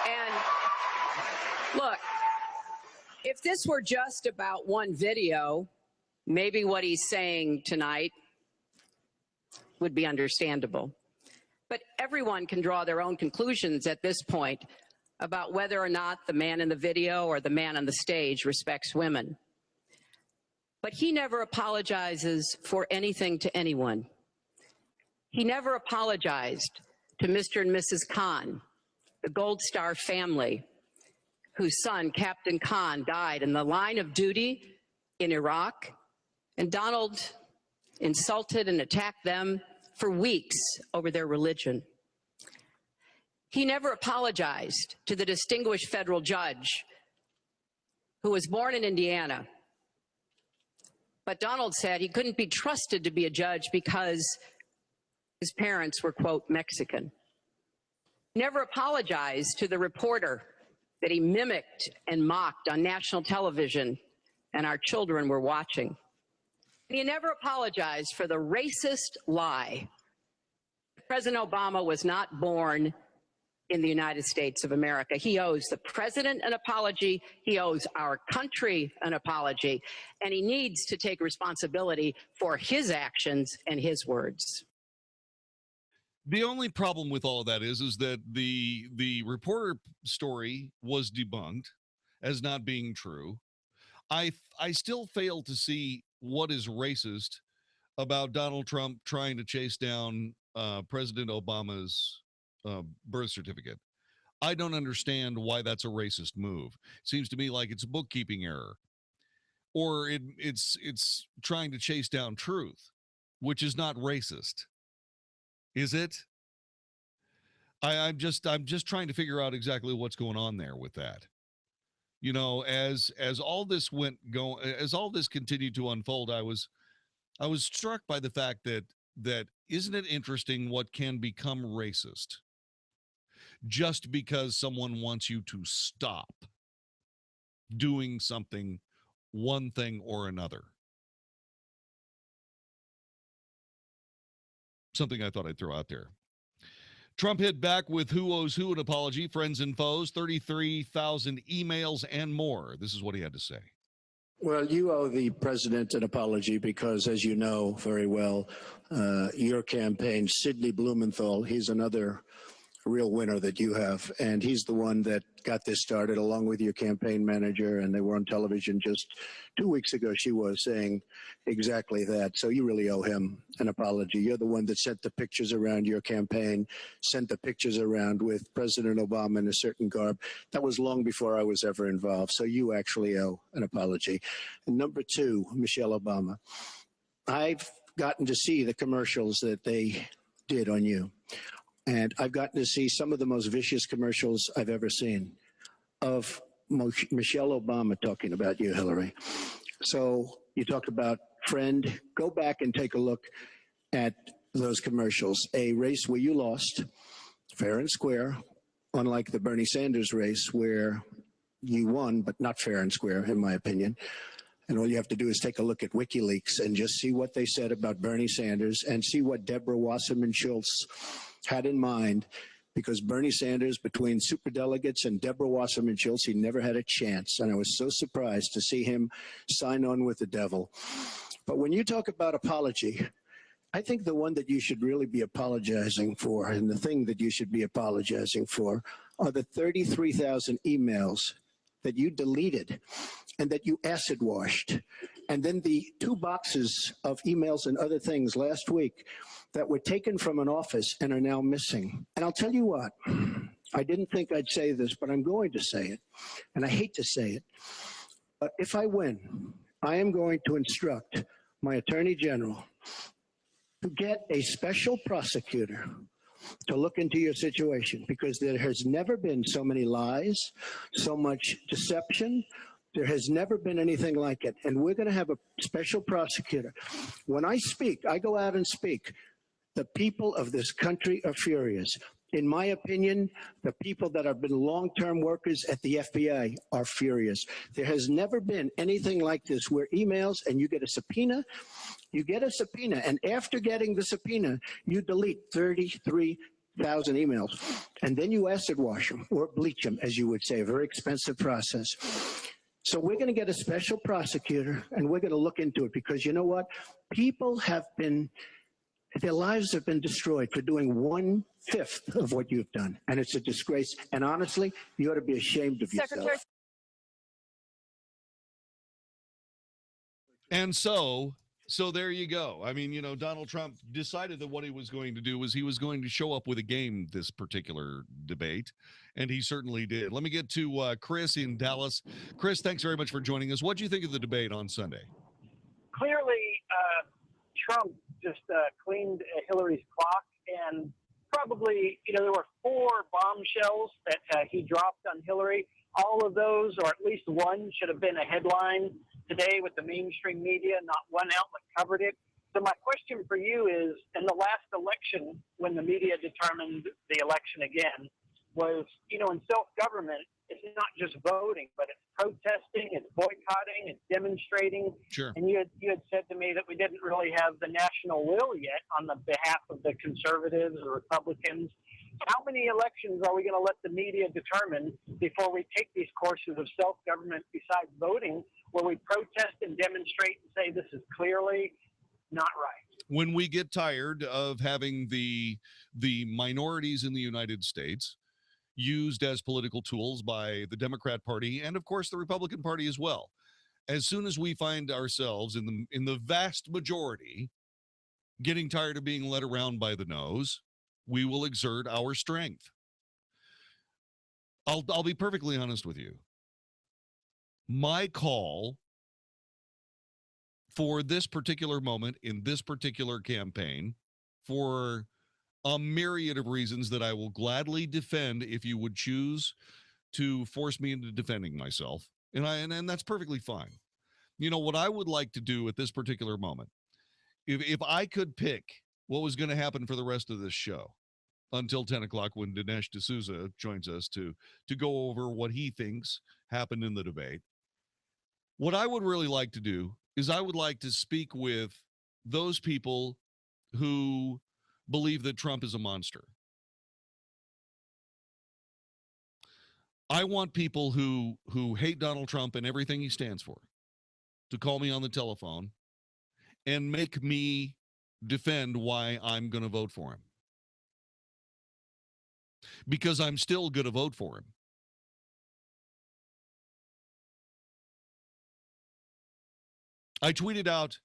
And look, if this were just about one video, maybe what he's saying tonight would be understandable. But everyone can draw their own conclusions at this point about whether or not the man in the video or the man on the stage respects women. But he never apologizes for anything to anyone. He never apologized to Mr. and Mrs. Khan, the Gold Star family, whose son, Captain Khan, died in the line of duty in Iraq, and Donald insulted and attacked them for weeks over their religion. He never apologized to the distinguished federal judge who was born in Indiana. But Donald said he couldn't be trusted to be a judge because his parents were, quote, Mexican. He never apologized to the reporter that he mimicked and mocked on national television and our children were watching. And he never apologized for the racist lie. President Obama was not born in the United States of America. He owes the president an apology. He owes our country an apology. And he needs to take responsibility for his actions and his words. The only problem with all of that is that the reporter story was debunked as not being true. I still fail to see what is racist about Donald Trump trying to chase down President Obama's birth certificate. I don't understand why that's a racist move. It seems to me like it's a bookkeeping error, or it's trying to chase down truth, which is not racist. Is it? I'm just trying to figure out exactly what's going on there with that. You know, as all this as all this continued to unfold, I was struck by the fact that isn't it interesting what can become racist just because someone wants you to stop doing something, one thing or another. Something I thought I'd throw out there. Trump hit back with who owes who an apology, friends and foes, 33,000 emails and more. This is what he had to say. Well, you owe the president an apology because, as you know very well, your campaign, Sidney Blumenthal, he's another real winner that you have, and he's the one that got this started along with your campaign manager, and they were on television just 2 weeks ago. She was saying exactly that. So you really owe him an apology. You're the one that sent the pictures around your campaign, sent the pictures around with President Obama in a certain garb. That was long before I was ever involved. So you actually owe an apology. And number two, Michelle Obama. I've gotten to see the commercials that they did on you. And I've gotten to see some of the most vicious commercials I've ever seen of Michelle Obama talking about you, Hillary. So you talk about friend. Go back and take a look at those commercials. A race where you lost, fair and square, unlike the Bernie Sanders race where you won, but not fair and square, in my opinion. And all you have to do is take a look at WikiLeaks and just see what they said about Bernie Sanders and see what Deborah Wasserman Schultz had in mind, because Bernie Sanders, between superdelegates and Deborah Wasserman Schultz, he never had a chance. And I was so surprised to see him sign on with the devil. But when you talk about apology, I think the one that you should really be apologizing for, and the thing that you should be apologizing for, are the 33,000 emails that you deleted and that you acid washed. And then the 2 boxes of emails and other things last week that were taken from an office and are now missing. And I'll tell you what, I didn't think I'd say this, but I'm going to say it. And I hate to say it, but if I win, I am going to instruct my Attorney General to get a special prosecutor to look into your situation, because there has never been so many lies, so much deception. There has never been anything like it. And we're going to have a special prosecutor. When I speak, I go out and speak. The people of this country are furious. In my opinion, the people that have been long-term workers at the FBI are furious. There has never been anything like this, where emails and you get a subpoena, and after getting the subpoena, you delete 33 1,000 emails. And then you acid wash them or bleach them, as you would say, a very expensive process. So we're going to get a special prosecutor, and we're going to look into it, because you know what? People have been, their lives have been destroyed for doing 1/5 of what you've done. And it's a disgrace. And honestly, you ought to be ashamed of yourself. And so there you go. I mean, you know, Donald Trump decided that what he was going to do was he was going to show up with a game this particular debate, and he certainly did. Let me get to Chris in Dallas. Chris, thanks very much for joining us. What do you think of the debate on Sunday? Clearly, Trump just cleaned Hillary's clock, and probably, you know, there were 4 bombshells that he dropped on Hillary. All of those, or at least one, should have been a headline today with the mainstream media. Not one outlet covered it. So my question for you is, in the last election, when the media determined the election again, was, you know, in self-government, it's not just voting, but it's protesting, it's boycotting, it's demonstrating. Sure. And you had said to me that we didn't really have the national will yet on the behalf of the conservatives or Republicans. How many elections are we going to let the media determine before we take these courses of self-government besides voting, where we protest and demonstrate and say this is clearly not right? When we get tired of having the minorities in the United States used as political tools by the Democrat Party and, of course, the Republican Party as well, as soon as we find ourselves in the vast majority getting tired of being led around by the nose, we will exert our strength. I'll be perfectly honest with you. My call for this particular moment in this particular campaign, for a myriad of reasons that I will gladly defend if you would choose to force me into defending myself, and that's perfectly fine. You know, what I would like to do at this particular moment, if I could pick what was going to happen for the rest of this show until 10 o'clock when Dinesh D'Souza joins us to go over what he thinks happened in the debate, what I would really like to do is I would like to speak with those people who believe that Trump is a monster. I want people who hate Donald Trump and everything he stands for to call me on the telephone and make me defend why I'm going to vote for him. Because I'm still going to vote for him. I tweeted out,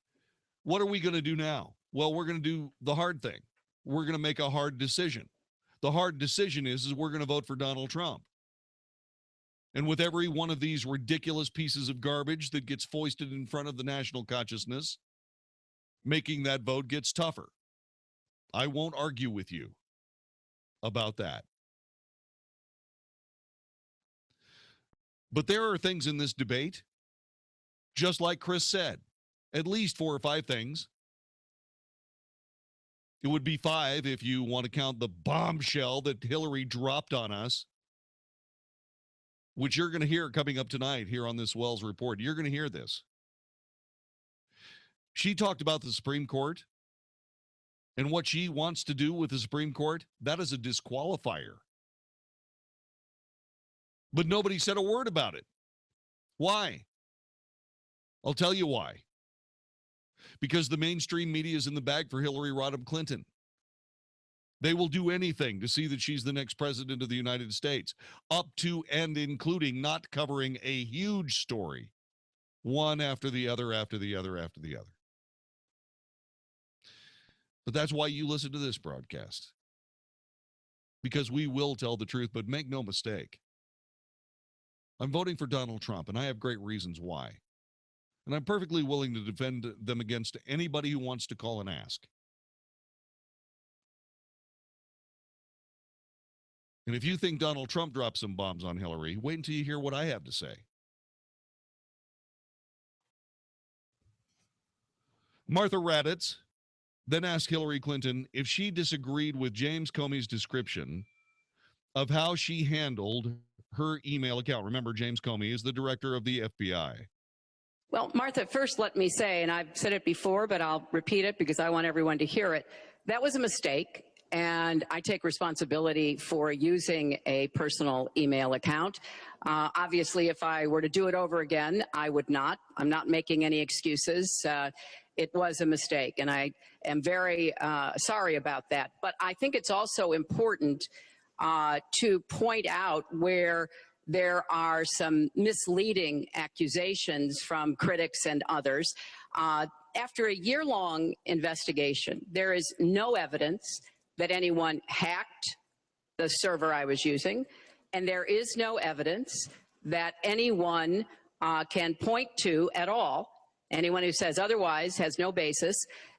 what are we going to do now? Well, we're going to do the hard thing. We're going to make a hard decision. The hard decision is we're going to vote for Donald Trump. And with every one of these ridiculous pieces of garbage that gets foisted in front of the national consciousness, making that vote gets tougher. I won't argue with you about that. But there are things in this debate, just like Chris said, at least 4 or 5 things. It would be 5 if you want to count the bombshell that Hillary dropped on us, which you're going to hear coming up tonight here on this Wells Report. You're going to hear this. She talked about the Supreme Court and what she wants to do with the Supreme Court. That is a disqualifier. But nobody said a word about it. Why? I'll tell you why. Because the mainstream media is in the bag for Hillary Rodham Clinton. They will do anything to see that she's the next president of the United States, up to and including not covering a huge story, one after the other, after the other, after the other. But that's why you listen to this broadcast. Because we will tell the truth, but make no mistake. I'm voting for Donald Trump, and I have great reasons why. And I'm perfectly willing to defend them against anybody who wants to call and ask. And if you think Donald Trump dropped some bombs on Hillary, wait until you hear what I have to say. Martha Raddatz then asked Hillary Clinton if she disagreed with James Comey's description of how she handled her email account. Remember, James Comey is the director of the FBI. Well, Martha, first let me say, and I've said it before, but I'll repeat it because I want everyone to hear it, that was a mistake. and I take responsibility for using a personal email account. Obviously, if I were to do it over again, I would not. I'm not making any excuses. It was a mistake, and I am very sorry about that. But I think it's also important to point out where there are some misleading accusations from critics and others. After a year-long investigation, there is no evidence that anyone hacked the server I was using, and there is no evidence that anyone can point to at all, anyone who says otherwise has no basis,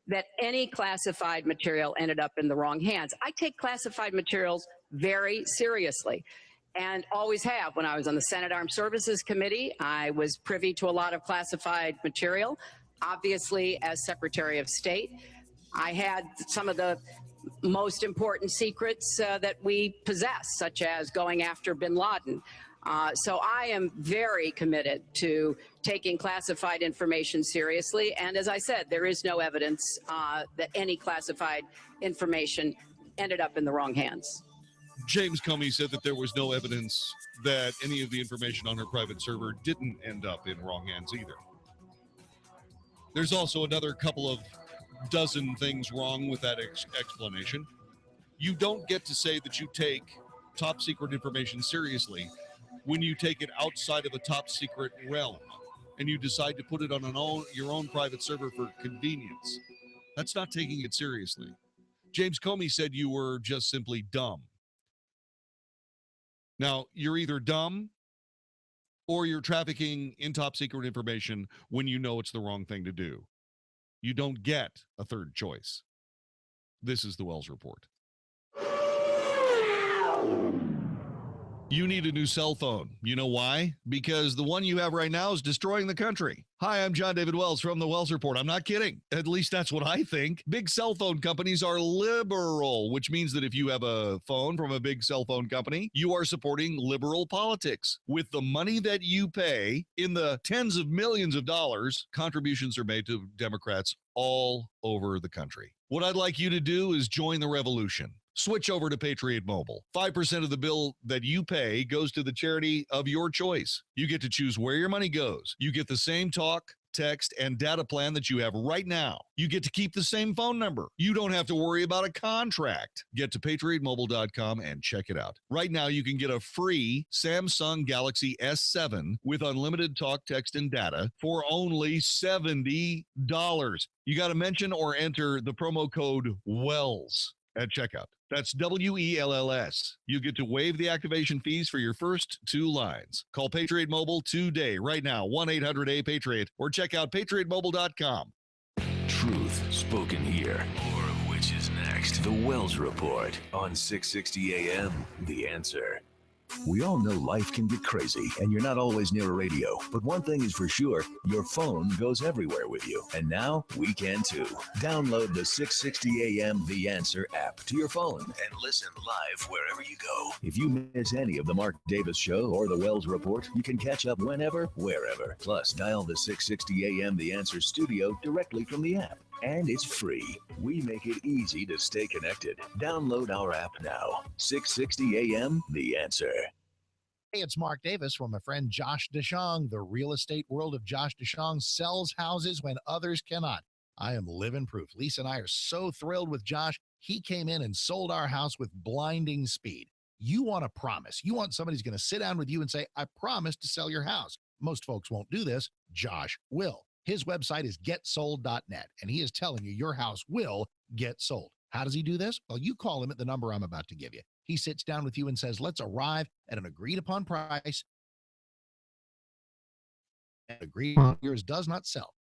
that any classified material ended up in the wrong hands. I take classified materials very seriously and always have. When I was on the Senate Armed Services Committee, I was privy to a lot of classified material. Obviously, as Secretary of State, I had some of the most important secrets that we possess, such as going after bin Laden. So I am very committed to taking classified information seriously. And as I said, there is no evidence that any classified information ended up in the wrong hands. James Comey said that there was no evidence that any of the information on her private server didn't end up in wrong hands either. There's also another couple of dozen things wrong with that explanation. You don't get to say that you take top secret information seriously when you take it outside of a top secret realm and you decide to put it on your own private server for convenience. That's not taking it seriously. James Comey said you were just simply dumb. Now, you're either dumb or you're trafficking in top secret information when you know it's the wrong thing to do. You don't get a third choice. This is the Wells Report. You need a new cell phone. You know why? Because the one you have right now is destroying the country. Hi, I'm Jon-David Wells from the Wells Report. I'm not kidding. At least that's what I think. Big cell phone companies are liberal, which means that if you have a phone from a big cell phone company, you are supporting liberal politics. With the money that you pay, in the tens of millions of dollars, contributions are made to Democrats all over the country. What I'd like you to do is join the revolution. Switch over to Patriot Mobile. 5% of the bill that you pay goes to the charity of your choice. You get to choose where your money goes. You get the same talk, text, and data plan that you have right now. You get to keep the same phone number. You don't have to worry about a contract. Get to patriotmobile.com and check it out. Right now, you can get a free Samsung Galaxy S7 with unlimited talk, text, and data for only $70. You got to mention or enter the promo code WELLS at checkout. That's WELLS. You get to waive the activation fees for your first 2 lines. Call Patriot Mobile today, right now, 1-800-A-PATRIOT, or check out patriotmobile.com. Truth spoken here. More of which is next. The Wells Report on 660 AM. The Answer. We all know life can get crazy and you're not always near a radio. But one thing is for sure, your phone goes everywhere with you. And now we can too. Download the 660 AM The Answer app to your phone and listen live wherever you go. If you miss any of the Mark Davis Show or the Wells Report, you can catch up whenever, wherever. Plus, dial the 660 AM The Answer studio directly from the app. And it's free. We make it easy to stay connected. Download our app now. 660 AM, The Answer. Hey, it's Mark Davis from my friend Josh DeShong. The real estate world of Josh DeShong sells houses when others cannot. I am living proof. Lisa and I are so thrilled with Josh. He came in and sold our house with blinding speed. You want a promise. You want somebody who's going to sit down with you and say, I promise to sell your house. Most folks won't do this. Josh will. His website is getsold.net, and he is telling you your house will get sold. How does he do this? Well, you call him at the number I'm about to give you. He sits down with you and says, let's arrive at an agreed-upon price. Agreed upon yours does not sell.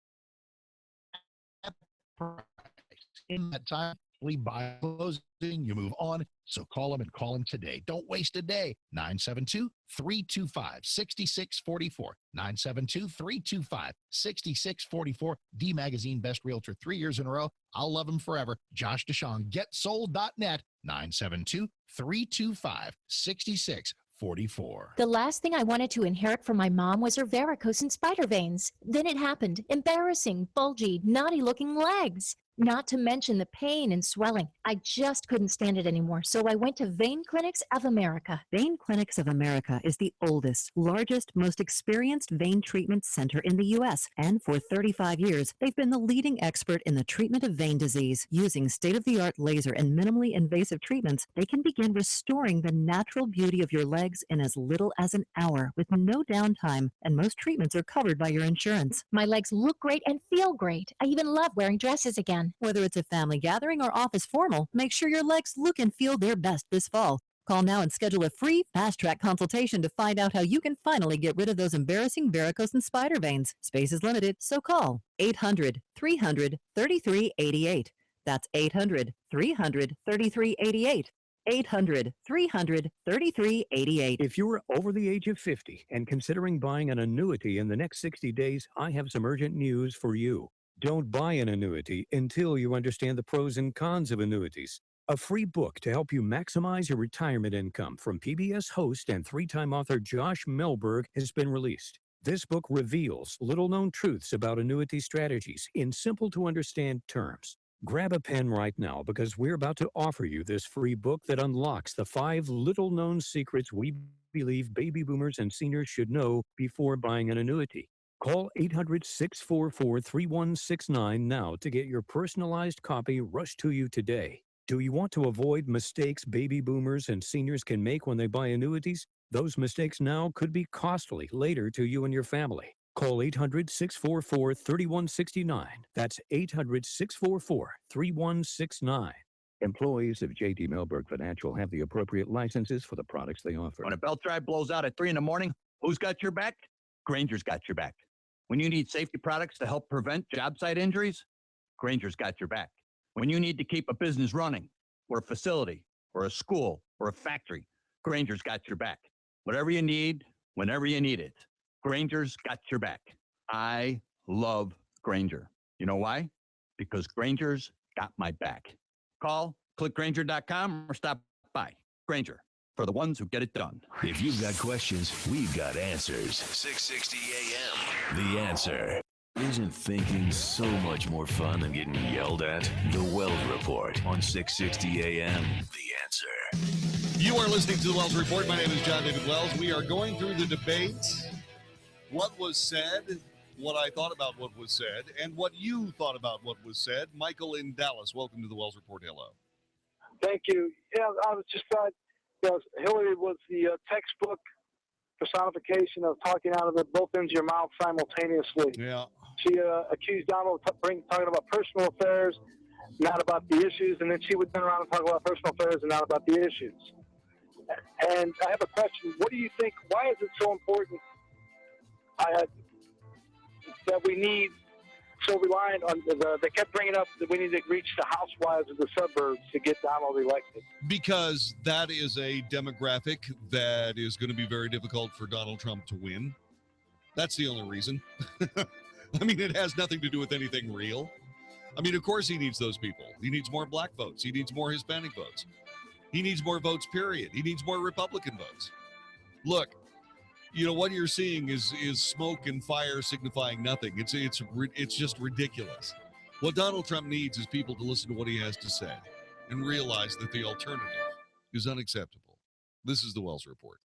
In that time, we buy closing, you move on. So call him and call him today. Don't waste a day. 972-325-6644. 972-325-6644. D Magazine Best Realtor 3 years in a row. I'll love him forever. Josh DeShong, getsold.net. 972-325-6644. The last thing I wanted to inherit from my mom was her varicose and spider veins. Then it happened. Embarrassing, bulgy, naughty-looking legs. Not to mention the pain and swelling. I just couldn't stand it anymore, so I went to Vein Clinics of America. Vein Clinics of America is the oldest, largest, most experienced vein treatment center in the U.S. And for 35 years, they've been the leading expert in the treatment of vein disease. Using state-of-the-art laser and minimally invasive treatments, they can begin restoring the natural beauty of your legs in as little as an hour with no downtime, and most treatments are covered by your insurance. My legs look great and feel great. I even love wearing dresses again. Whether it's a family gathering or office formal, make sure your legs look and feel their best this fall. Call now and schedule a free fast-track consultation to find out how you can finally get rid of those embarrassing varicose and spider veins. Space is limited, so call 800-300-3388. That's 800-300-3388. 800-300-3388. If you're over the age of 50 and considering buying an annuity in the next 60 days, I have some urgent news for you. Don't buy an annuity until you understand the pros and cons of annuities. A free book to help you maximize your retirement income from PBS host and three-time author Josh Melberg has been released. This book reveals little-known truths about annuity strategies in simple-to-understand terms. Grab a pen right now because we're about to offer you this free book that unlocks the 5 little-known secrets we believe baby boomers and seniors should know before buying an annuity. Call 800-644-3169 now to get your personalized copy rushed to you today. Do you want to avoid mistakes baby boomers and seniors can make when they buy annuities? Those mistakes now could be costly later to you and your family. Call 800-644-3169. That's 800-644-3169. Employees of J.D. Melberg Financial have the appropriate licenses for the products they offer. When a belt drive blows out at 3 in the morning, who's got your back? Granger's got your back. When you need safety products to help prevent job site injuries, Granger's got your back. When you need to keep a business running, or a facility, or a school, or a factory, Granger's got your back. Whatever you need, whenever you need it, Granger's got your back. I love Granger. You know why? Because Granger's got my back. Call, click Granger.com, or stop by. Granger, for the ones who get it done. If you've got questions, we've got answers. 660 AM. The Answer. Isn't thinking so much more fun than getting yelled at? The Wells Report on 660 AM. The Answer. You are listening to the Wells Report. My name is Jon-David Wells. We are going through the debate, what was said, what I thought about what was said, and what you thought about what was said. Michael in Dallas, welcome to the Wells Report. Hello. Thank you. Yeah, I was just thought, Hillary was the textbook personification of talking out of both ends of your mouth simultaneously. Yeah. She accused Donald of talking about personal affairs, not about the issues, and then she would turn around and talk about personal affairs and not about the issues. And I have a question. What do you think, why is it so important that we need, so reliant on, they kept bringing up that we need to reach the housewives of the suburbs to get Donald elected? Because that is a demographic that is going to be very difficult for Donald Trump to win. That's the only reason. I mean, it has nothing to do with anything real. I mean, of course he needs those people. He needs more black votes. He needs more Hispanic votes. He needs more votes, period. He needs more Republican votes. Look, you know, what you're seeing is smoke and fire signifying nothing. It's just ridiculous. What Donald Trump needs is people to listen to what he has to say and realize that the alternative is unacceptable. This is the Wells Report.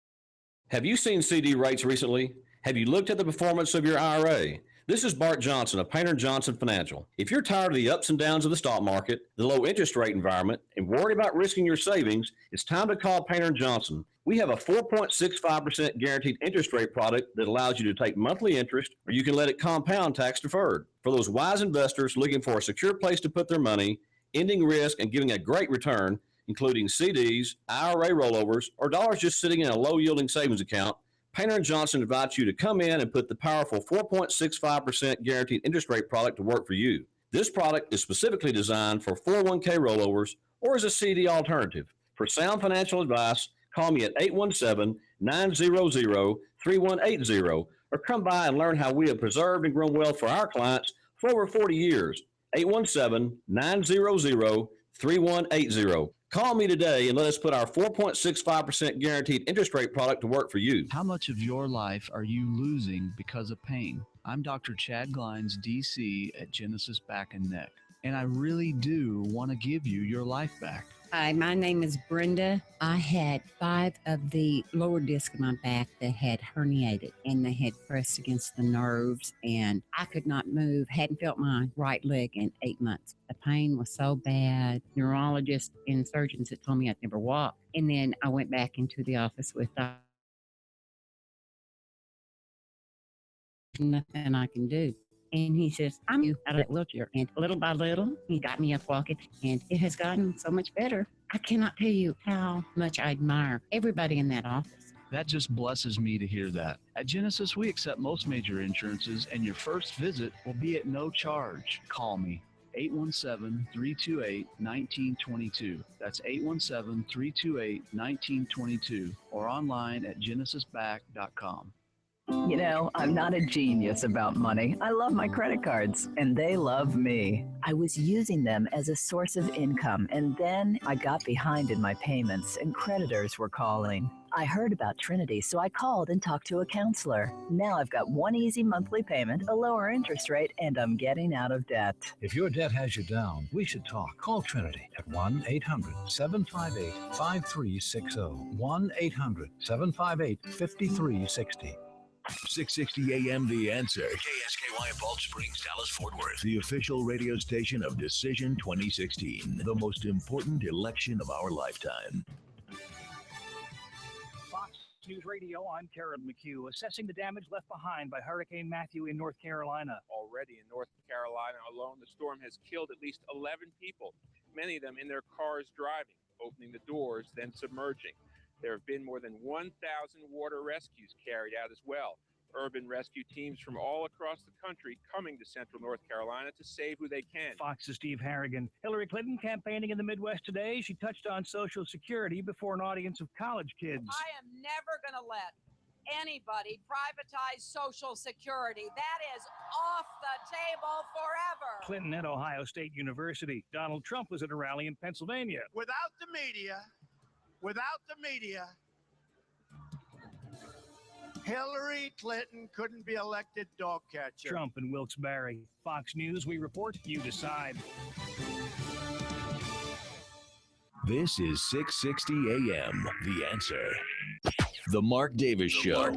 Have you seen CD rates recently? Have you looked at the performance of your IRA? This is Bart Johnson of Painter & Johnson Financial. If you're tired of the ups and downs of the stock market, the low interest rate environment, and worried about risking your savings, it's time to call Painter & Johnson. We have a 4.65% guaranteed interest rate product that allows you to take monthly interest, or you can let it compound tax deferred. For those wise investors looking for a secure place to put their money, ending risk and giving a great return, including CDs, IRA rollovers, or dollars just sitting in a low-yielding savings account, Painter & Johnson invites you to come in and put the powerful 4.65% guaranteed interest rate product to work for you. This product is specifically designed for 401k rollovers or as a CD alternative. For sound financial advice, call me at 817-900-3180 or come by and learn how we have preserved and grown wealth for our clients for over 40 years. 817-900-3180. Call me today and let us put our 4.65% guaranteed interest rate product to work for you. How much of your life are you losing because of pain? I'm Dr. Chad Glines, DC at Genesis Back and Neck. and I really do want to give you your life back. Hi, my name is Brenda. I had 5 of the lower disc of my back that had herniated and they had pressed against the nerves and I could not move, hadn't felt my right leg in 8 months. The pain was so bad. Neurologists and surgeons had told me I'd never walk. And then I went back into the office with nothing I can do. And he says, I'm you out of that wheelchair. And little by little, he got me up walking, and it has gotten so much better. I cannot tell you how much I admire everybody in that office. That just blesses me to hear that. At Genesis, we accept most major insurances, and your first visit will be at no charge. Call me. 817-328-1922. That's 817-328-1922 or online at genesisback.com. You know, I'm not a genius about money. I love my credit cards, and they love me. I was using them as a source of income, and then I got behind in my payments, and creditors were calling. I heard about Trinity, so I called and talked to a counselor. Now I've got one easy monthly payment, a lower interest rate, and I'm getting out of debt. If your debt has you down, we should talk. Call Trinity at 1-800-758-5360. 1-800-758-5360. 660 AM The Answer. KSKY Balch Springs, Dallas, Fort Worth. The official radio station of Decision 2016. The most important election of our lifetime. Fox News Radio, I'm Karen McHugh. Assessing the damage left behind by Hurricane Matthew in North Carolina. Already in North Carolina alone, the storm has killed at least 11 people, many of them in their cars driving, opening the doors, then submerging. There have been more than 1,000 water rescues carried out as well. Urban rescue teams from all across the country coming to central North Carolina to save who they can. Fox's Steve Harrigan. Hillary Clinton campaigning in the Midwest today. She touched on Social Security before an audience of college kids. I am never going to let anybody privatize Social Security. That is off the table forever. Clinton at Ohio State University. Donald Trump was at a rally in Pennsylvania. Without the media, Hillary Clinton couldn't be elected dog catcher. Trump and Wilkes-Barre. Fox News, we report, you decide. This is 660 AM The Answer. The Mark Davis Show.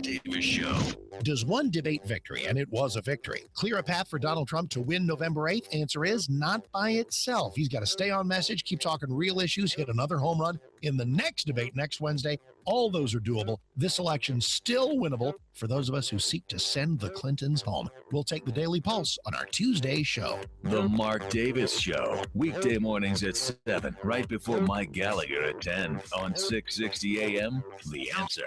Does one debate victory, and it was a victory, clear a path for Donald Trump to win November 8th? Answer is not by itself. He's got to stay on message, keep talking real issues, hit another home run in the next debate next Wednesday. All those are doable. This election's still winnable for those of us who seek to send the Clintons home. We'll take the Daily Pulse on our Tuesday show. The Mark Davis Show. Weekday mornings at 7, right before Mike Gallagher at 10 on 660 AM The Answer.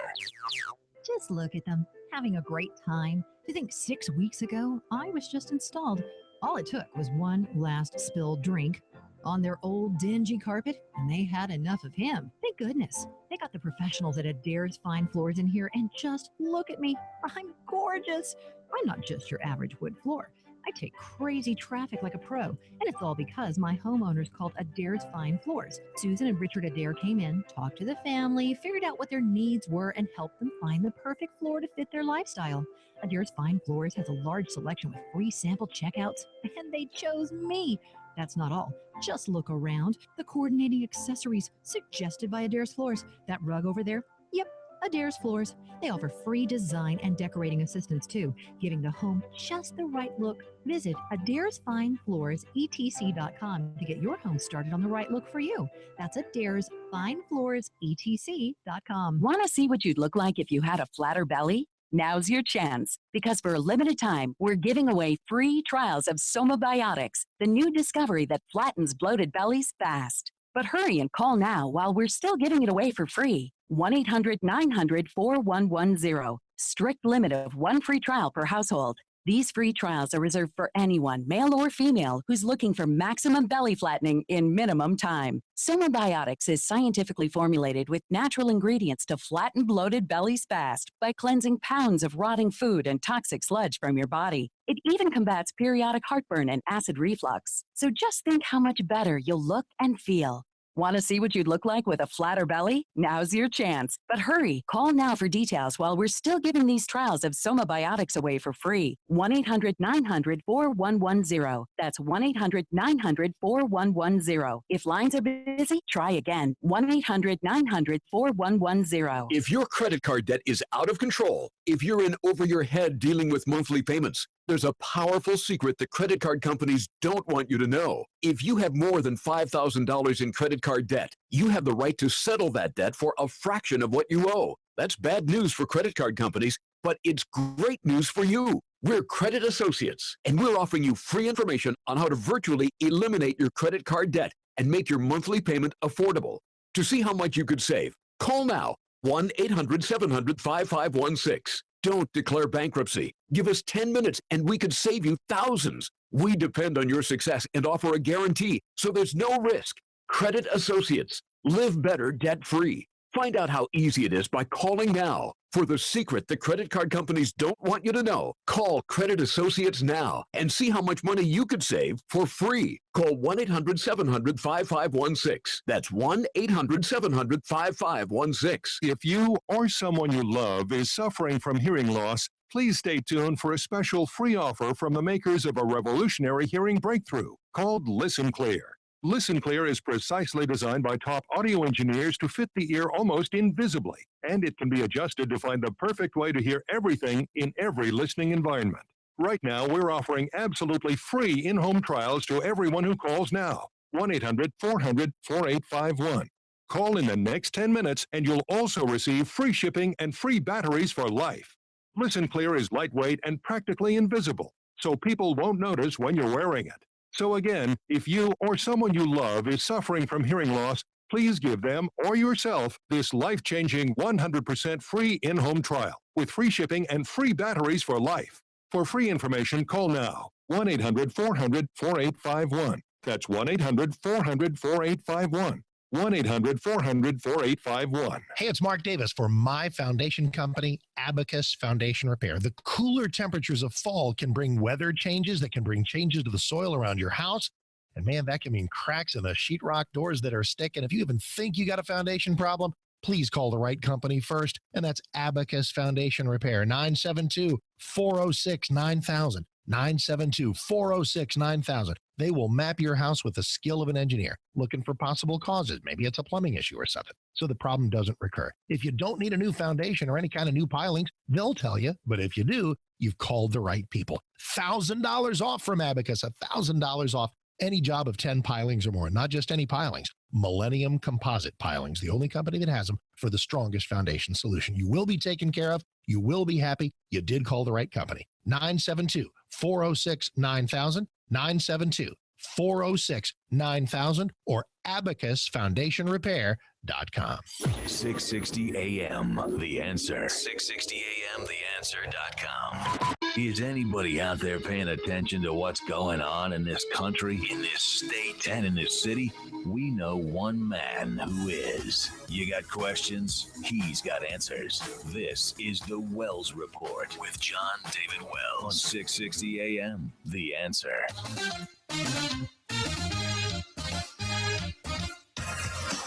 Just look at them, having a great time. To think 6 weeks ago, I was just installed. All it took was one last spilled drink on their old dingy carpet, and they had enough of him. Thank goodness. They got the professionals at Adair's Fine Floors in here, and just look at me. I'm gorgeous. I'm not just your average wood floor. I take crazy traffic like a pro, and it's all because my homeowners called Adair's Fine Floors. Susan and Richard Adair came in, talked to the family, figured out what their needs were, and helped them find the perfect floor to fit their lifestyle. Adair's Fine Floors has a large selection with free sample checkouts, and they chose me. That's not all. Just look around. The coordinating accessories suggested by Adair's Floors. That rug over there? Yep, Adair's Floors. They offer free design and decorating assistance too, giving the home just the right look. Visit AdairsFineFloorsETC.com to get your home started on the right look for you. That's AdairsFineFloorsETC.com. Want to see what you'd look like if you had a flatter belly? Now's your chance, because for a limited time, we're giving away free trials of Somabiotics, the new discovery that flattens bloated bellies fast. But hurry and call now while we're still giving it away for free. 1-800-900-4110. Strict limit of one free trial per household. These free trials are reserved for anyone, male or female, who's looking for maximum belly flattening in minimum time. Somabiotics is scientifically formulated with natural ingredients to flatten bloated bellies fast by cleansing pounds of rotting food and toxic sludge from your body. It even combats periodic heartburn and acid reflux. So just think how much better you'll look and feel. Want to see what you'd look like with a flatter belly? Now's your chance. But hurry, call now for details while we're still giving these trials of Soma Biotics away for free. 1-800-900-4110. That's 1-800-900-4110. If lines are busy, try again. 1-800-900-4110. If your credit card debt is out of control, if you're in over your head dealing with monthly payments, there's a powerful secret that credit card companies don't want you to know. If you have more than $5,000 in credit card debt, you have the right to settle that debt for a fraction of what you owe. That's bad news for credit card companies, but it's great news for you. We're Credit Associates, and we're offering you free information on how to virtually eliminate your credit card debt and make your monthly payment affordable. To see how much you could save, call now, 1-800-700-5516. Don't declare bankruptcy. Give us 10 minutes and we could save you thousands. We depend on your success and offer a guarantee, so there's no risk. Credit Associates. Live better debt-free. Find out how easy it is by calling now. For the secret the credit card companies don't want you to know, call Credit Associates now and see how much money you could save for free. Call 1-800-700-5516. That's 1-800-700-5516. If you or someone you love is suffering from hearing loss, please stay tuned for a special free offer from the makers of a revolutionary hearing breakthrough called Listen Clear. Listen Clear is precisely designed by top audio engineers to fit the ear almost invisibly, and it can be adjusted to find the perfect way to hear everything in every listening environment. Right now, we're offering absolutely free in-home trials to everyone who calls now. 1-800-400-4851. Call in the next 10 minutes, and you'll also receive free shipping and free batteries for life. Listen Clear is lightweight and practically invisible, so people won't notice when you're wearing it. So again, if you or someone you love is suffering from hearing loss, please give them or yourself this life-changing 100% free in-home trial with free shipping and free batteries for life. For free information, call now. 1-800-400-4851. That's 1-800-400-4851. 1-800-400-4851. Hey, it's Mark Davis for my foundation company, Abacus Foundation Repair. The cooler temperatures of fall can bring weather changes that can bring changes to the soil around your house. And man, that can mean cracks in the sheetrock doors that are sticking. If you even think you got a foundation problem, please call the right company first. And that's Abacus Foundation Repair, 972-406-9000. 972-406-9000. They will map your house with the skill of an engineer, looking for possible causes. Maybe it's a plumbing issue or something, so the problem doesn't recur. If you don't need a new foundation or any kind of new pilings, they'll tell you. But if you do, you've called the right people. $1,000 off from Abacus, $1,000 off any job of 10 pilings or more. Not just any pilings, Millennium Composite Pilings, the only company that has them for the strongest foundation solution. You will be taken care of. You will be happy. You did call the right company. 972-406-9000, 972-406-9000, or abacusfoundationrepair.com. 660 AM, The Answer. 660 AM, TheAnswer.com. Is anybody out there paying attention to what's going on in this country, in this state, and in this city? We know one man who is. You got questions? He's got answers. This is The Wells Report with Jon-David Wells on 660 AM, The Answer.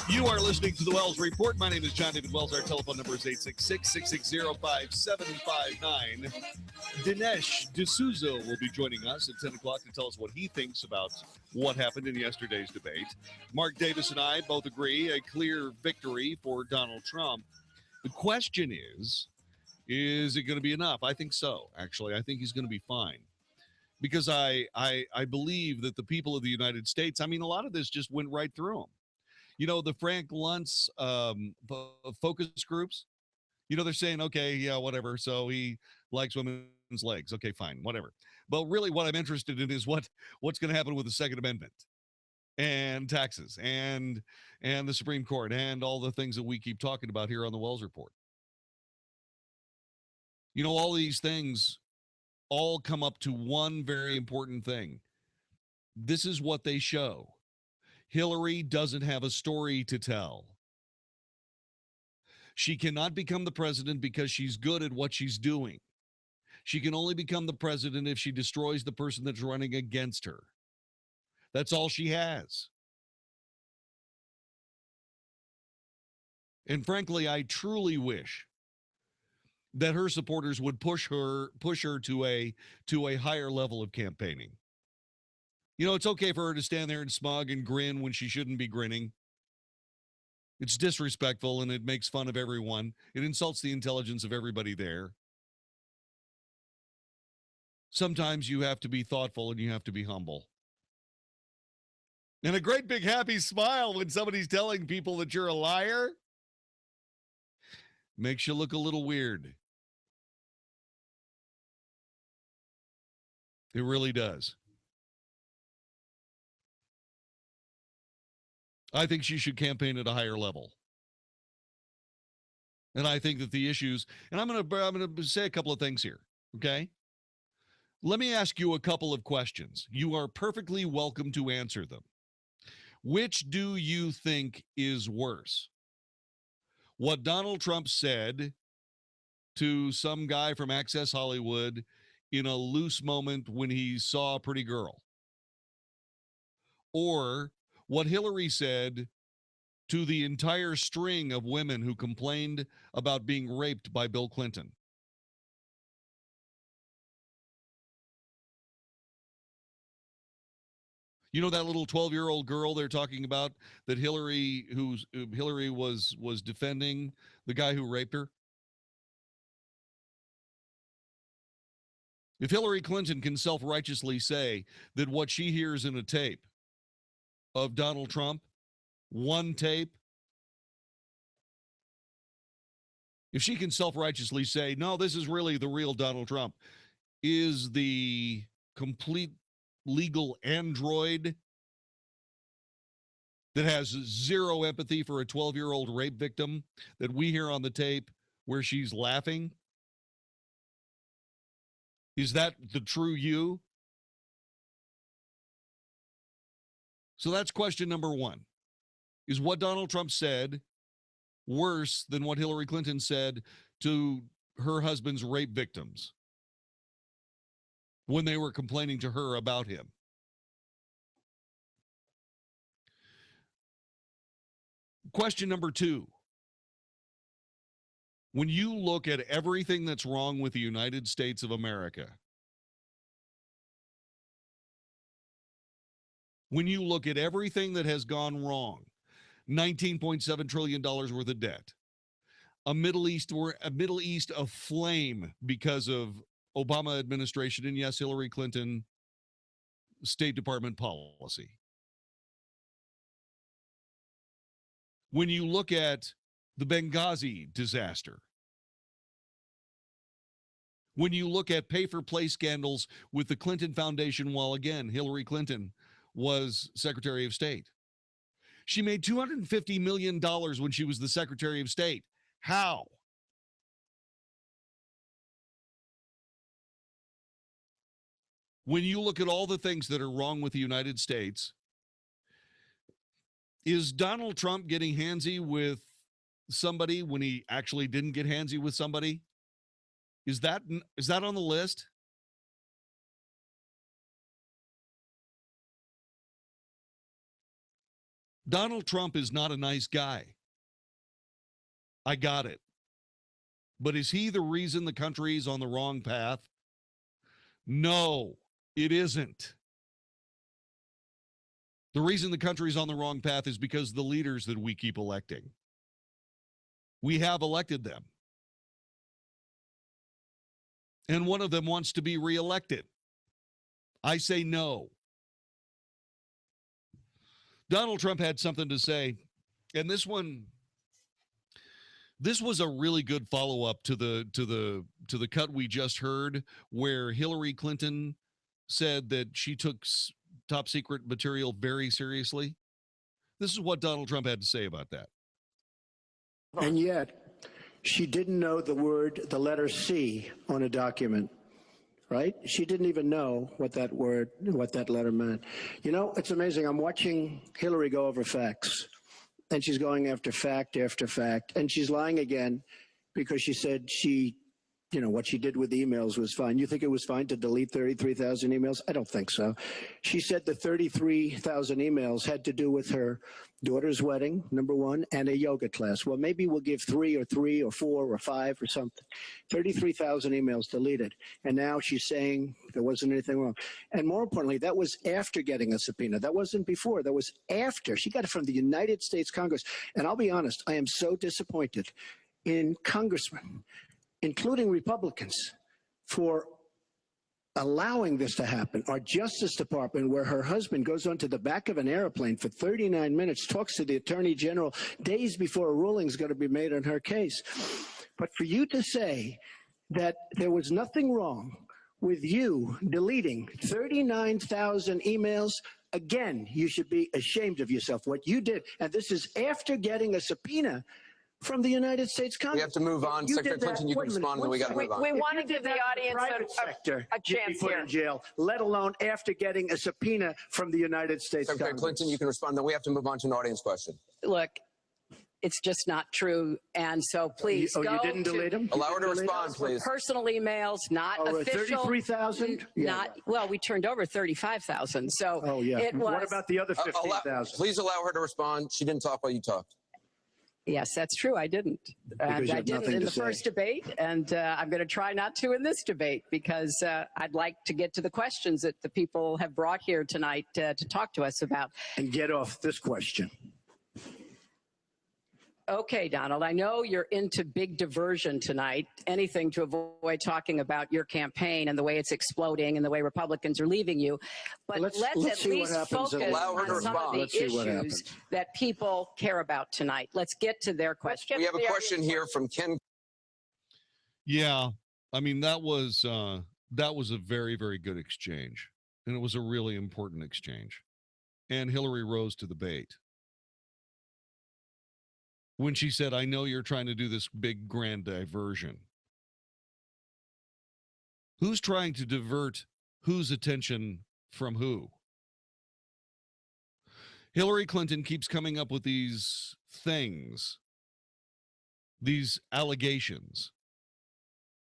You are listening to The Wells Report. My name is Jon-David Wells. Our telephone number is 866-660-5759. Dinesh D'Souza will be joining us at 10 o'clock to tell us what he thinks about what happened in yesterday's debate. Mark Davis and I both agree a clear victory for Donald Trump. The question is it going to be enough? I think so, actually. I think he's going to be fine. Because I believe that the people of the United States, I mean, a lot of this just went right through them. You know, the Frank Luntz focus groups, you know, they're saying, okay, yeah, whatever. So he likes women's legs. Okay, fine, whatever. But really what I'm interested in is what's going to happen with the Second Amendment and taxes and the Supreme Court and all the things that we keep talking about here on the Wells Report. You know, all these things all come up to one very important thing. This is what they show. Hillary doesn't have a story to tell. She cannot become the president because she's good at what she's doing. She can only become the president if she destroys the person that's running against her. That's all she has. And frankly, I truly wish that her supporters would push her to a higher level of campaigning. You know, it's okay for her to stand there and smug and grin when she shouldn't be grinning. It's disrespectful and it makes fun of everyone. It insults the intelligence of everybody there. Sometimes you have to be thoughtful and you have to be humble. And a great big happy smile when somebody's telling people that you're a liar makes you look a little weird. It really does. I think she should campaign at a higher level. And I think that the issues, and I'm going to say a couple of things here, okay? Let me ask you a couple of questions. You are perfectly welcome to answer them. Which do you think is worse? What Donald Trump said to some guy from Access Hollywood in a loose moment when he saw a pretty girl? Or what Hillary said to the entire string of women who complained about being raped by Bill Clinton? You know that little 12-year-old girl they're talking about that Hillary was defending, the guy who raped her? If Hillary Clinton can self-righteously say that what she hears in a tape of Donald Trump, one tape, if she can self-righteously say, no, this is really the real Donald Trump, is the complete legal android that has zero empathy for a 12-year-old rape victim that we hear on the tape where she's laughing? Is that the true you? So that's question number one. Is what Donald Trump said worse than what Hillary Clinton said to her husband's rape victims when they were complaining to her about him? Question number two. When you look at everything that's wrong with the United States of America, when you look at everything that has gone wrong, $19.7 trillion worth of debt, a Middle East aflame because of Obama administration and, yes, Hillary Clinton State Department policy. When you look at the Benghazi disaster, when you look at pay-for-play scandals with the Clinton Foundation while, again, Hillary Clinton was Secretary of State. She made $250 million when she was the Secretary of State. How? When you look at all the things that are wrong with the United States, is Donald Trump getting handsy with somebody when he actually didn't get handsy with somebody? Is that on the list? Donald Trump is not a nice guy. I got it. But is he the reason the country is on the wrong path? No, it isn't. The reason the country is on the wrong path is because of the leaders that we keep electing. We have elected them. And one of them wants to be reelected. I say no. Donald Trump had something to say, and this was a really good follow-up to the cut we just heard, where Hillary Clinton said that she took top secret material very seriously. This is what Donald Trump had to say about that. And yet, she didn't know the letter C on a document, right? She didn't even know what that letter meant. You know, it's amazing. I'm watching Hillary go over facts, and she's going after fact after fact, and she's lying again because she said she what she did with the emails was fine. You think it was fine to delete 33,000 emails? I don't think so. She said the 33,000 emails had to do with her daughter's wedding, number one, and a yoga class. Well, maybe we'll give three or 4 or 5 or something. 33,000 emails deleted. And now she's saying there wasn't anything wrong. And more importantly, that was after getting a subpoena. That wasn't before. That was after. She got it from the United States Congress. And I'll be honest, I am so disappointed in congressmen, including Republicans, for allowing this to happen. Our Justice Department, where her husband goes onto the back of an airplane for 39 minutes, talks to the Attorney General days before a ruling is going to be made on her case. But for you to say that there was nothing wrong with you deleting 39,000 emails, again, you should be ashamed of yourself. What you did, and this is after getting a subpoena from the United States Congress. We have to move on. Secretary Clinton, you can respond, and then we got to move on. We want to give the audience a chance be put here. in jail, let alone after getting a subpoena from the United States Secretary Congress. Clinton, you can respond. Then we have to move on to an audience question. Look, it's just not true. And so please go you didn't delete them? Allow her to respond, please. Personal emails, not official. 33,000? Not, well, we turned over 35,000. So it was. What about the other 15,000? Please allow her to respond. She didn't talk while you talked. Yes, that's true. I didn't. And I didn't in the first debate, and I'm going to try not to in this debate because I'd like to get to the questions that the people have brought here tonight to talk to us about. And get off this question. Okay, Donald, I know you're into big diversion tonight, anything to avoid talking about your campaign and the way it's exploding and the way Republicans are leaving you. But let's at least focus on some of the issues that people care about tonight. Let's get to their questions. We have a question here from Ken. Yeah, I mean, that was a very, very good exchange. And it was a really important exchange. And Hillary rose to the bait when she said, I know you're trying to do this big grand diversion. Who's trying to divert whose attention from who? Hillary Clinton keeps coming up with these things, these allegations,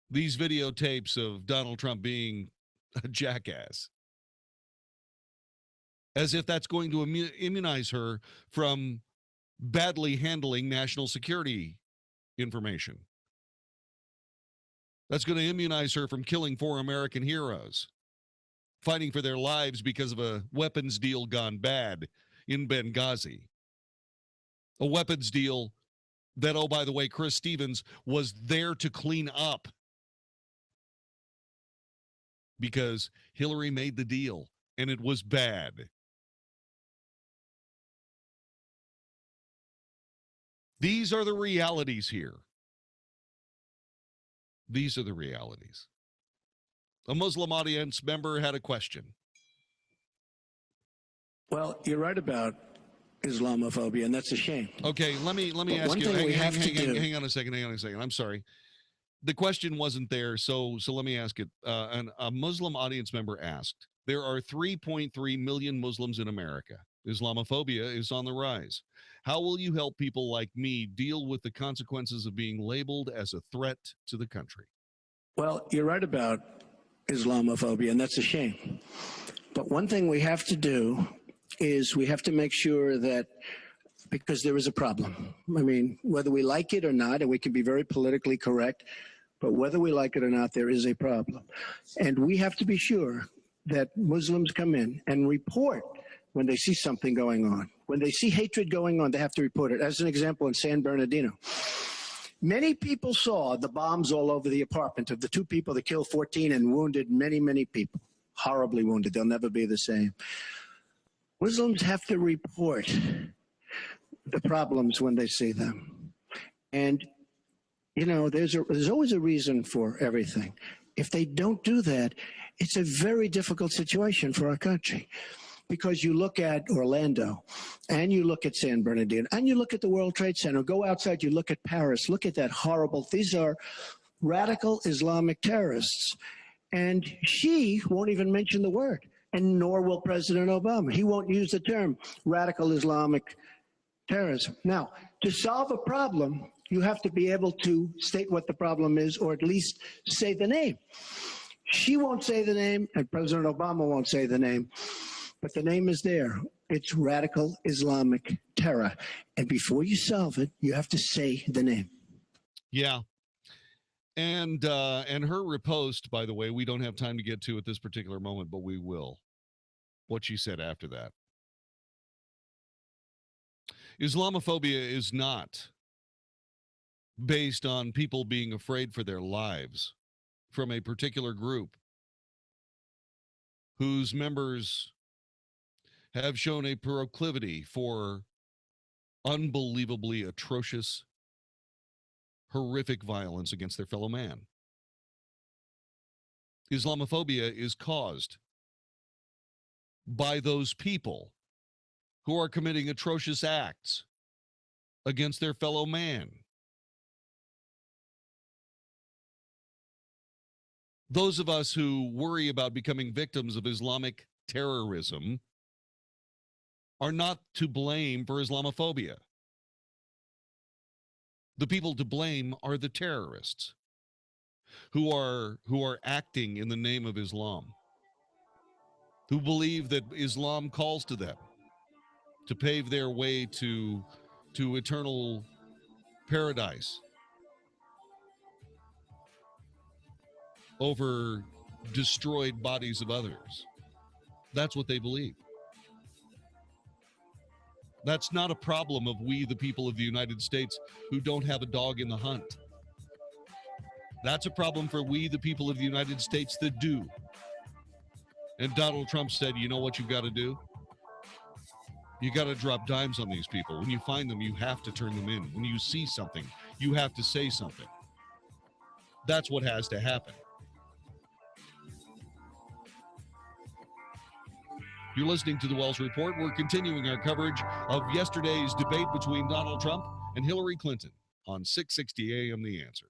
these videotapes of Donald Trump being a jackass, as if that's going to immunize her from badly handling national security information. That's going to immunize her from killing 4 American heroes, fighting for their lives because of a weapons deal gone bad in Benghazi. A weapons deal that, oh, by the way, Chris Stevens was there to clean up because Hillary made the deal and it was bad. These are the realities here. These are the realities. A Muslim audience member had a question. Well, you're right about Islamophobia, and that's a shame. Okay, let me ask you. Hang on a second. I'm sorry. The question wasn't there, so let me ask it. A Muslim audience member asked, there are 3.3 million Muslims in America. Islamophobia is on the rise. How will you help people like me deal with the consequences of being labeled as a threat to the country? Well, you're right about Islamophobia, and that's a shame. But one thing we have to do is we have to make sure that, because there is a problem. I mean, whether we like it or not, and we can be very politically correct, but whether we like it or not, there is a problem. And we have to be sure that Muslims come in and report when they see something going on. When they see hatred going on, they have to report it. As an example, in San Bernardino, many people saw the bombs all over the apartment of the 2 people that killed 14 and wounded many, many people. Horribly wounded. They'll never be the same. Muslims have to report the problems when they see them. And, you know, there's always a reason for everything. If they don't do that, it's a very difficult situation for our country. Because you look at Orlando, and you look at San Bernardino, and you look at the World Trade Center, go outside, you look at Paris, look at that horrible, these are radical Islamic terrorists. And she won't even mention the word, and nor will President Obama. He won't use the term radical Islamic terrorism. Now, to solve a problem, You have to be able to state what the problem is, or at least say the name. She won't say the name, and President Obama won't say the name, but the name is there. It's radical Islamic terror. And before you solve it, you have to say the name. Yeah. And her riposte, by the way, we don't have time to get to at this particular moment, but we will. What she said after that. Islamophobia is not based on people being afraid for their lives from a particular group whose members have shown a proclivity for unbelievably atrocious, horrific violence against their fellow man. Islamophobia is caused by those people who are committing atrocious acts against their fellow man. Those of us who worry about becoming victims of Islamic terrorism are not to blame for Islamophobia. The people to blame are the terrorists who are acting in the name of Islam, who believe that Islam calls to them to pave their way to eternal paradise over destroyed bodies of others. That's what they believe. That's not a problem of we, the people of the United States, who don't have a dog in the hunt. That's a problem for we, the people of the United States, that do. And Donald Trump said, you know what you've got to do? You got to drop dimes on these people. When you find them, you have to turn them in. When you see something, you have to say something. That's what has to happen. You're listening to the Wells Report. We're continuing our coverage of yesterday's debate between Donald Trump and Hillary Clinton on 660 AM The Answer.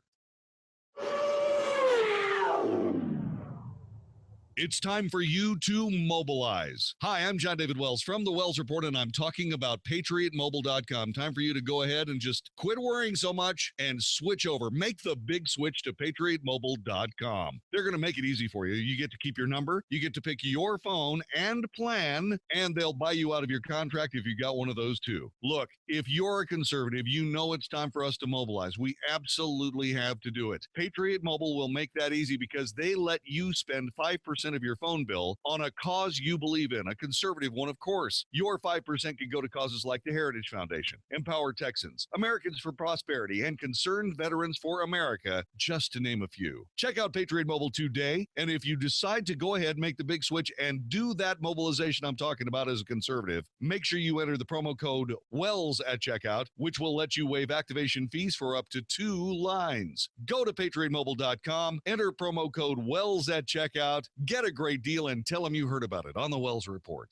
It's time for you to mobilize. Hi, I'm Jon-David Wells from the Wells Report, and I'm talking about PatriotMobile.com. Time for you to go ahead and just quit worrying so much and switch over. Make the big switch to PatriotMobile.com. They're going to make it easy for you. You get to keep your number, you get to pick your phone and plan, and they'll buy you out of your contract if you got one of those too. Look, if you're a conservative, you know it's time for us to mobilize. We absolutely have to do it. Patriot Mobile will make that easy because they let you spend 5% of your phone bill on a cause you believe in, a conservative one, of course. Your 5% can go to causes like the Heritage Foundation, Empower Texans, Americans for Prosperity, and Concerned Veterans for America, just to name a few. Check out Patriot Mobile today, and if you decide to go ahead, make the big switch, and do that mobilization I'm talking about as a conservative, make sure you enter the promo code WELLS at checkout, which will let you waive activation fees for up to 2 lines. Go to PatriotMobile.com, enter promo code WELLS at checkout, get a great deal, and tell them you heard about it on the Wells Report.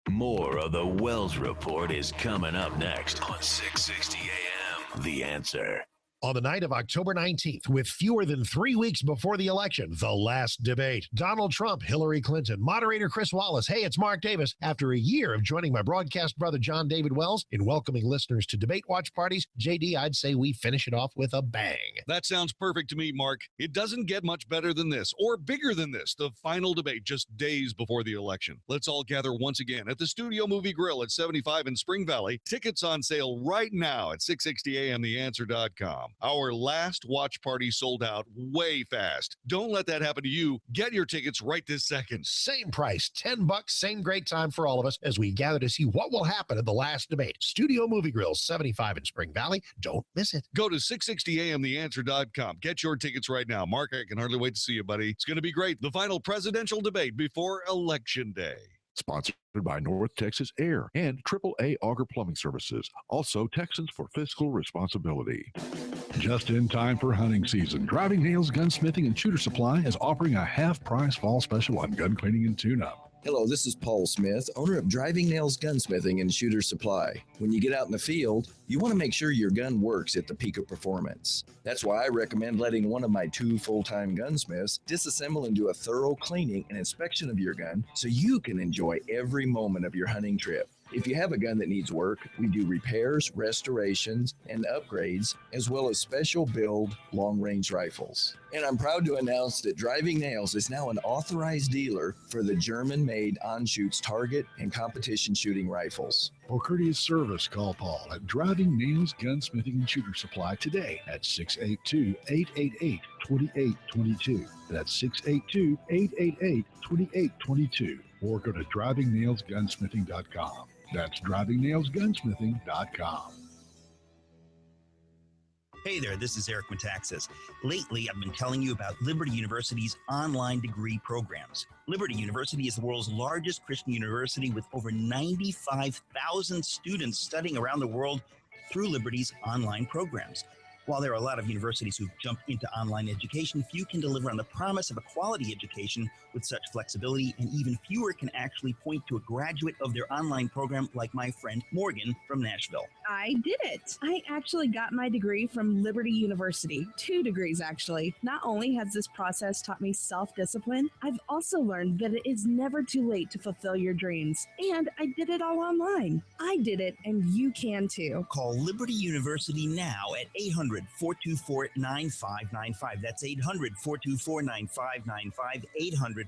More of the Wells Report is coming up next on 660 AM. The Answer. On the night of October 19th, with fewer than 3 weeks before the election, the last debate. Donald Trump, Hillary Clinton, moderator Chris Wallace. Hey, it's Mark Davis. After a year of joining my broadcast brother Jon-David Wells in welcoming listeners to debate watch parties, JD, I'd say we finish it off with a bang. That sounds perfect to me, Mark. It doesn't get much better than this, or bigger than this, the final debate just days before the election. Let's all gather once again at the Studio Movie Grill at 75 in Spring Valley. Tickets on sale right now at 660amtheanswer.com. Our last watch party sold out way fast. Don't let that happen to you. Get your tickets right this second. Same price, $10, same great time for all of us as we gather to see what will happen at the last debate. Studio Movie Grill, 75 in Spring Valley. Don't miss it. Go to 660amtheanswer.com. Get your tickets right now. Mark, I can hardly wait to see you, buddy. It's going to be great. The final presidential debate before Election Day. Sponsored by North Texas Air and AAA Auger Plumbing Services. Also, Texans for Fiscal Responsibility. Just in time for hunting season, Driving Nails Gunsmithing and Shooter Supply is offering a half-price fall special on gun cleaning and tune-up. Hello, this is Paul Smith, owner of Driving Nails Gunsmithing and Shooter Supply. When you get out in the field, you want to make sure your gun works at the peak of performance. That's why I recommend letting one of my 2 full-time gunsmiths disassemble and do a thorough cleaning and inspection of your gun so you can enjoy every moment of your hunting trip. If you have a gun that needs work, we do repairs, restorations, and upgrades, as well as special build long-range rifles. And I'm proud to announce that Driving Nails is now an authorized dealer for the German-made Anschutz target and competition shooting rifles. For courteous service, call Paul at Driving Nails Gunsmithing and Shooter Supply today at 682-888-2822. That's 682-888-2822. Or go to drivingnailsgunsmithing.com. That's drivingnailsgunsmithing.com. Hey there, this is Eric Metaxas. Lately, I've been telling you about Liberty University's online degree programs. Liberty University is the world's largest Christian university with over 95,000 students studying around the world through Liberty's online programs. While there are a lot of universities who've jumped into online education, few can deliver on the promise of a quality education with such flexibility, and even fewer can actually point to a graduate of their online program like my friend Morgan from Nashville. I did it. I actually got my degree from Liberty University. 2 degrees, actually. Not only has this process taught me self-discipline, I've also learned that it is never too late to fulfill your dreams. And I did it all online. I did it, and you can too. Call Liberty University now at 800-424-9595. That's 800-424-9595, 800-424-9595,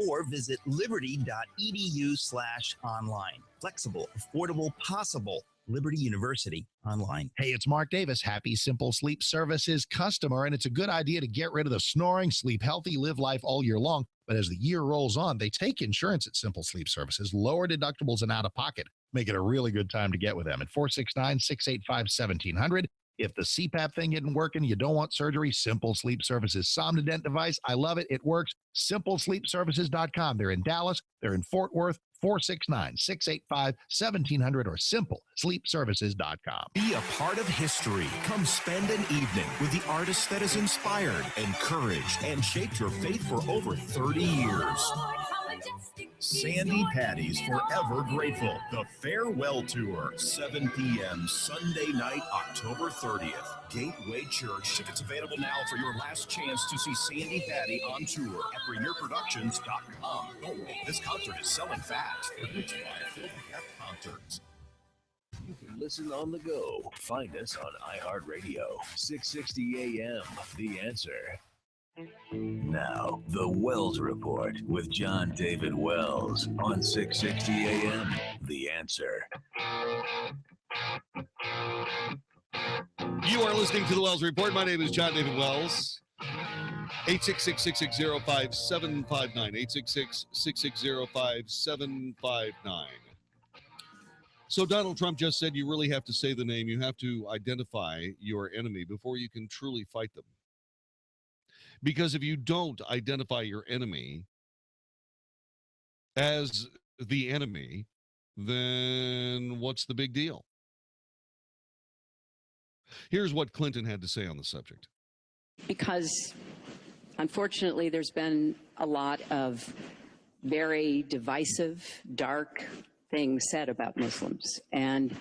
or visit liberty.edu/online. Flexible, affordable, possible. Liberty University online. Hey, it's Mark Davis, Happy Simple Sleep Services customer, and it's a good idea to get rid of the snoring, sleep healthy, live life all year long. But as the year rolls on, they take insurance at Simple Sleep Services, lower deductibles and out of pocket. Make it a really good time to get with them at 469-685-1700. If the CPAP thing isn't working, you don't want surgery, Simple Sleep Services Somnodent device. I love it. It works. SimpleSleepServices.com. They're in Dallas. They're in Fort Worth. 469-685-1700 or SimpleSleepServices.com. Be a part of history. Come spend an evening with the artist that has inspired, encouraged, and shaped your faith for over 30 years. Sandy Patty's Forever Grateful, the Farewell Tour, 7 p.m. Sunday night, October 30th. Gateway Church. Tickets available now for your last chance to see Sandy Patty on tour at PremierProductions.com. Don't wait, this concert is selling fast. Produced by Phil F. Concerts. You can listen on the go. Find us on iHeartRadio, 660 AM. The Answer. Now, the Wells Report with Jon-David Wells on 660 AM. The Answer. You are listening to the Wells Report. My name is Jon-David Wells. 866-660-5759. 866-660-5759. So Donald Trump just said you really have to say the name. You have to identify your enemy before you can truly fight them. Because if you don't identify your enemy as the enemy, then what's the big deal? Here's what Clinton had to say on the subject. Because, unfortunately, there's been a lot of very divisive, dark things said about Muslims. And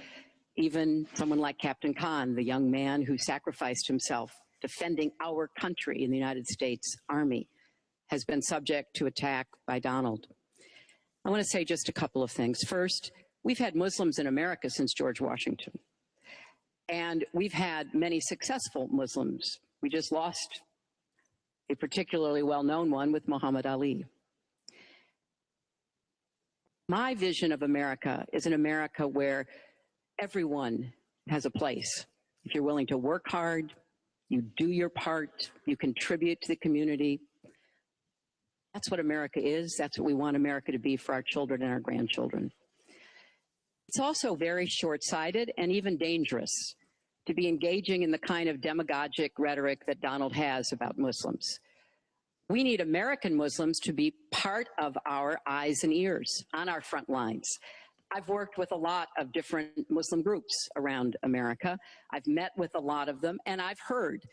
even someone like Captain Khan, the young man who sacrificed himself defending our country in the United States Army, has been subject to attack by Donald. I want to say just a couple of things. First, we've had Muslims in America since George Washington. And we've had many successful Muslims. We just lost a particularly well-known one with Muhammad Ali. My vision of America is an America where everyone has a place. If you're willing to work hard, you do your part, you contribute to the community. That's what America is. That's what we want America to be for our children and our grandchildren. It's also very short-sighted and even dangerous to be engaging in the kind of demagogic rhetoric that Donald has about Muslims. We need American Muslims to be part of our eyes and ears on our front lines. I've worked with a lot of different Muslim groups around America. I've met with a lot of them, and I've heard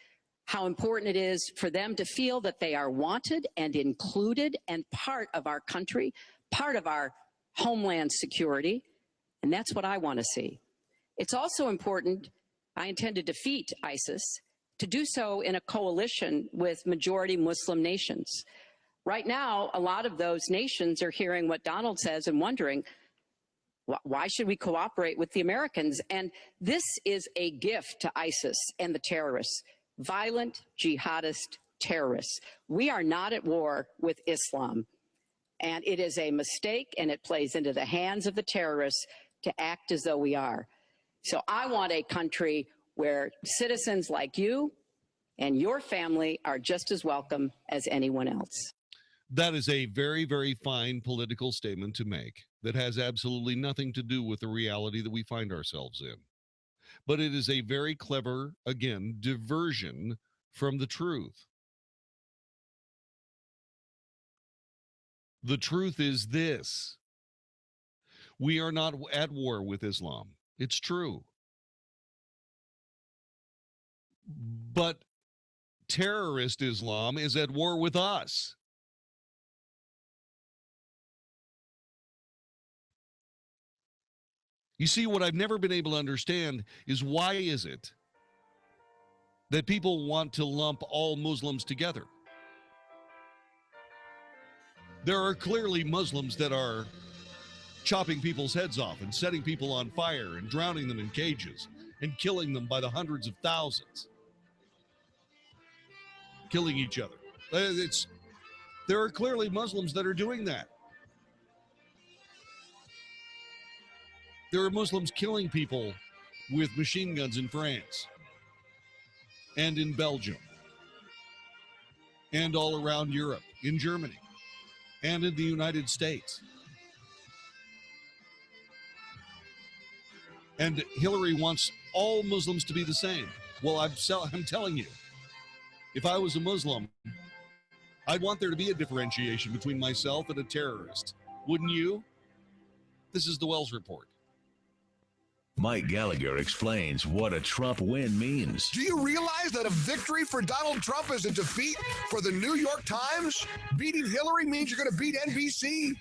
how important it is for them to feel that they are wanted and included and part of our country, part of our homeland security, and that's what I want to see. It's also important, I intend to defeat ISIS, to do so in a coalition with majority Muslim nations. Right now, a lot of those nations are hearing what Donald says and wondering, why should we cooperate with the Americans? And this is a gift to ISIS and the terrorists, violent jihadist terrorists. We are not at war with Islam. And it is a mistake, and it plays into the hands of the terrorists to act as though we are. So I want a country where citizens like you and your family are just as welcome as anyone else. That is a very, very fine political statement to make that has absolutely nothing to do with the reality that we find ourselves in. But it is a very clever, again, diversion from the truth. The truth is this: we are not at war with Islam. It's true. But terrorist Islam is at war with us. You see, what I've never been able to understand is why is it that people want to lump all Muslims together? There are clearly Muslims that are chopping people's heads off and setting people on fire and drowning them in cages and killing them by the hundreds of thousands, killing each other. There are clearly Muslims that are doing that. There are Muslims killing people with machine guns in France and in Belgium and all around Europe, in Germany and in the United States. And Hillary wants all Muslims to be the same. Well, I'm telling you, if I was a Muslim, I'd want there to be a differentiation between myself and a terrorist. Wouldn't you? This is the Wells Report. Mike Gallagher explains what a Trump win means. Do you realize that a victory for Donald Trump is a defeat for the New York Times? Beating Hillary means you're going to beat NBC?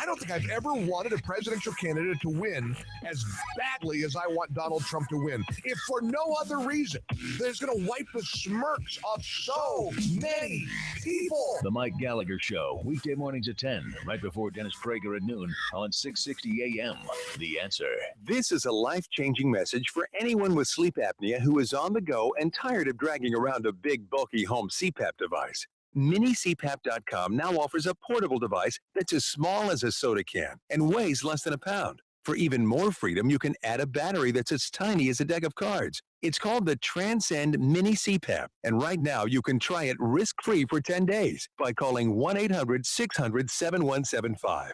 I don't think I've ever wanted a presidential candidate to win as badly as I want Donald Trump to win, if for no other reason that it's going to wipe the smirks off so many people. The Mike Gallagher Show, weekday mornings at 10, right before Dennis Prager at noon on 660 AM. The Answer. This is a life-changing message for anyone with sleep apnea who is on the go and tired of dragging around a big, bulky home CPAP device. MiniCPAP.com now offers a portable device that's as small as a soda can and weighs less than a pound. For even more freedom, you can add a battery that's as tiny as a deck of cards. It's called the Transcend Mini CPAP, and right now you can try it risk-free for 10 days by calling 1-800-600-7175.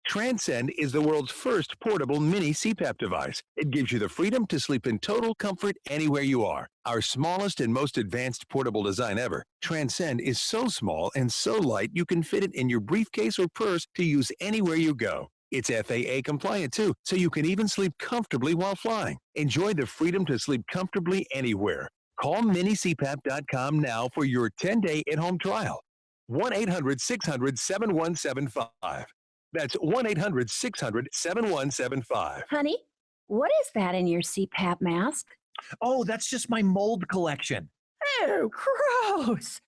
Transcend is the world's first portable mini CPAP device. It gives you the freedom to sleep in total comfort anywhere you are. Our smallest and most advanced portable design ever, Transcend is so small and so light you can fit it in your briefcase or purse to use anywhere you go. It's FAA compliant too, so you can even sleep comfortably while flying. Enjoy the freedom to sleep comfortably anywhere. Call minicpap.com now for your 10-day at-home trial. 1-800-600-7175. That's 1-800-600-7175. Honey, what is that in your CPAP mask? Oh, that's just my mold collection. Oh, gross.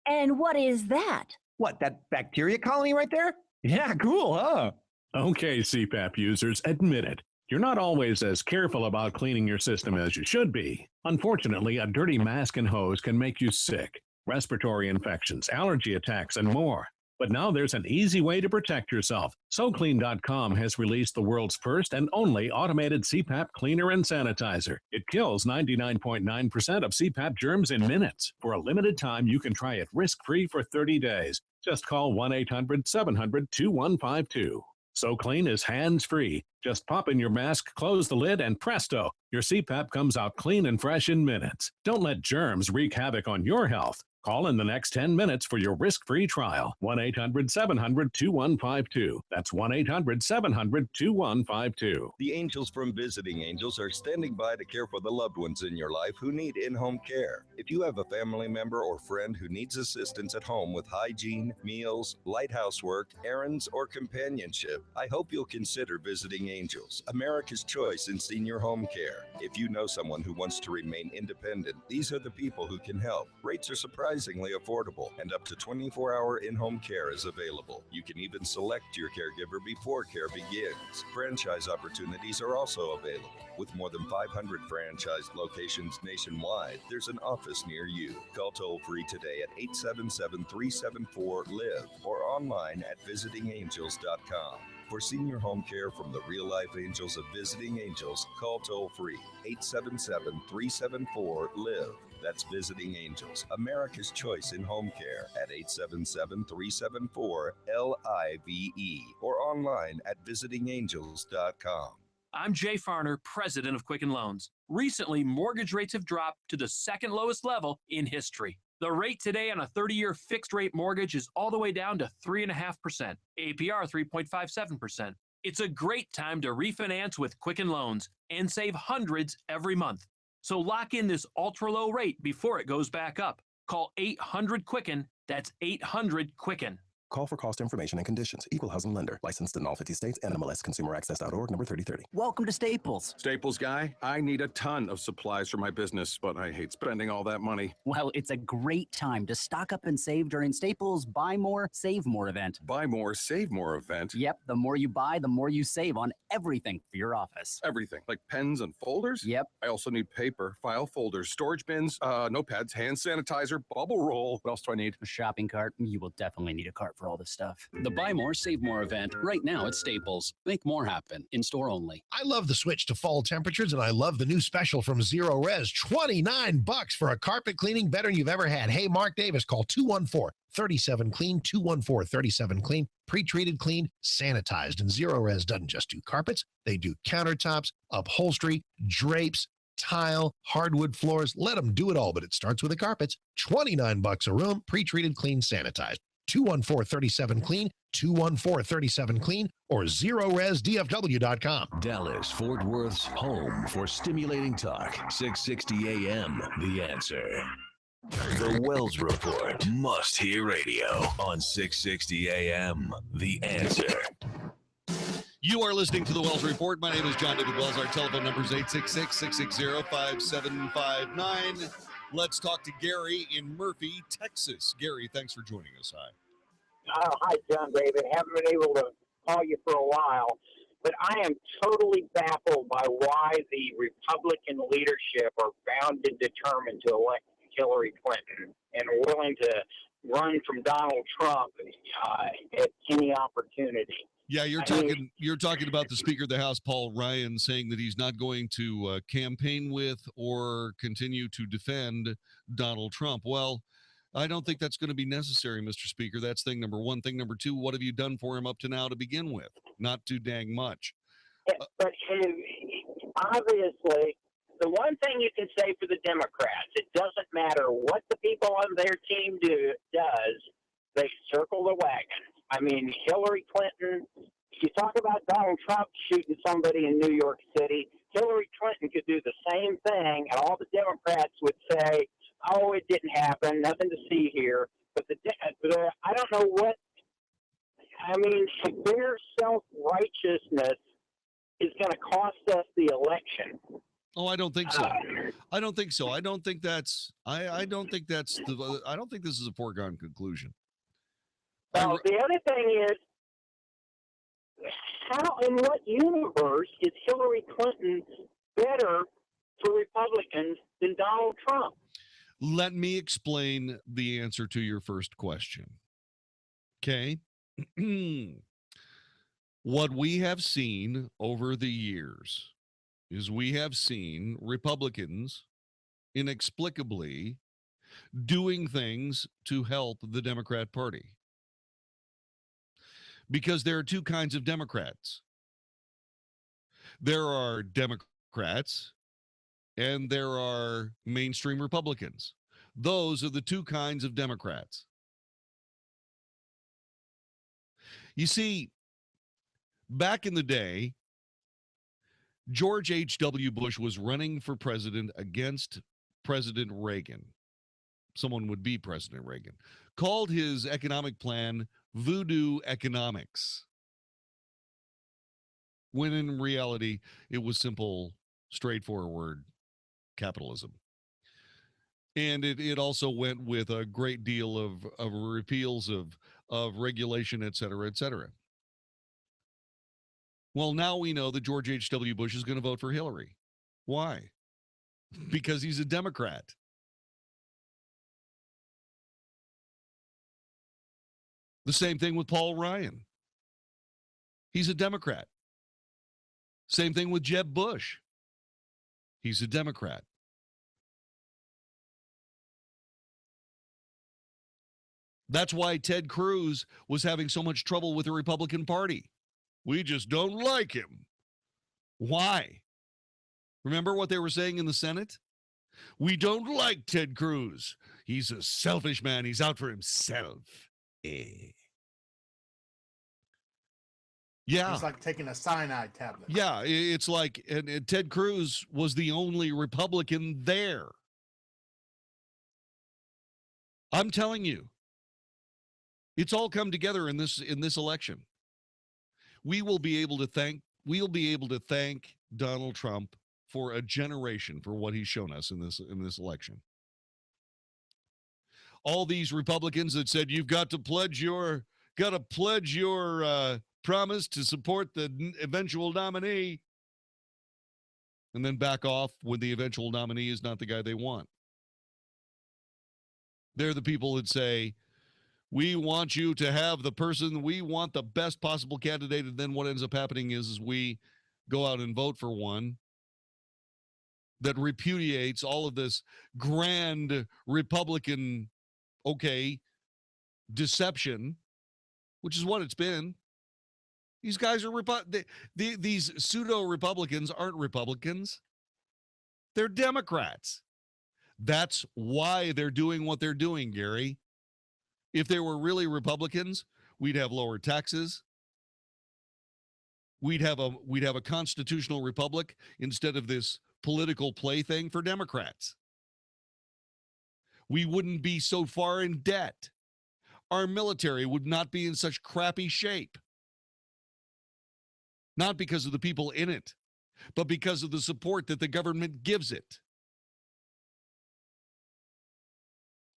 And what is that? What, that bacteria colony right there? Yeah, cool, huh? Okay, CPAP users, admit it. You're not always as careful about cleaning your system as you should be. Unfortunately, a dirty mask and hose can make you sick. Respiratory infections, allergy attacks, and more. But now there's an easy way to protect yourself. SoClean.com has released the world's first and only automated CPAP cleaner and sanitizer. It kills 99.9% of CPAP germs in minutes. For a limited time, you can try it risk-free for 30 days. Just call 1-800-700-2152. SoClean is hands-free. Just pop in your mask, close the lid, and presto, your CPAP comes out clean and fresh in minutes. Don't let germs wreak havoc on your health. Call in the next 10 minutes for your risk-free trial. 1-800-700-2152. That's 1-800-700-2152. The angels from Visiting Angels are standing by to care for the loved ones in your life who need in-home care. If you have a family member or friend who needs assistance at home with hygiene, meals, light housework, errands, or companionship, I hope you'll consider Visiting Angels, America's choice in senior home care. If you know someone who wants to remain independent, these are the people who can help. Rates are surprisingly affordable, and up to 24-hour in-home care is available. You can even select your caregiver before care begins. Franchise opportunities are also available. With more than 500 franchised locations nationwide, there's an office near you. Call toll-free today at 877-374-LIVE or online at visitingangels.com. For senior home care from the real-life angels of Visiting Angels, call toll-free 877-374-LIVE. That's Visiting Angels, America's choice in home care at 877-374-LIVE or online at visitingangels.com. I'm Jay Farner, president of Quicken Loans. Recently, mortgage rates have dropped to the second lowest level in history. The rate today on a 30-year fixed-rate mortgage is all the way down to 3.5%, APR 3.57%. It's a great time to refinance with Quicken Loans and save hundreds every month. So lock in this ultra-low rate before it goes back up. Call 800-QUICKEN. That's 800-QUICKEN. Call for cost information and conditions. Equal housing lender. Licensed in all 50 states. NMLS ConsumerAccess.org, number 3030. Welcome to Staples. Staples guy, I need a ton of supplies for my business, but I hate spending all that money. Well, it's a great time to stock up and save during Staples' Buy More, Save More event. Buy more, save more event? Yep, the more you buy, the more you save on everything for your office. Everything, like pens and folders? Yep. I also need paper, file folders, storage bins, notepads, hand sanitizer, bubble roll. What else do I need? A shopping cart. You will definitely need a cart for all this stuff. The Buy More, Save More event right now at Staples. Make more happen. In store only. I love the switch to fall temperatures, and I love the new special from Zero Res. $29 for a carpet cleaning better than you've ever had. Hey, Mark Davis, call 214-37-CLEAN, 214-37-CLEAN. Pre-treated, cleaned, sanitized. And Zero Res doesn't just do carpets. They do countertops, upholstery, drapes, tile, hardwood floors. Let them do it all, but it starts with the carpets. $29 a room, pre-treated, clean, sanitized. 214-37-CLEAN, 214-37-CLEAN, or ZeroResDFW.com. Dallas, Fort Worth's home for stimulating talk. 660 AM, The Answer. The Wells Report. Must-hear radio on 660 AM, The Answer. You are listening to the Wells Report. My name is Jon-David Wells. Our telephone number is 866-660-5759. Let's talk to Gary in Murphy, Texas. Gary, thanks for joining us. Hi. Hi, Jon-David. Haven't been able to call you for a while, but I am totally baffled by why the Republican leadership are bound and determined to elect Hillary Clinton and willing to run from Donald Trump at any opportunity. Yeah, you're talking about the Speaker of the House, Paul Ryan, saying that he's not going to campaign with or continue to defend Donald Trump. Well, I don't think that's going to be necessary, Mr. Speaker. That's thing number one. Thing number two, what have you done for him up to now to begin with? Not too dang much. But obviously, the one thing you can say for the Democrats, it doesn't matter what the people on their team does, they circle the wagon. I mean, Hillary Clinton, you talk about Donald Trump shooting somebody in New York City, Hillary Clinton could do the same thing, and all the Democrats would say, oh, it didn't happen, nothing to see here. But I don't know what, I mean, their self-righteousness is going to cost us the election. Oh, I don't think so. I don't think so. I don't think this is a foregone conclusion. Well, the other thing is, how, in what universe is Hillary Clinton better for Republicans than Donald Trump? Let me explain the answer to your first question. Okay? What we have seen over the years is we have seen Republicans inexplicably doing things to help the Democrat Party. Because there are two kinds of Democrats. There are Democrats and there are mainstream Republicans. Those are the two kinds of Democrats. You see, back in the day, George H.W. Bush was running for president against President Reagan. Someone would be President Reagan. Called his economic plan Voodoo Economics. when in reality, it was simple, straightforward capitalism. And it also went with a great deal of repeals of regulation, et cetera, et cetera. Well, now we know that George H.W. Bush is going to vote for Hillary. Why? Because he's a Democrat. The same thing with Paul Ryan. He's a Democrat. Same thing with Jeb Bush. He's a Democrat. That's why Ted Cruz was having so much trouble with the Republican Party. We just don't like him. Why? Remember what they were saying in the Senate? We don't like Ted Cruz. He's a selfish man. He's out for himself. Yeah. It's like taking a cyanide tablet. Yeah, it's like, and Ted Cruz was the only Republican there. I'm telling you, it's all come together in this election. We'll be able to thank Donald Trump for a generation for what he's shown us in this election. All these Republicans that said you've got to pledge your promise to support the eventual nominee, and then back off when the eventual nominee is not the guy they want. They're the people that say, we want you to have the person, we want the best possible candidate, and then what ends up happening is we go out and vote for one that repudiates all of this grand Republican, deception, which is what it's been. These guys are these pseudo-Republicans aren't Republicans. They're Democrats. That's why they're doing what they're doing, Gary. If they were really Republicans, we'd have lower taxes. We'd have a constitutional republic instead of this political plaything for Democrats. We wouldn't be so far in debt. Our military would not be in such crappy shape. Not because of the people in it, but because of the support that the government gives it.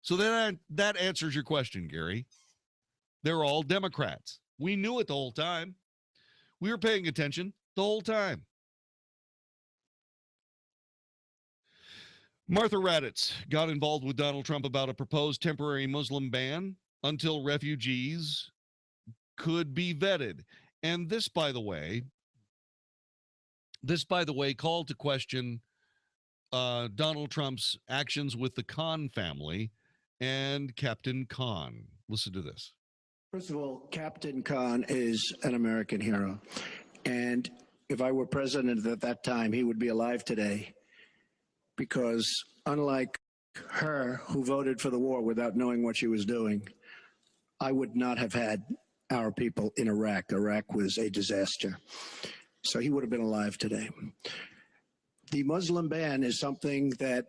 So that answers your question, Gary. They're all Democrats. We knew it the whole time. We were paying attention the whole time. Martha Raddatz got involved with Donald Trump about a proposed temporary Muslim ban until refugees could be vetted. And this, by the way, called to question Donald Trump's actions with the Khan family and Captain Khan. Listen to this. First of all, Captain Khan is an American hero. And if I were president at that time, he would be alive today. Because unlike her, who voted for the war without knowing what she was doing, I would not have had our people in Iraq. Iraq was a disaster. So he would have been alive today. The Muslim ban is something that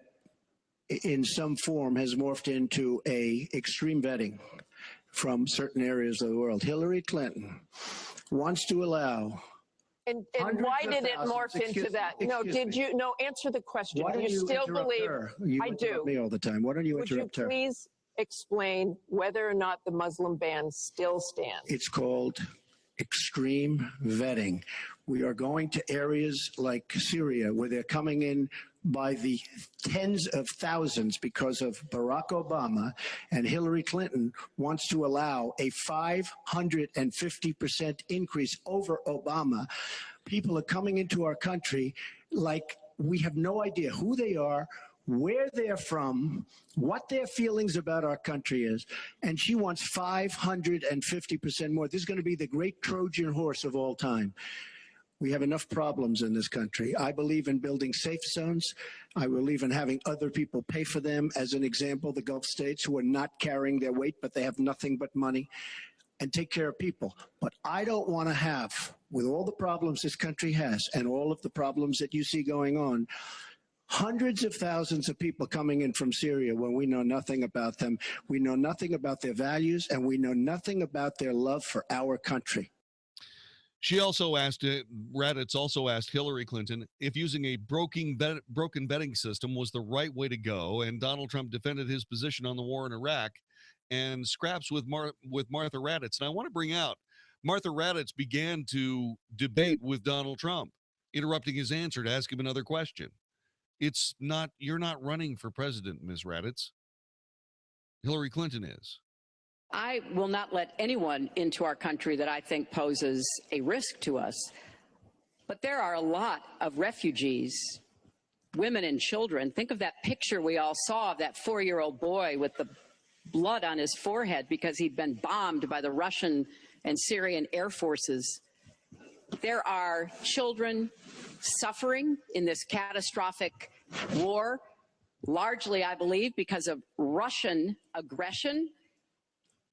in some form has morphed into a extreme vetting from certain areas of the world. Hillary Clinton wants to allow. And why did it morph into that? Answer the question. Why don't you still interrupt believe her? You I interrupt do. me all the time. Why don't you interrupt her? Would you please explain whether or not the Muslim ban still stands? It's called extreme vetting. We are going to areas like Syria where they're coming in by the tens of thousands because of Barack Obama, and Hillary Clinton wants to allow a 550% increase over Obama. People are coming into our country like we have no idea who they are, where they're from, what their feelings about our country is, and she wants 550% more. This is going to be the great Trojan horse of all time. We have enough problems in this country. I believe in building safe zones. I believe in having other people pay for them. As an example, the Gulf states who are not carrying their weight, but they have nothing but money, and take care of people. But I don't want to have, with all the problems this country has and all of the problems that you see going on, hundreds of thousands of people coming in from Syria when we know nothing about them. We know nothing about their values, and we know nothing about their love for our country. She also asked, Raddatz also asked Hillary Clinton if using a broken betting system was the right way to go, and Donald Trump defended his position on the war in Iraq and scraps with Martha Raddatz. And I want to bring out, Martha Raddatz began to debate with Donald Trump, interrupting his answer to ask him another question. You're not running for president, Ms. Raddatz. Hillary Clinton is. I will not let anyone into our country that I think poses a risk to us. But there are a lot of refugees, women and children. Think of that picture we all saw of that 4-year-old boy with the blood on his forehead because he'd been bombed by the Russian and Syrian air forces. There are children suffering in this catastrophic war, largely, I believe, because of Russian aggression.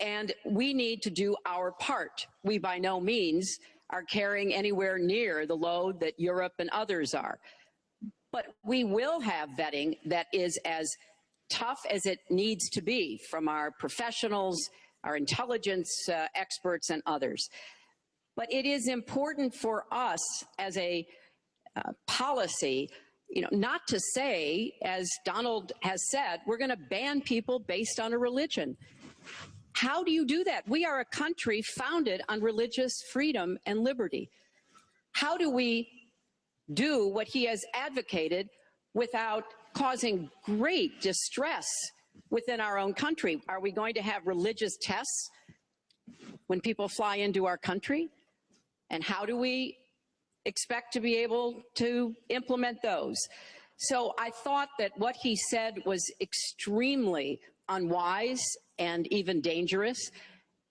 And we need to do our part. We by no means are carrying anywhere near the load that Europe and others are. But we will have vetting that is as tough as it needs to be from our professionals, our intelligence experts, and others. But it is important for us as a policy, not to say, as Donald has said, we're going to ban people based on a religion. How do you do that? We are a country founded on religious freedom and liberty. How do we do what he has advocated without causing great distress within our own country? Are we going to have religious tests when people fly into our country? And how do we expect to be able to implement those? So I thought that what he said was extremely unwise and even dangerous.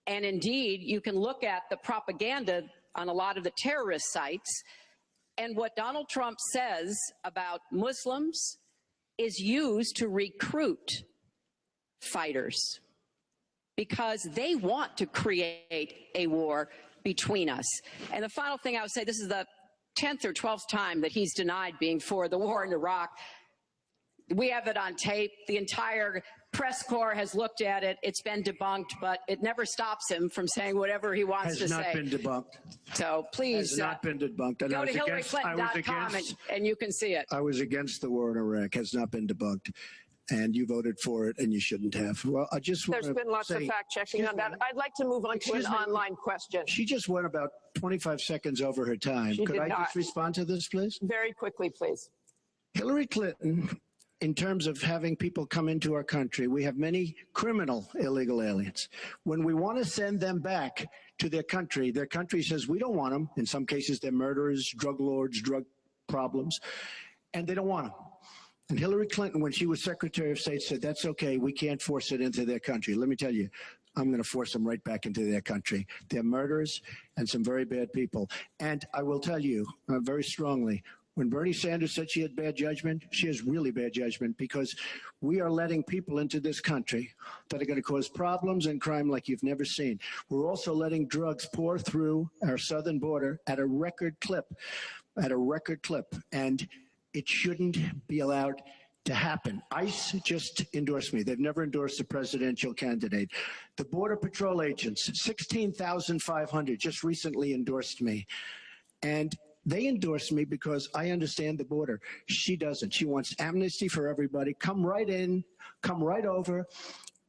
And indeed, you can look at the propaganda on a lot of the terrorist sites, and what Donald Trump says about Muslims is used to recruit fighters because they want to create a war between us. And the final thing I would say, this is the 10th or 12th time that he's denied being for the war in Iraq. We have it on tape. The entire press corps has looked at it. It's been debunked, but it never stops him from saying whatever he wants to say. Has not been debunked. So please has not been debunked. And go to HillaryClinton.com and you can see it. I was against the war in Iraq. Has not been debunked. And you voted for it, and you shouldn't have. Well, I just want There's been lots of fact checking on that. I'd like to move on to an online question. She just went about 25 seconds over her time. She Could did I not. just respond to this, please? Very quickly, please. Hillary Clinton, in terms of having people come into our country, we have many criminal illegal aliens. When we want to send them back to their country says we don't want them. In some cases, they're murderers, drug lords, drug problems, and they don't want them. And Hillary Clinton, when she was Secretary of State, said, that's okay, we can't force it into their country. Let me tell you, I'm going to force them right back into their country. They're murderers and some very bad people. And I will tell you very strongly, when Bernie Sanders said she had bad judgment, she has really bad judgment because we are letting people into this country that are going to cause problems and crime like you've never seen. We're also letting drugs pour through our southern border at a record clip, and it shouldn't be allowed to happen. ICE just endorsed me. They've never endorsed a presidential candidate. The Border Patrol agents, 16,500, just recently endorsed me. And they endorsed me because I understand the border. She doesn't. She wants amnesty for everybody. Come right in, come right over.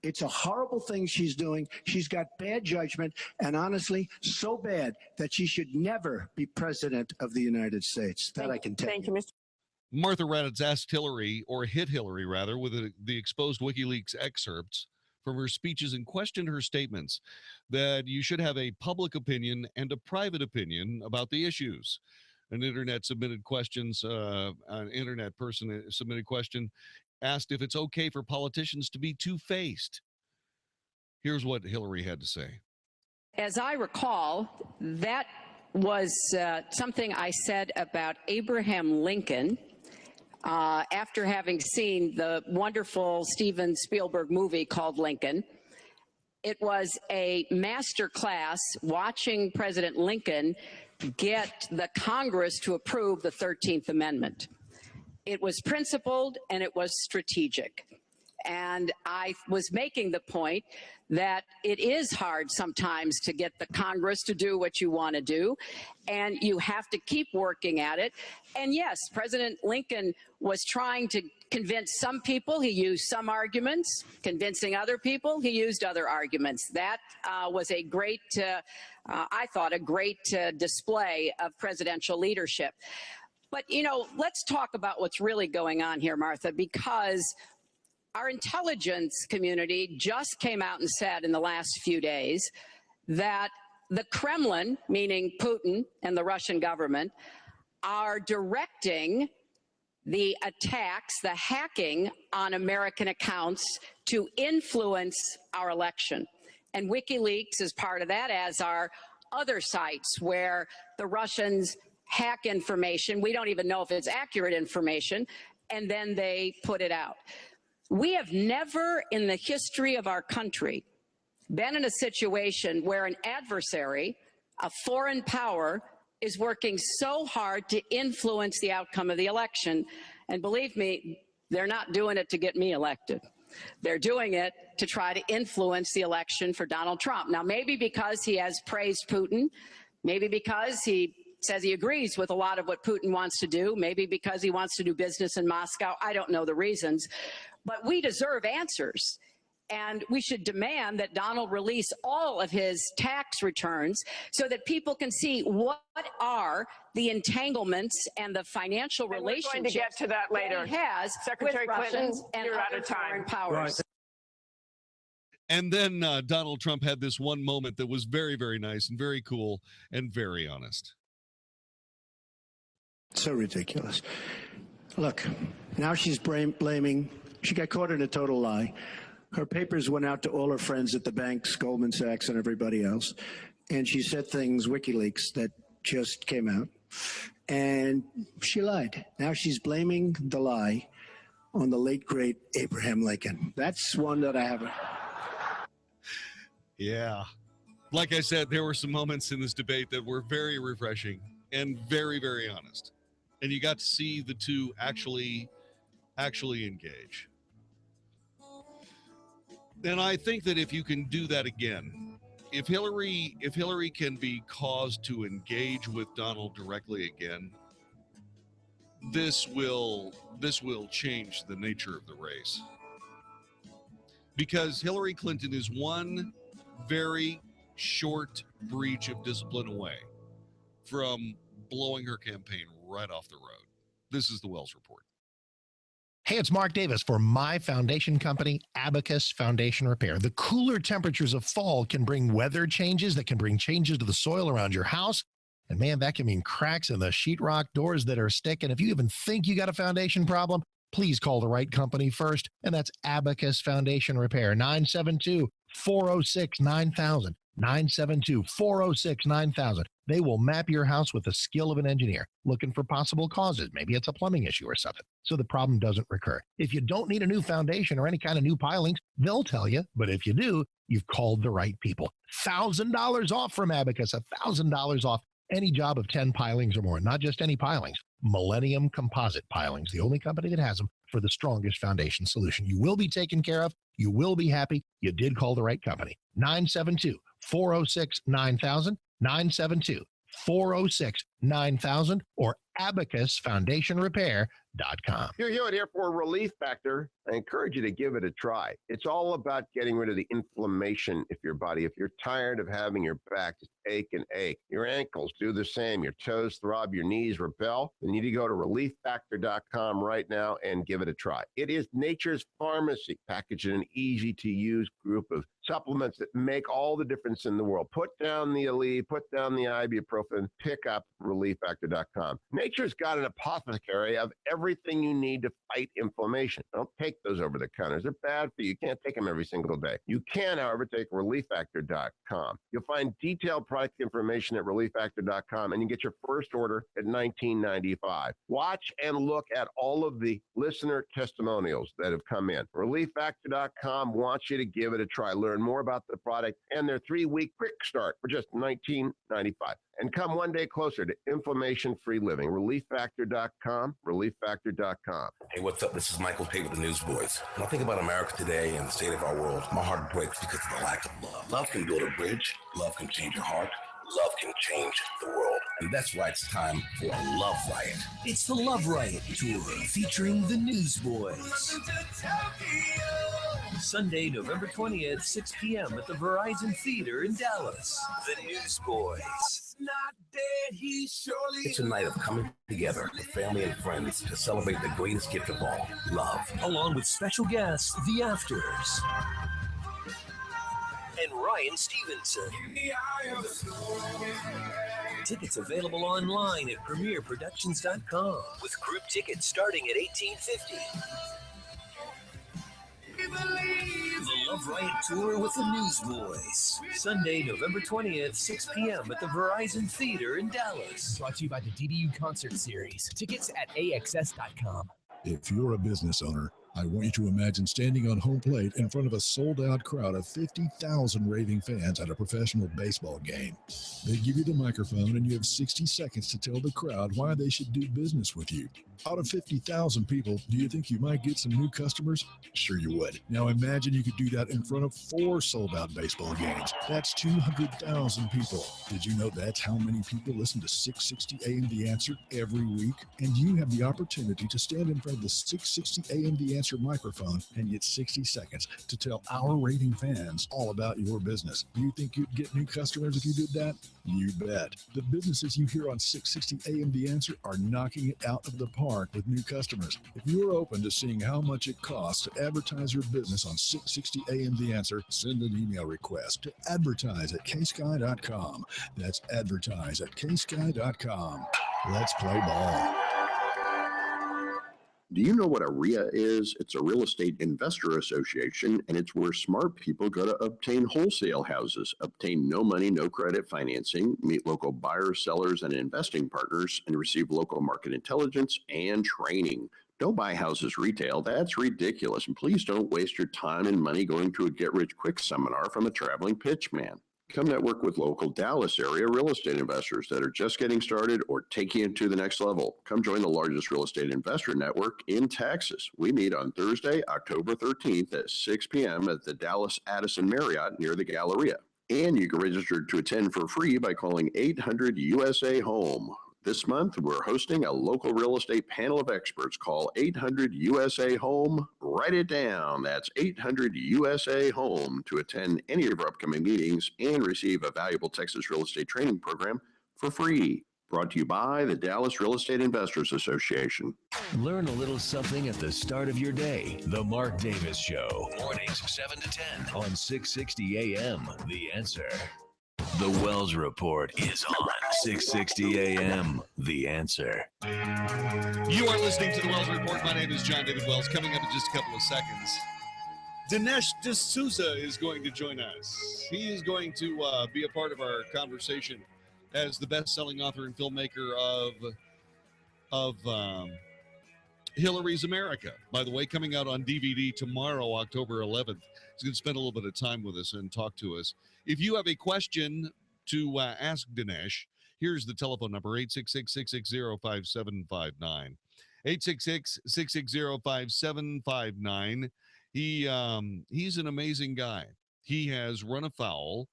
It's a horrible thing she's doing. She's got bad judgment, and honestly, so bad that she should never be president of the United States. That I can tell you. Thank you, Mr. Martha Raddatz asked Hillary, or hit Hillary rather, with the exposed WikiLeaks excerpts from her speeches and questioned her statements that you should have a public opinion and a private opinion about the issues. An internet submitted questions, an internet person submitted question, asked if it's okay for politicians to be two-faced. Here's what Hillary had to say. As I recall, that was something I said about Abraham Lincoln after having seen the wonderful Steven Spielberg movie called Lincoln. It was a master class watching President Lincoln get the Congress to approve the 13th Amendment. It was principled and it was strategic. And I was making the point that it is hard sometimes to get the Congress to do what you want to do, and you have to keep working at it. And yes, President Lincoln was trying to convince some people. He used some arguments. Convincing other people, he used other arguments. That was a great, I thought, a great display of presidential leadership. But, you know, let's talk about what's really going on here, Martha, because our intelligence community just came out and said in the last few days that the Kremlin, meaning Putin and the Russian government, are directing the attacks, the hacking on American accounts to influence our election. And WikiLeaks is part of that, as are other sites where the Russians hack information. We don't even know if it's accurate information, and then they put it out. We have never in the history of our country been in a situation where an adversary, a foreign power, is working so hard to influence the outcome of the election. And believe me, they're not doing it to get me elected. They're doing it to try to influence the election for Donald Trump. Now, maybe because he has praised Putin, maybe because he says he agrees with a lot of what Putin wants to do, maybe because he wants to do business in Moscow. I don't know the reasons, but we deserve answers. And we should demand that Donald release all of his tax returns so that people can see what are the entanglements and the financial relationships. We're going to get to that later. He has Secretary with Clinton, Russians and you're out other of time. foreign powers. Right. And then Donald Trump had this one moment that was very, very nice and very cool and very honest. So ridiculous. Look, now she's blaming, she got caught in a total lie. Her papers went out to all her friends at the banks, Goldman Sachs and everybody else. And she said things, WikiLeaks, that just came out. And she lied. Now she's blaming the lie on the late, great Abraham Lincoln. That's one that I haven't. Yeah. Like I said, there were some moments in this debate that were very refreshing and very, very honest. And you got to see the two actually engage. And I think that if you can do that again, if Hillary can be caused to engage with Donald directly again, this will change the nature of the race. Because Hillary Clinton is one very short breach of discipline away from blowing her campaign right off the road. This is the Wells Report. Hey, it's Mark Davis for my foundation company, Abacus Foundation Repair. The cooler temperatures of fall can bring weather changes that can bring changes to the soil around your house. And man, that can mean cracks in the sheetrock doors that are sticking. If you even think you got a foundation problem, please call the right company first. And that's Abacus Foundation Repair, 972-406-9000. 972-406-9000. They will map your house with the skill of an engineer, looking for possible causes. Maybe it's a plumbing issue or something, so the problem doesn't recur. If you don't need a new foundation or any kind of new pilings, they'll tell you. But if you do, you've called the right people. $1,000 off from Abacus, $1,000 off any job of 10 pilings or more. Not just any pilings, Millennium Composite Pilings, the only company that has them for the strongest foundation solution. You will be taken care of. You will be happy. You did call the right company. 972-406-9000, 972-406-9000, or abacusfoundationrepair.com. Hugh Hewitt here for Relief Factor. I encourage you to give it a try. It's all about getting rid of the inflammation in your body. If you're tired of having your back just ache and ache, your ankles do the same, your toes throb, your knees rebel, then you need to go to relieffactor.com right now and give it a try. It is nature's pharmacy, packaged in an easy-to-use group of supplements that make all the difference in the world. Put down the Aleve, put down the ibuprofen, pick up relieffactor.com. Nature's got an apothecary of everything you need to fight inflammation. Don't take those over the counters. They're bad for you. You can't take them every single day. You can, however, take relieffactor.com. You'll find detailed product information at relieffactor.com, and you get your first order at $19.95. Watch and look at all of the listener testimonials that have come in. Relieffactor.com wants you to give it a try. Learn more about the product and their 3-week quick start for just $19.95. and come one day closer to inflammation-free living. ReliefFactor.com, ReliefFactor.com. Hey, what's up? This is Michael Pate with the Newsboys. When I think about America today and the state of our world, my heart breaks because of the lack of love. Love can build a bridge. Love can change your heart. Love can change the world. And that's why it's time for a Love Riot. It's the Love Riot Tour featuring the Newsboys. Sunday, November 20th, 6 p.m. at the Verizon Theater in Dallas. The Newsboys. Not dead, he's surely. It's a night of coming together with family and friends to celebrate the greatest gift of all, love. Along with special guests, The Afters. And Ryan Stevenson. Tickets available online at premierproductions.com with group tickets starting at $18.50. The Love Riot Tour with the Newsboys. Sunday, November 20th, 6 p.m. at the Verizon Theater in Dallas. Brought to you by the DBU Concert Series. Tickets at AXS.com. If you're a business owner, I want you to imagine standing on home plate in front of a sold-out crowd of 50,000 raving fans at a professional baseball game. They give you the microphone and you have 60 seconds to tell the crowd why they should do business with you. Out of 50,000 people, do you think you might get some new customers? Sure you would. Now imagine you could do that in front of 4 sold-out baseball games. That's 200,000 people. Did you know that's how many people listen to 660 AM The Answer every week? And you have the opportunity to stand in front of the 660 AM The Answer microphone and get 60 seconds to tell our raving fans all about your business. Do you think you'd get new customers if you did that? You bet. The businesses you hear on 660 AM The Answer are knocking it out of the park with new customers. If you're open to seeing how much it costs to advertise your business on 660 AM The Answer, send an email request to advertise@ksky.com. That's advertise@ksky.com. Let's play ball. Do you know what a RIA is? It's a real estate investor association, and it's where smart people go to obtain wholesale houses, obtain no money, no credit financing, meet local buyers, sellers, and investing partners, and receive local market intelligence and training. Don't buy houses retail. That's ridiculous. And please don't waste your time and money going to a get-rich-quick seminar from a traveling pitch man. Come network with local Dallas area real estate investors that are just getting started or taking it to the next level. Come join the largest real estate investor network in Texas. We meet on Thursday, October 13th at 6 p.m. at the Dallas Addison Marriott near the Galleria. And you can register to attend for free by calling 800-USA-HOME. This month, we're hosting a local real estate panel of experts. Call 800-USA-HOME. Write it down. That's 800-USA-HOME to attend any of our upcoming meetings and receive a valuable Texas real estate training program for free. Brought to you by the Dallas Real Estate Investors Association. Learn a little something at the start of your day. The Mark Davis Show. Mornings 7 to 10 on 660 AM. The Answer. The Wells Report is on 660 AM. The Answer. You are listening to the Wells Report. My name is Jon-David Wells. Coming up in just a couple of seconds, Dinesh D'Souza is going to join us. He is going to be a part of our conversation as the best-selling author and filmmaker of Hillary's America. By the way, coming out on DVD tomorrow, October 11th. He's going to spend a little bit of time with us and talk to us. If you have a question to ask Dinesh, here's the telephone number, 866-660-5759. 866-660-5759. He's an amazing guy. He has run afoul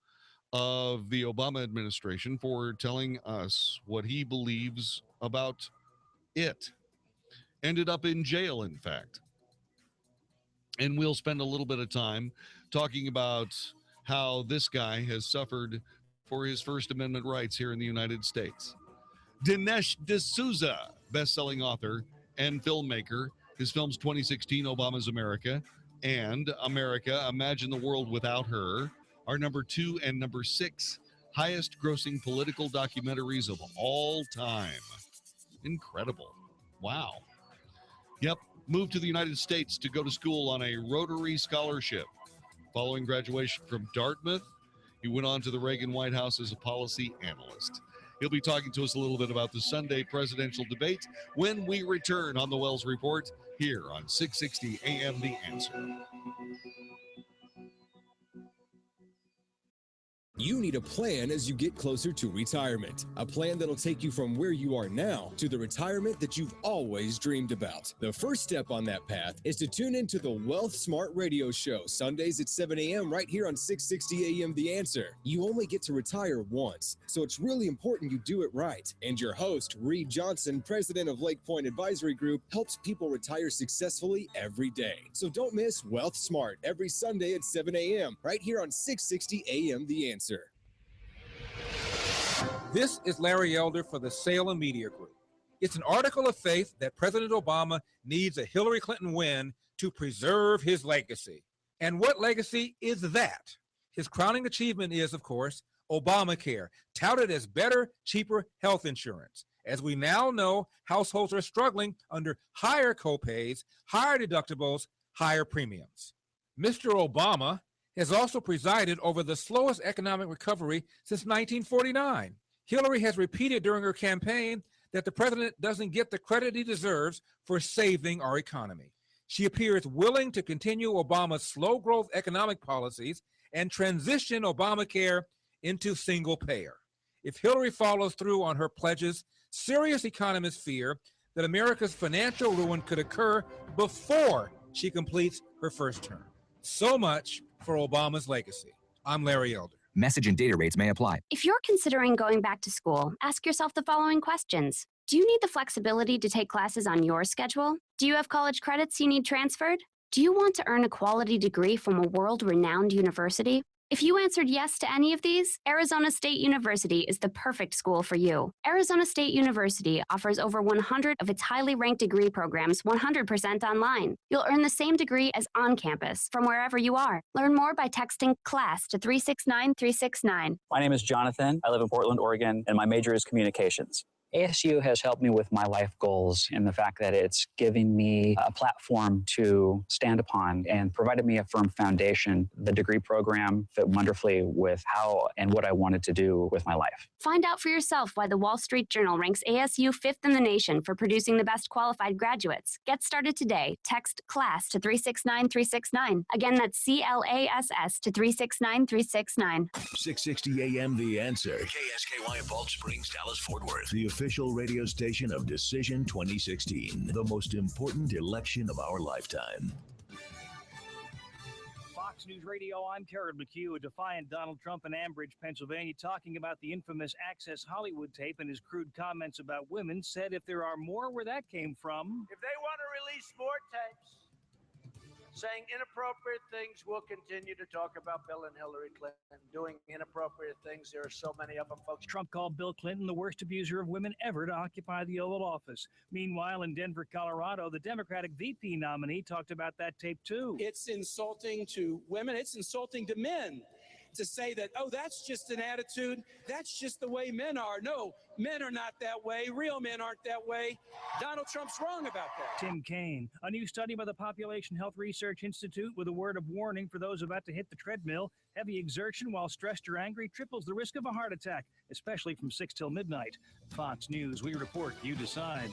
of the Obama administration for telling us what he believes about it. Ended up in jail, in fact. And we'll spend a little bit of time talking about how this guy has suffered for his First Amendment rights here in the United States. Dinesh D'Souza, best-selling author and filmmaker. His films 2016, Obama's America, and America, Imagine the World Without Her, are number 2 and number 6 highest-grossing political documentaries of all time. Incredible. Wow. Yep, moved to the United States to go to school on a Rotary scholarship. Following graduation from Dartmouth, he went on to the Reagan White House as a policy analyst. He'll be talking to us a little bit about the Sunday presidential debate when we return on the Wells Report here on 660 AM The Answer. You need a plan as you get closer to retirement. A plan that'll take you from where you are now to the retirement that you've always dreamed about. The first step on that path is to tune into the Wealth Smart Radio Show, Sundays at 7 a.m. right here on 660 AM The Answer. You only get to retire once, so it's really important you do it right. And your host, Reed Johnson, president of Lake Point Advisory Group, helps people retire successfully every day. So don't miss Wealth Smart every Sunday at 7 a.m. right here on 660 AM The Answer. This is Larry Elder for the Salem Media Group. It's an article of faith that President Obama needs a Hillary Clinton win to preserve his legacy. And what legacy is that? His crowning achievement is, of course, Obamacare, touted as better, cheaper health insurance. As we now know, households are struggling under higher copays, higher deductibles, higher premiums. Mr. Obama has also presided over the slowest economic recovery since 1949. Hillary has repeated during her campaign that the president doesn't get the credit he deserves for saving our economy. She appears willing to continue Obama's slow growth economic policies and transition Obamacare into single payer. If Hillary follows through on her pledges, serious economists fear that America's financial ruin could occur before she completes her first term. So much for Obama's legacy. I'm Larry Elder. Message and data rates may apply. If you're considering going back to school, ask yourself the following questions. Do you need the flexibility to take classes on your schedule? Do you have college credits you need transferred? Do you want to earn a quality degree from a world-renowned university? If you answered yes to any of these, Arizona State University is the perfect school for you. Arizona State University offers over 100 of its highly ranked degree programs 100% online. You'll earn the same degree as on campus from wherever you are. Learn more by texting CLASS to 369-369. My name is Jonathan. I live in Portland, Oregon, and my major is communications. ASU has helped me with my life goals in the fact that it's giving me a platform to stand upon and provided me a firm foundation. The degree program fit wonderfully with how and what I wanted to do with my life. Find out for yourself why the Wall Street Journal ranks ASU 5th in the nation for producing the best qualified graduates. Get started today. Text CLASS to 369-369. Again, that's CLASS to 369-369. 660 AM The Answer. KSKY Balch Springs, Dallas, Fort Worth. The official radio station of Decision 2016. The most important election of our lifetime. Fox News Radio, I'm Carol McHugh, defiant Donald Trump in Ambridge, Pennsylvania, talking about the infamous Access Hollywood tape and his crude comments about women, said if there are more where that came from. If they want to release more tapes saying inappropriate things, we'll continue to talk about Bill and Hillary Clinton doing inappropriate things. There are so many of them, folks. Trump called Bill Clinton the worst abuser of women ever to occupy the Oval Office. Meanwhile, in Denver, Colorado, the Democratic VP nominee talked about that tape too. It's insulting to women. It's insulting to men to say that, oh, that's just an attitude. That's just the way men are. No, men are not that way. Real men aren't that way. Donald Trump's wrong about that. Tim Kaine, a new study by the Population Health Research Institute with a word of warning for those about to hit the treadmill. Heavy exertion while stressed or angry triples the risk of a heart attack, especially from 6 till midnight. Fox News, we report, you decide.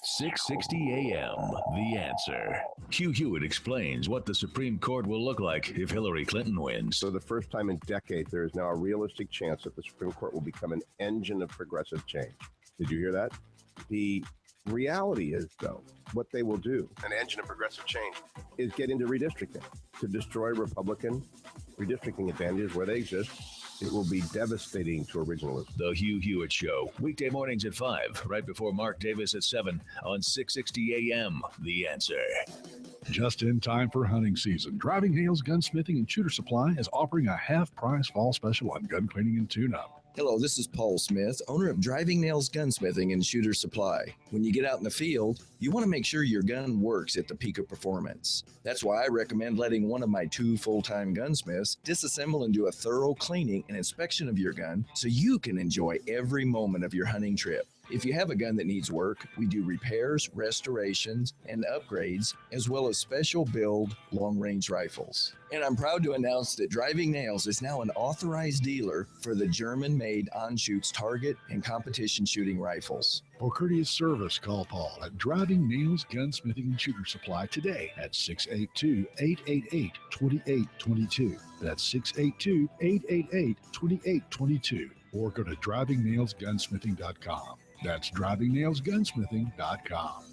660 AM, The Answer. Hugh Hewitt explains what the Supreme Court will look like if Hillary Clinton wins. For the first time in decades, there is now a realistic chance that the Supreme Court will become an engine of progressive change. Did you hear that? The reality is, though, what they will do, an engine of progressive change, is get into redistricting to destroy Republican redistricting advantages where they exist. It will be devastating to originalism. The Hugh Hewitt Show, weekday mornings at 5, right before Mark Davis at 7 on 660 AM, The Answer. Just in time for hunting season, Driving Nails Gunsmithing and Shooter Supply is offering a half-price fall special on gun cleaning and tune-up. Hello, this is Paul Smith, owner of Driving Nails Gunsmithing and Shooter Supply. When you get out in the field, you want to make sure your gun works at the peak of performance. That's why I recommend letting one of my 2 full-time gunsmiths disassemble and do a thorough cleaning and inspection of your gun so you can enjoy every moment of your hunting trip. If you have a gun that needs work, we do repairs, restorations, and upgrades, as well as special build long-range rifles. And I'm proud to announce that Driving Nails is now an authorized dealer for the German-made Anschutz target and competition shooting rifles. For courteous service, call Paul at Driving Nails Gunsmithing and Shooter Supply today at 682-888-2822. That's 682-888-2822. Or go to drivingnailsgunsmithing.com. That's drivingnailsgunsmithing.com.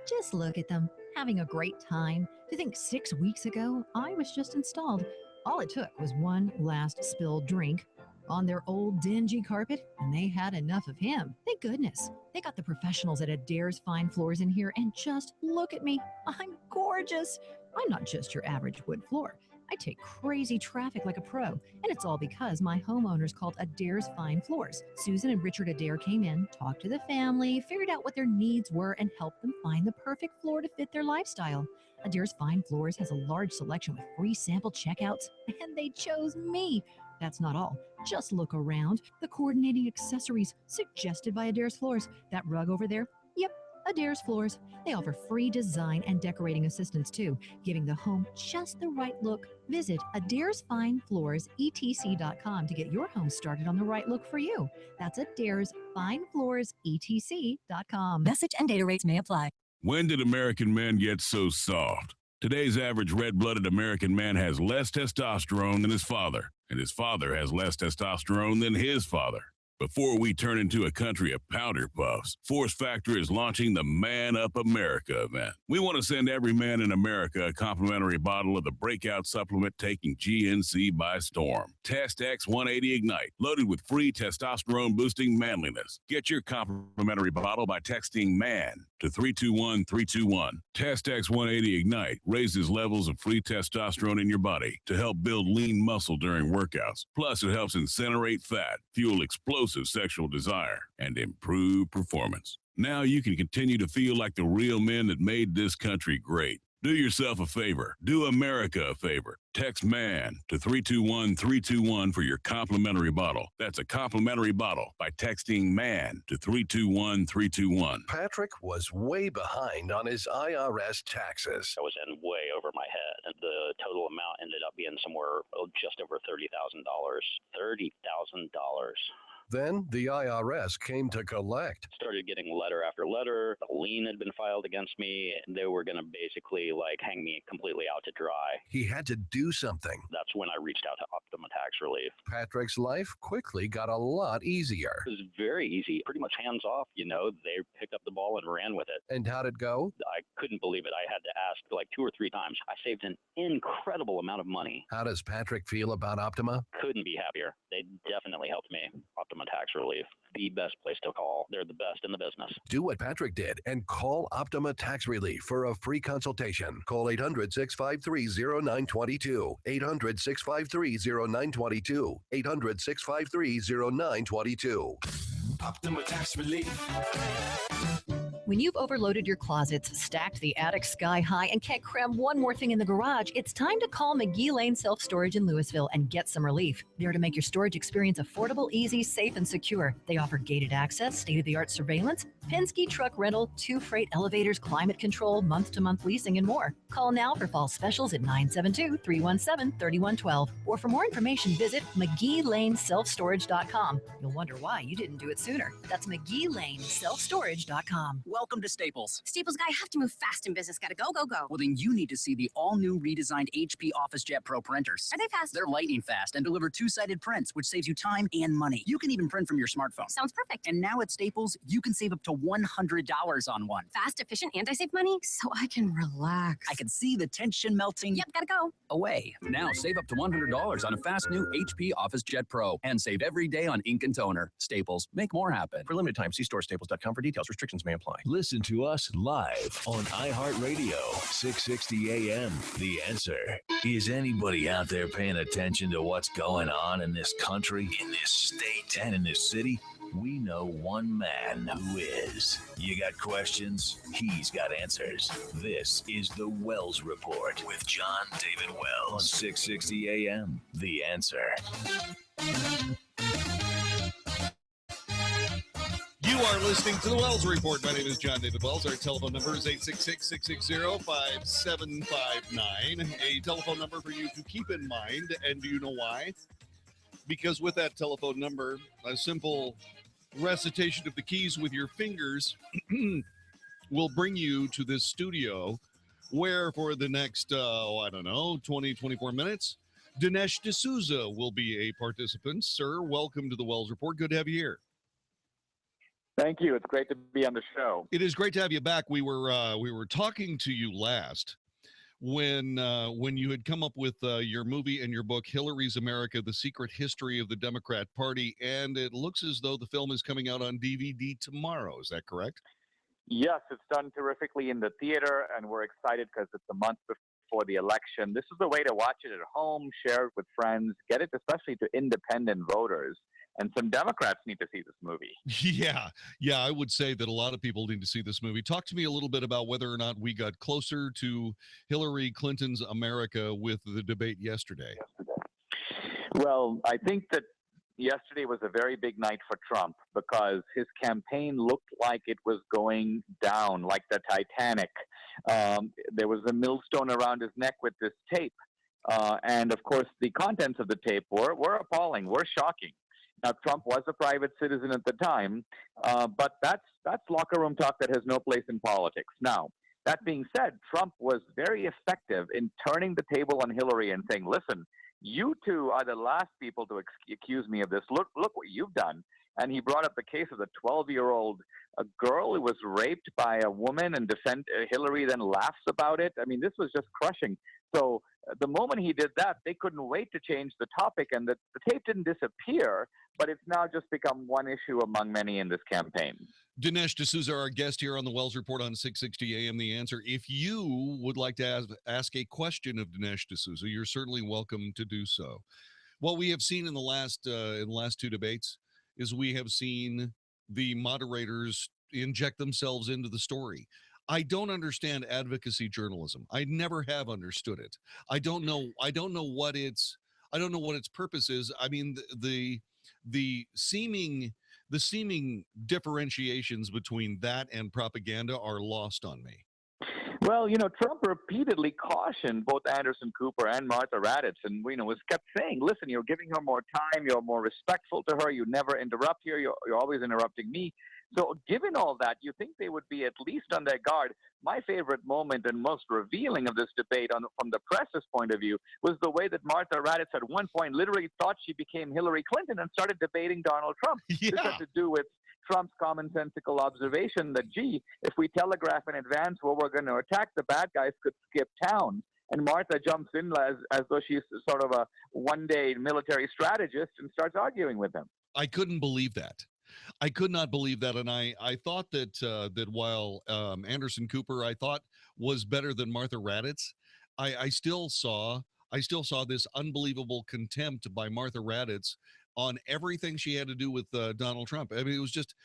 Just look at them, having a great time. To think 6 weeks ago, I was just installed. All it took was one last spilled drink on their old dingy carpet, and they had enough of him. Thank goodness. They got the professionals at Adair's Fine Floors in here, and just look at me. I'm gorgeous. I'm not just your average wood floor. I take crazy traffic like a pro, and it's all because my homeowners called Adair's Fine Floors. Susan and Richard Adair came in, talked to the family, figured out what their needs were, and helped them find the perfect floor to fit their lifestyle. Adair's Fine Floors has a large selection with free sample checkouts, and they chose me. That's not all. Just look around. The coordinating accessories suggested by Adair's Floors. That rug over there? Yep, Adair's Floors. They offer free design and decorating assistance too, giving the home just the right look. Visit AdairsFineFloorsETC.com to get your home started on the right look for you. That's AdairsFineFloorsETC.com. Message and data rates may apply. When did American men get so soft? Today's average red-blooded American man has less testosterone than his father, and his father has less testosterone than his father. Before we turn into a country of powder puffs, Force Factor is launching the Man Up America event. We want to send every man in America a complimentary bottle of the breakout supplement taking GNC by storm. Test X180 Ignite, loaded with free testosterone-boosting manliness. Get your complimentary bottle by texting MAN to 321-321. Test X180 Ignite raises levels of free testosterone in your body to help build lean muscle during workouts. Plus, it helps incinerate fat, fuel explosive sexual desire, and improve performance. Now you can continue to feel like the real men that made this country great. Do yourself a favor. Do America a favor. Text MAN to 321-321 for your complimentary bottle. That's a complimentary bottle by texting MAN to 321-321. Patrick was way behind on his IRS taxes. I was in way over my head, and the total amount ended up being somewhere just over $30,000. $30,000. Then the IRS came to collect. Started getting letter after letter. A lien had been filed against me. They were going to basically hang me completely out to dry. He had to do something. That's when I reached out to Optima Tax Relief. Patrick's life quickly got a lot easier. It was very easy, pretty much hands off. They picked up the ball and ran with it. And how'd it go? I couldn't believe it. I had to ask 2 or 3 times. I saved an incredible amount of money. How does Patrick feel about Optima? Couldn't be happier. They definitely helped me. Optima Tax Relief, the best place to call. They're the best in the business. Do what Patrick did and call Optima Tax Relief for a free consultation. Call 800-653-0922. 800-653-0922. 800-653-0922. Optima Tax Relief. When you've overloaded your closets, stacked the attic sky high, and can't cram one more thing in the garage, it's time to call McGee Lane Self-Storage in Louisville and get some relief. They're to make your storage experience affordable, easy, safe, and secure. They offer gated access, state-of-the-art surveillance, Penske truck rental, 2 freight elevators, climate control, month-to-month leasing, and more. Call now for fall specials at 972-317-3112. Or for more information, visit McGeeLaneSelfStorage.com. You'll wonder why you didn't do it sooner. That's McGeeLaneSelfStorage.com. Welcome to Staples. Staples guy, I have to move fast in business. Gotta go, go, go. Well, then you need to see the all-new redesigned HP OfficeJet Pro printers. Are they fast? They're lightning fast and deliver 2-sided prints, which saves you time and money. You can even print from your smartphone. Sounds perfect. And now at Staples, you can save up to $100 on one. Fast, efficient, and I save money, so I can relax. I can see the tension melting. Yep, gotta go. Away. Now save up to $100 on a fast new HP OfficeJet Pro and save every day on ink and toner. Staples, make more happen. For limited time, see storestaples.com for details. Restrictions may apply. Listen to us live on iHeartRadio, 660 AM. The Answer. Is anybody out there paying attention to what's going on in this country, in this state, and in this city? We know one man who is. You got questions? He's got answers. This is the Wells Report with Jon-David Wells on 660 AM. The Answer. You are listening to the Wells Report. My name is Jon-David Wells. Our telephone number is 866-660-5759. A telephone number for you to keep in mind. And do you know why? Because with that telephone number, a simple recitation of the keys with your fingers will bring you to this studio where for the next, 20, 24 minutes, Dinesh D'Souza will be a participant. Sir, welcome to the Wells Report. Good to have you here. Thank you. It's great to be on the show. It is great to have you back. We were talking to you last when you had come up with your movie and your book, Hillary's America: The Secret History of the Democrat Party, and it looks as though the film is coming out on DVD tomorrow. Is that correct? Yes, it's done terrifically in the theater, and we're excited because it's a month before the election. This is the way to watch it at home, share it with friends, get it especially to independent voters. And some Democrats need to see this movie. Yeah, I would say that a lot of people need to see this movie. Talk to me a little bit about whether or not we got closer to Hillary Clinton's America with the debate yesterday. Well, I think that yesterday was a very big night for Trump because his campaign looked like it was going down, like the Titanic. There was a millstone around his neck with this tape. And, of course, the contents of the tape were appalling, were shocking. Now, Trump was a private citizen at the time, but that's locker room talk that has no place in politics. Now, that being said, Trump was very effective in turning the table on Hillary and saying, listen, you two are the last people to accuse me of this. Look what you've done. And he brought up the case of the 12-year-old girl who was raped by a woman, and Hillary then laughs about it. I mean, this was just crushing. So the moment he did that, they couldn't wait to change the topic, and the tape didn't disappear, but it's now just become one issue among many in this campaign. Dinesh D'Souza, our guest here on the Wells Report on 660 AM The Answer. If you would like to ask a question of Dinesh D'Souza, you're certainly welcome to do so. What we have seen in the last two debates is we have seen the moderators inject themselves into the story. I don't understand advocacy journalism. I never have understood it. I don't know what its purpose is. I mean, the seeming differentiations between that and propaganda are lost on me. Well, Trump repeatedly cautioned both Anderson Cooper and Martha Raddatz, and was kept saying, listen, you're giving her more time, you're more respectful to her, you never interrupt her, you're always interrupting me. So given all that, you think they would be at least on their guard. My favorite moment and most revealing of this debate from the press's point of view was the way that Martha Raddatz at one point literally thought she became Hillary Clinton and started debating Donald Trump. Yeah. This had to do with Trump's commonsensical observation that, gee, if we telegraph in advance where we're going to attack, the bad guys could skip town. And Martha jumps in as though she's sort of a one-day military strategist and starts arguing with him. I couldn't believe that. I could not believe that, and I thought that while Anderson Cooper I thought was better than Martha Raddatz, I still saw this unbelievable contempt by Martha Raddatz on everything she had to do with Donald Trump. I mean, it was just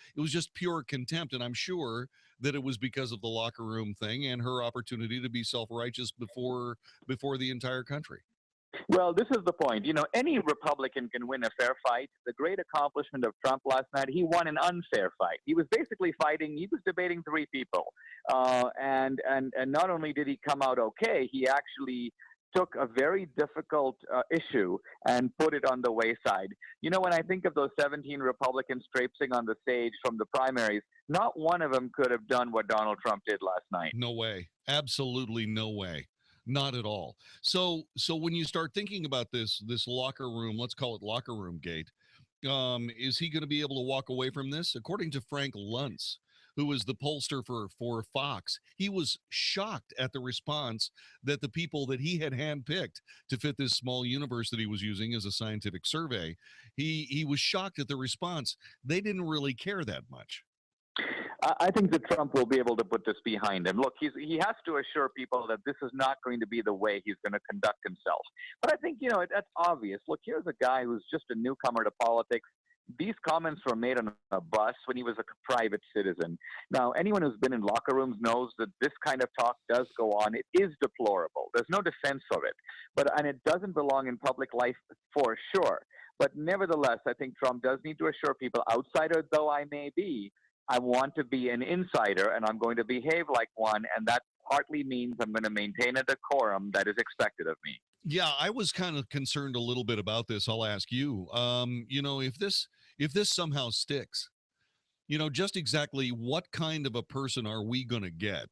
pure contempt, and I'm sure that it was because of the locker room thing and her opportunity to be self-righteous before the entire country. Well, this is the point. Any Republican can win a fair fight. The great accomplishment of Trump last night, he won an unfair fight. He was basically he was debating three people. And not only did he come out okay, he actually took a very difficult issue and put it on the wayside. When I think of those 17 Republicans traipsing on the stage from the primaries, not one of them could have done what Donald Trump did last night. No way. Absolutely no way. Not at all. So when you start thinking about this locker room, let's call it locker room gate, is he going to be able to walk away from this? According to Frank Luntz, who was the pollster for Fox, he was shocked at the response that the people that he had handpicked to fit this small universe that he was using as a scientific survey, he was shocked at the response. They didn't really care that much. I think that Trump will be able to put this behind him. Look, he has to assure people that this is not going to be the way he's going to conduct himself. But I think, that's obvious. Look, here's a guy who's just a newcomer to politics. These comments were made on a bus when he was a private citizen. Now, anyone who's been in locker rooms knows that this kind of talk does go on. It is deplorable. There's no defense of it. And it doesn't belong in public life for sure. But nevertheless, I think Trump does need to assure people, outsider though I may be, I want to be an insider, and I'm going to behave like one, and that partly means I'm going to maintain a decorum that is expected of me. Yeah, I was kind of concerned a little bit about this. I'll ask you. If this somehow sticks, just exactly what kind of a person are we going to get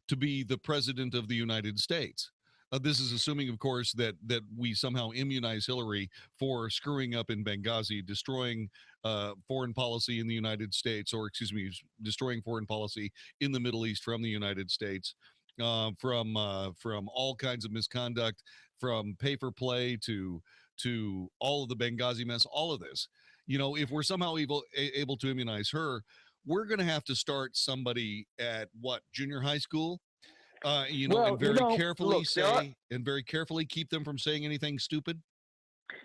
to be the president of the United States? This is assuming, of course, that we somehow immunize Hillary for screwing up in Benghazi, destroying foreign policy in the United States, or excuse me, destroying foreign policy in the Middle East from the United States, from all kinds of misconduct, from pay for play to all of the Benghazi mess, all of this. If we're somehow able to immunize her, we're going to have to start somebody at what, junior high school, and very carefully and very carefully keep them from saying anything stupid.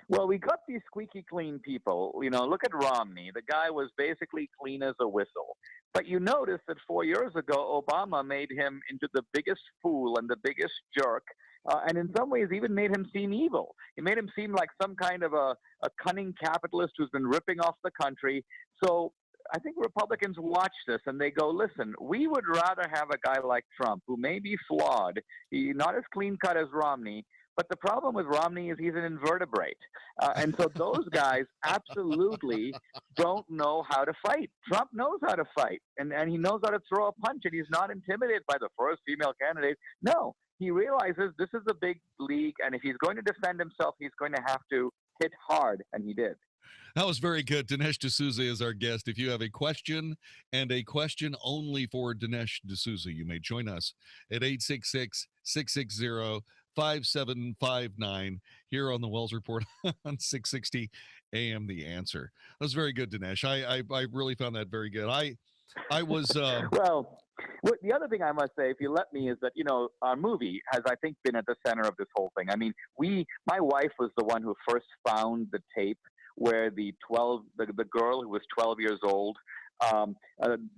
Well, we got these squeaky clean people. Look at Romney. The guy was basically clean as a whistle. But you notice that 4 years ago, Obama made him into the biggest fool and the biggest jerk, and in some ways even made him seem evil. He made him seem like some kind of a cunning capitalist who's been ripping off the country. So I think Republicans watch this and they go, listen, we would rather have a guy like Trump who may be flawed, not as clean cut as Romney, but the problem with Romney is he's an invertebrate. And so those guys absolutely don't know how to fight. Trump knows how to fight, and he knows how to throw a punch, and he's not intimidated by the first female candidate. No, he realizes this is a big league, and if he's going to defend himself, he's going to have to hit hard, and he did. That was very good. Dinesh D'Souza is our guest. If you have a question and a question only for Dinesh D'Souza, you may join us at 866-660-5759 here on the Wells Report on 660 AM The Answer. That was very good, Dinesh. I really found that very good. I was well, the other thing I must say, if you let me, is that our movie has, I think, been at the center of this whole thing. I mean, my wife was the one who first found the tape where the girl who was 12 years old.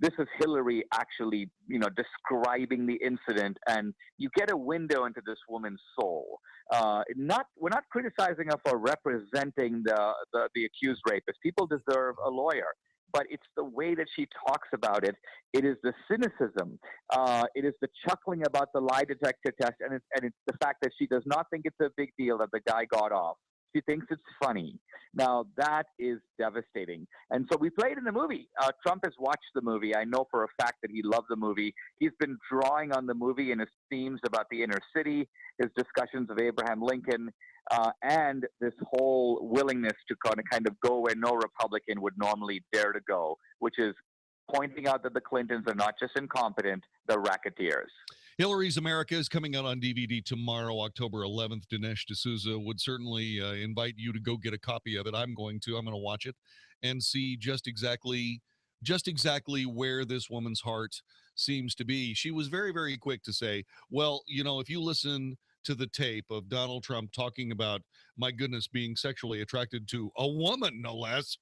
This is Hillary actually, describing the incident, and you get a window into this woman's soul. We're not criticizing her for representing the accused rapist. People deserve a lawyer, but it's the way that she talks about it. It is the cynicism. It is the chuckling about the lie detector test, and it's the fact that she does not think it's a big deal that the guy got off. She thinks it's funny. Now, that is devastating. And so we played in the movie. Trump has watched the movie. I know for a fact that he loved the movie. He's been drawing on the movie in his themes about the inner city, his discussions of Abraham Lincoln, and this whole willingness to kind of go where no Republican would normally dare to go, which is pointing out that the Clintons are not just incompetent, they're racketeers. Hillary's America is coming out on DVD tomorrow, October 11th. Dinesh D'Souza would certainly invite you to go get a copy of it. I'm going to watch it and see just exactly where this woman's heart seems to be. She was very, very quick to say, well, if you listen to the tape of Donald Trump talking about, my goodness, being sexually attracted to a woman, no less,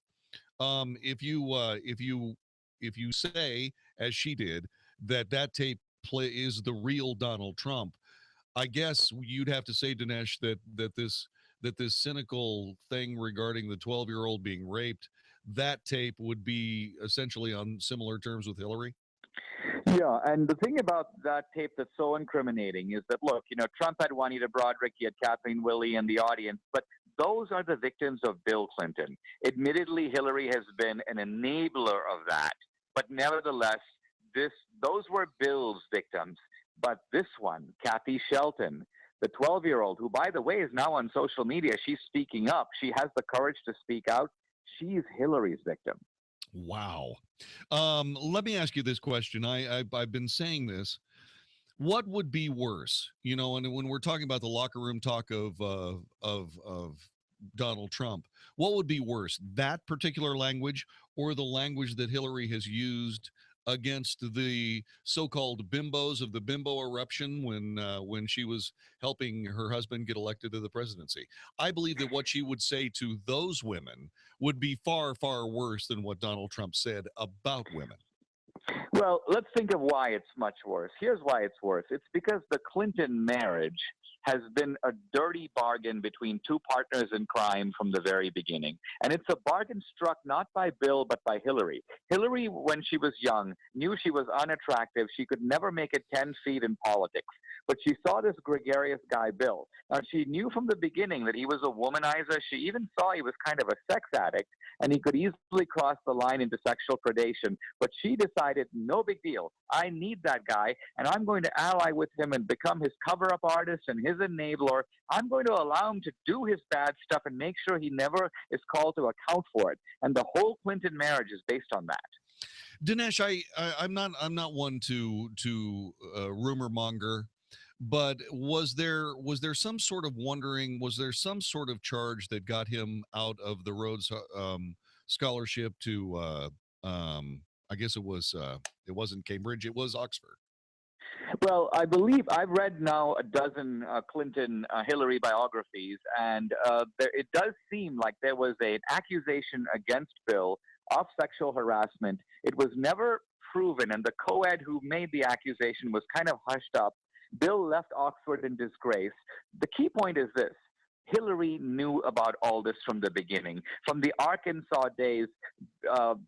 if you say, as she did, that tape is the real Donald Trump, I guess you'd have to say, Dinesh, that this cynical thing regarding the 12-year-old being raped, that tape would be essentially on similar terms with Hillary. Yeah, and the thing about that tape that's so incriminating is that, look, Trump had Juanita Broderick, he had Kathleen Willey in the audience, but those are the victims of Bill Clinton. Admittedly, Hillary has been an enabler of that, but nevertheless, those were Bill's victims. But this one, Kathy Shelton, the 12-year-old, who, by the way, is now on social media, she's speaking up. She has the courage to speak out. She's Hillary's victim. Wow. Let me ask you this question. I've been saying this. What would be worse? And when we're talking about the locker room talk of Donald Trump, what would be worse, that particular language or the language that Hillary has used against the so-called bimbos of the bimbo eruption when she was helping her husband get elected to the presidency? I believe that what she would say to those women would be far, far worse than what Donald Trump said about women. Well, let's think of why it's much worse. Here's why it's worse. It's because the Clinton marriage has been a dirty bargain between two partners in crime from the very beginning. And it's a bargain struck not by Bill, but by Hillary. Hillary, when she was young, knew she was unattractive. She could never make it 10 feet in politics. But she saw this gregarious guy, Bill. Now, she knew from the beginning that he was a womanizer. She even saw he was kind of a sex addict, and he could easily cross the line into sexual predation. But she decided, no big deal. I need that guy, and I'm going to ally with him and become his cover-up artist and his enabler. I'm going to allow him to do his bad stuff and make sure he never is called to account for it. And the whole Clinton marriage is based on that. Dinesh, I'm not one to rumor monger, but was there some sort of wondering? Was there some sort of charge that got him out of the Rhodes scholarship to? I guess it wasn't Cambridge. It was Oxford. Well, I believe I've read now a dozen Clinton Hillary biographies, and it does seem like there was an accusation against Bill of sexual harassment. It was never proven, and the co-ed who made the accusation was kind of hushed up. Bill left Oxford in disgrace. The key point is this. Hillary knew about all this from the beginning. From the Arkansas days,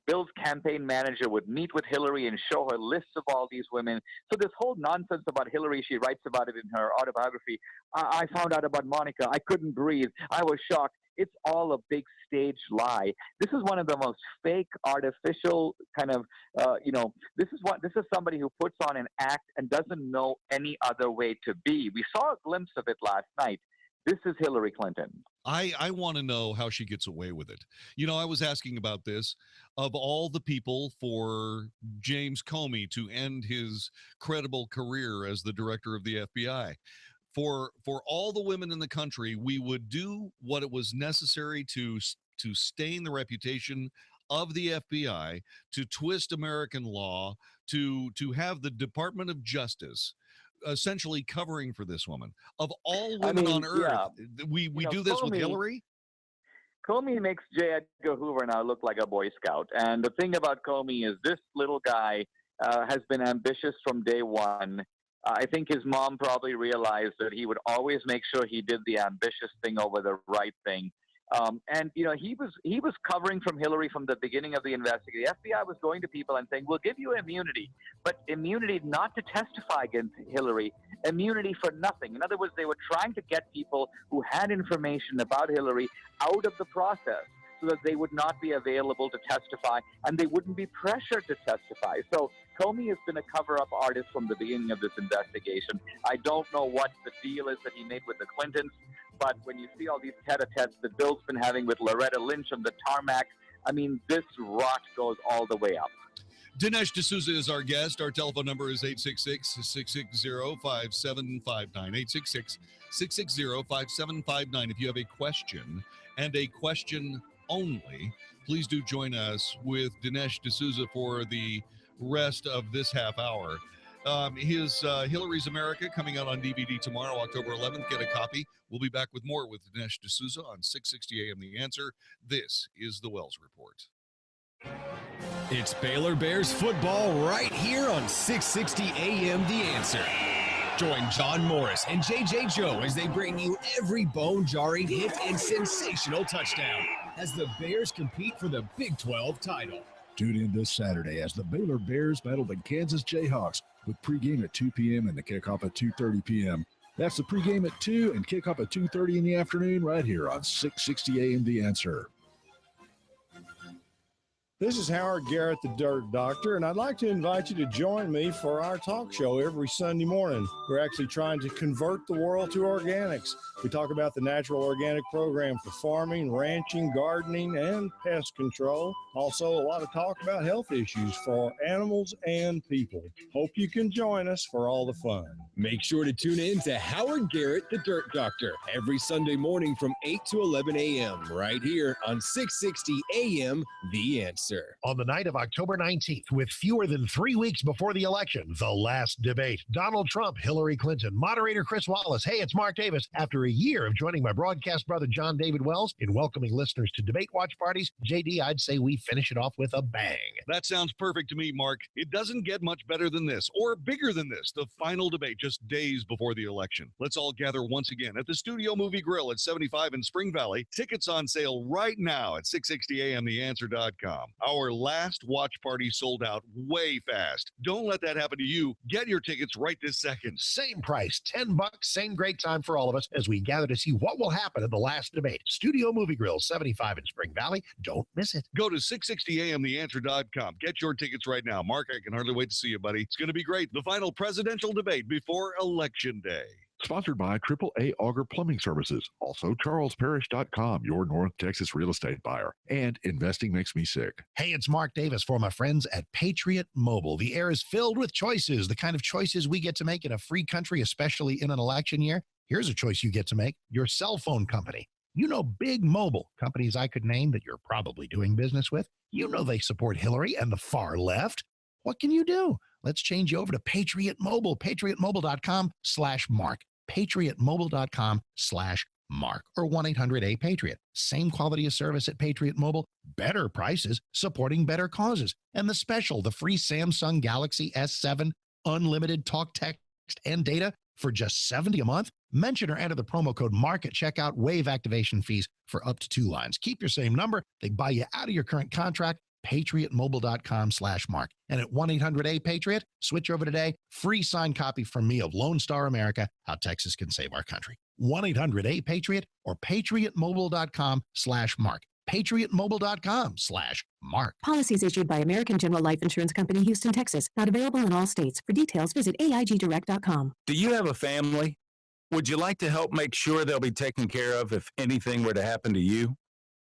Bill's campaign manager would meet with Hillary and show her lists of all these women. So this whole nonsense about Hillary, she writes about it in her autobiography. I found out about Monica. I couldn't breathe. I was shocked. It's all a big stage lie. This is one of the most fake, artificial kind of, this is somebody who puts on an act and doesn't know any other way to be. We saw a glimpse of it last night. This is Hillary Clinton. I want to know how she gets away with it. I was asking about this. Of all the people for James Comey to end his credible career as the director of the FBI, for all the women in the country, we would do what it was necessary to stain the reputation of the FBI, to twist American law, to have the Department of Justice essentially covering for this woman. Of all women on earth, we do this with Hillary? Comey makes J. Edgar Hoover now look like a Boy Scout. And the thing about Comey is this little guy has been ambitious from day one. I think his mom probably realized that he would always make sure he did the ambitious thing over the right thing. He was covering from Hillary from the beginning of the investigation. The FBI was going to people and saying, we'll give you immunity, but immunity not to testify against Hillary, immunity for nothing. In other words, they were trying to get people who had information about Hillary out of the process so that they would not be available to testify and they wouldn't be pressured to testify. So Comey has been a cover-up artist from the beginning of this investigation. I don't know what the deal is that he made with the Clintons, but when you see all these tete-a-tetes that Bill's been having with Loretta Lynch on the tarmac, I mean, this rot goes all the way up. Dinesh D'Souza is our guest. Our telephone number is 866-660-5759. 866-660-5759. If you have a question and a question only, please do join us with Dinesh D'Souza for the rest of this half hour. His Hillary's America coming out on DVD tomorrow, October 11th. Get a copy. We'll be back with more with Dinesh D'Souza on 660 AM The Answer. This is the Wells Report. It's Baylor Bears football right here on 660 AM The Answer. Join John Morris and JJ Joe as they bring you every bone-jarring hit and sensational touchdown as the Bears compete for the Big 12 title. Tune in this Saturday as the Baylor Bears battle the Kansas Jayhawks with pregame at 2 p.m. and the kickoff at 2:30 p.m. That's the pregame at 2 and kickoff at 2:30 in the afternoon right here on 660 AM The Answer. This is Howard Garrett, the Dirt Doctor, and I'd like to invite you to join me for our talk show every Sunday morning. We're actually trying to convert the world to organics. We talk about the natural organic program for farming, ranching, gardening, and pest control. Also, a lot of talk about health issues for animals and people. Hope you can join us for all the fun. Make sure to tune in to Howard Garrett, the Dirt Doctor, every Sunday morning from 8 to 11 a.m. right here on 660 AM The Answer. answer. On the night of October 19th, with fewer than 3 weeks before the election, the last debate. Donald Trump, Hillary Clinton, moderator Chris Wallace. Hey, it's Mark Davis. After a year of joining my broadcast brother Jon-David Wells in welcoming listeners to debate watch parties, JD, I'd say we finish it off with a bang. That sounds perfect to me, Mark. It doesn't get much better than this, or bigger than this, the final debate just days before the election. Let's all gather once again at the Studio Movie Grill at 75 in Spring Valley. Tickets on sale right now at 660amtheanswer.com. Our last watch party sold out way fast. Don't let that happen to you. Get your tickets right this second. Same price, $10, same great time for all of us as we gather to see what will happen in the last debate. Studio Movie Grill, 75 in Spring Valley. Don't miss it. Go to 660amtheanswer.com. Get your tickets right now. Mark, I can hardly wait to see you, buddy. It's going to be great. The final presidential debate before Election Day. Sponsored by AAA Auger Plumbing Services. Also, charlesparish.com, your North Texas real estate buyer. And Investing Makes Me Sick. Hey, it's Mark Davis for my friends at Patriot Mobile. The air is filled with choices, the kind of choices we get to make in a free country, especially in an election year. Here's a choice you get to make: your cell phone company. You know, big mobile companies I could name that you're probably doing business with. You know they support Hillary and the far left. What can you do? Let's change you over to Patriot Mobile, patriotmobile.com/Mark. patriotmobile.com/Mark or 1-800-A-PATRIOT. Same quality of service at Patriot Mobile, better prices, supporting better causes. And the special, the free Samsung Galaxy S7 unlimited talk, text, and data for just $70 a month. Mention or enter the promo code MARK at checkout. Waive activation fees for up to 2 lines. Keep your same number. They buy you out of your current contract. patriotmobile.com/Mark. And at 1-800-A-PATRIOT, switch over today. Free signed copy from me of Lone Star America, How Texas Can Save Our Country. 1-800-A-PATRIOT or patriotmobile.com/Mark. patriotmobile.com/Mark. Policies issued by American General Life Insurance Company, Houston, Texas. Not available in all states. For details, visit AIGdirect.com. Do you have a family? Would you like to help make sure they'll be taken care of if anything were to happen to you?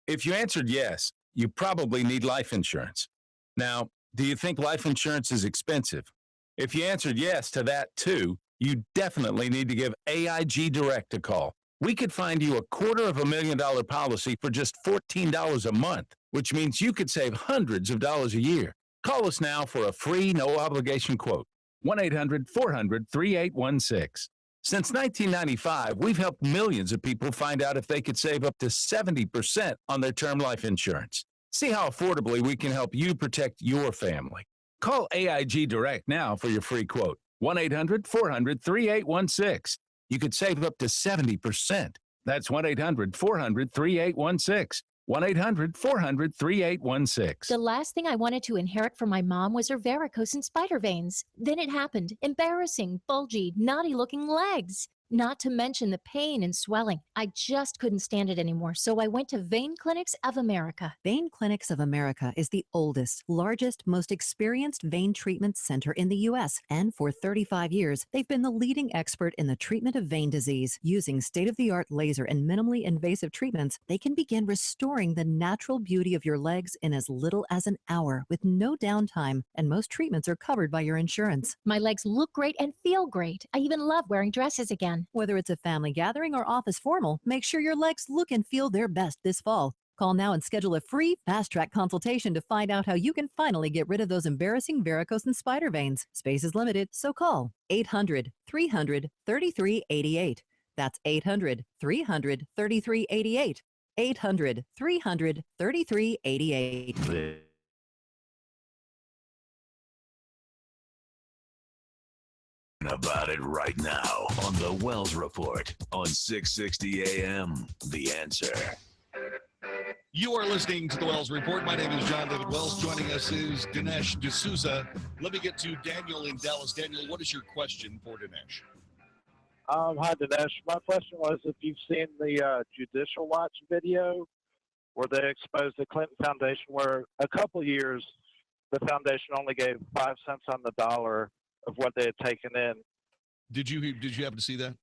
If you answered yes, you probably need life insurance. Now, do you think life insurance is expensive? If you answered yes to that too, you definitely need to give AIG Direct a call. We could find you a $250,000 policy for just $14 a month, which means you could save hundreds of dollars a year. Call us now for a free, no-obligation quote. 1-800-400-3816. Since 1995, we've helped millions of people find out if they could save up to 70% on their term life insurance. See how affordably we can help you protect your family. Call AIG Direct now for your free quote. 1-800-400-3816. You could save up to 70%. That's 1-800-400-3816. 1-800-400-3816. The last thing I wanted to inherit from my mom was her varicose and spider veins. Then it happened. Embarrassing, bulgy, naughty-looking legs. Not to mention the pain and swelling. I just couldn't stand it anymore, so I went to Vein Clinics of America. Vein Clinics of America is the oldest, largest, most experienced vein treatment center in the U.S. And for 35 years, they've been the leading expert in the treatment of vein disease. Using state-of-the-art laser and minimally invasive treatments, they can begin restoring the natural beauty of your legs in as little as an hour with no downtime, and most treatments are covered by your insurance. My legs look great and feel great. I even love wearing dresses again. Whether it's a family gathering or office formal, make sure your legs look and feel their best this fall. Call now and schedule a free fast-track consultation to find out how you can finally get rid of those embarrassing varicose and spider veins. Space is limited, so call 800-300-3388. That's 800-300-3388. 800-300-3388. About it right now on the Wells Report on 660 AM. The Answer. You are listening to the Wells Report. My name is Jon-David Wells. Joining us is Dinesh D'Souza. Let me get to Daniel in Dallas. Daniel, what is your question for Dinesh? Hi, Dinesh. My question was if you've seen the Judicial Watch video where they exposed the Clinton Foundation, where a couple years the foundation only gave 5 cents on the dollar of what they had taken in. Did you happen to see that?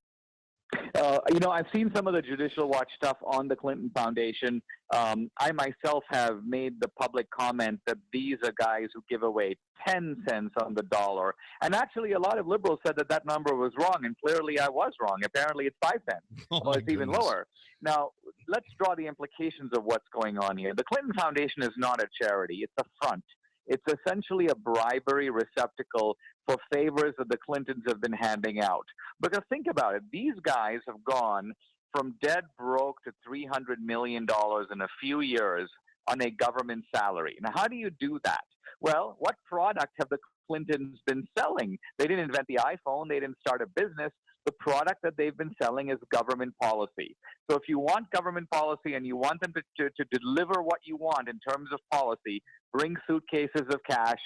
I've seen some of the Judicial Watch stuff on the Clinton Foundation. I myself have made the public comment that these are guys who give away 10 cents on the dollar. And actually, a lot of liberals said that that number was wrong, and clearly I was wrong. Apparently, it's 5 cents. Well, it's even lower. Now, let's draw the implications of what's going on here. The Clinton Foundation is not a charity. It's a front. It's essentially a bribery receptacle for favors that the Clintons have been handing out. Because think about it. These guys have gone from dead broke to $300 million in a few years on a government salary. Now, how do you do that? Well, what product have the Clintons been selling? They didn't invent the iPhone. They didn't start a business. The product that they've been selling is government policy. So if you want government policy and you want them to deliver what you want in terms of policy, bring suitcases of cash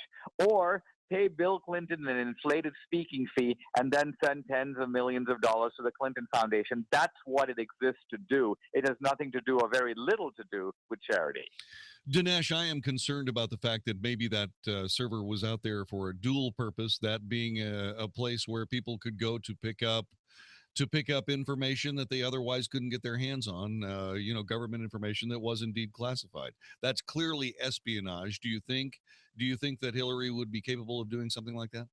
or pay Bill Clinton an inflated speaking fee and then send tens of millions of dollars to the Clinton Foundation. That's what it exists to do. It has nothing to do or very little to do with charity. Dinesh, I am concerned about the fact that maybe that server was out there for a dual purpose, that being a place where people could go to pick up information that they otherwise couldn't get their hands on, government information that was indeed classified. That's clearly espionage. Do you think that Hillary would be capable of doing something like that?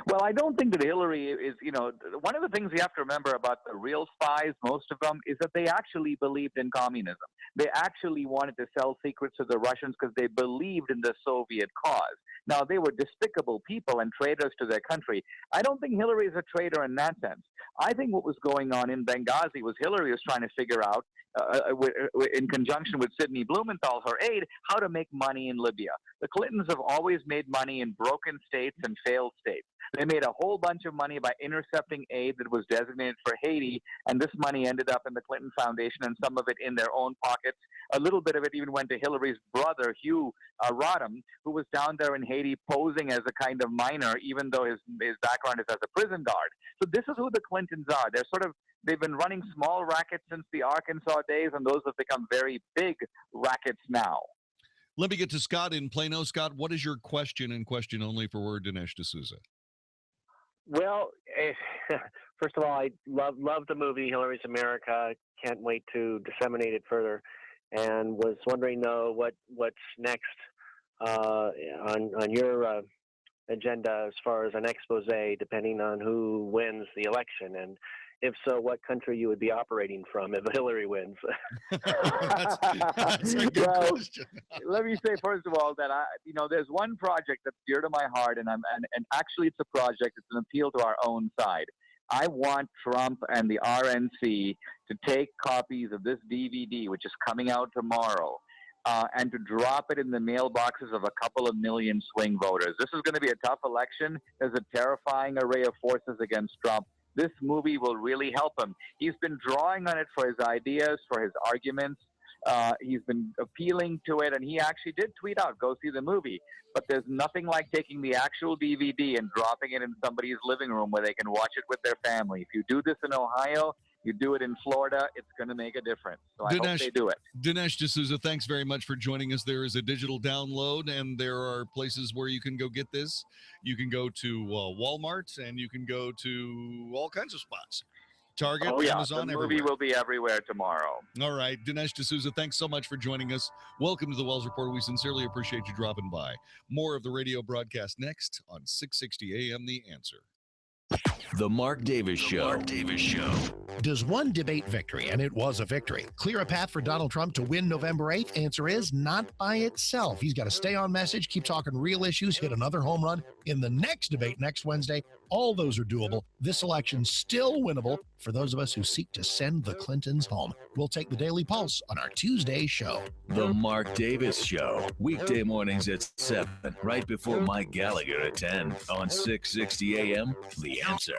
Well, I don't think that Hillary is, one of the things you have to remember about the real spies, most of them, is that they actually believed in communism. They actually wanted to sell secrets to the Russians because they believed in the Soviet cause. Now, they were despicable people and traitors to their country. I don't think Hillary is a traitor in that sense. I think what was going on in Benghazi was Hillary was trying to figure out, in conjunction with Sidney Blumenthal, her aide, how to make money in Libya. The Clintons have always made money in broken states and failed states. They made a whole bunch of money by intercepting aid that was designated for Haiti, and this money ended up in the Clinton Foundation and some of it in their own pockets. A little bit of it even went to Hillary's brother, Hugh Rodham, who was down there in Haiti posing as a kind of miner, even though his background is as a prison guard. So this is who the Clintons are. They've been running small rackets since the Arkansas days, and those have become very big rackets now. Let me get to Scott in Plano. Scott, what is your question and question only for Dinesh D'Souza? Well, first of all, I love the movie Hillary's America. Can't wait to disseminate it further, and was wondering though what's next on your agenda as far as an expose, depending on who wins the election, and if so, what country you would be operating from if Hillary wins. That's a good question. Let me say first of all that there's one project that's dear to my heart, and actually it's a project. It's an appeal to our own side. I want Trump and the RNC to take copies of this DVD, which is coming out tomorrow, and to drop it in the mailboxes of a couple of million swing voters. This is going to be a tough election. There's a terrifying array of forces against Trump. This movie will really help him. He's been drawing on it for his ideas, for his arguments. He's been appealing to it, and he actually did tweet out, go see the movie. But there's nothing like taking the actual DVD and dropping it in somebody's living room where they can watch it with their family. If you do this in Ohio, you do it in Florida, it's going to make a difference. So I hope they do it. Dinesh D'Souza, thanks very much for joining us. There is a digital download, and there are places where you can go get this. You can go to Walmart, and you can go to all kinds of spots. Target, Amazon, the movie everywhere. will be everywhere tomorrow. All right. Dinesh D'Souza, thanks so much for joining us. Welcome to the Wells Report. We sincerely appreciate you dropping by. More of the radio broadcast next on 660 AM The Answer. The Mark Davis Show. Does one debate victory, and it was a victory, clear a path for Donald Trump to win November 8th? Answer is not by itself. He's got to stay on message, keep talking real issues, hit another home run in the next debate next Wednesday. All those are doable. This election's still winnable for those of us who seek to send the Clintons home. We'll take the Daily Pulse on our Tuesday show. The Mark Davis Show. Weekday mornings at 7, right before Mike Gallagher at 10 on 660 AM The Answer.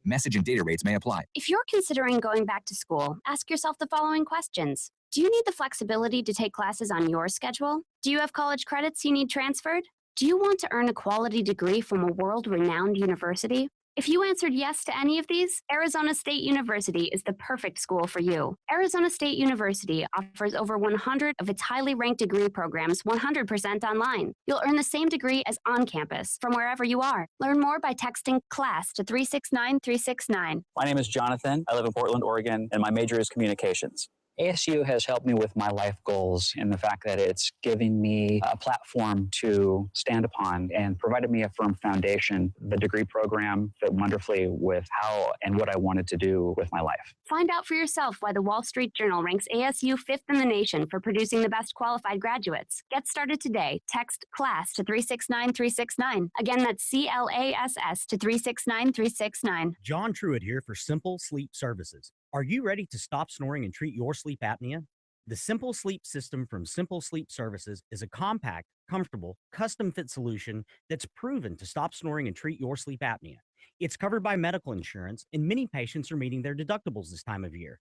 Message and data rates may apply. If you're considering going back to school, ask yourself the following questions. Do you need the flexibility to take classes on your schedule? Do you have college credits you need transferred? Do you want to earn a quality degree from a world-renowned university? If you answered yes to any of these, Arizona State University is the perfect school for you. Arizona State University offers over 100 of its highly ranked degree programs 100% online. You'll earn the same degree as on campus from wherever you are. Learn more by texting CLASS to 369-369. My name is Jonathan. I live in Portland, Oregon, and my major is communications. ASU has helped me with my life goals in the fact that it's giving me a platform to stand upon and provided me a firm foundation. The degree program fit wonderfully with how and what I wanted to do with my life. Find out for yourself why the Wall Street Journal ranks ASU 5th in the nation for producing the best qualified graduates. Get started today. Text CLASS to 369-369. Again, that's CLASS to 369-369. John Truitt here for Simple Sleep Services. Are you ready to stop snoring and treat your sleep apnea? The Simple Sleep system from Simple Sleep Services is a compact, comfortable, custom-fit solution that's proven to stop snoring and treat your sleep apnea. It's covered by medical insurance, and many patients are meeting their deductibles this time of year.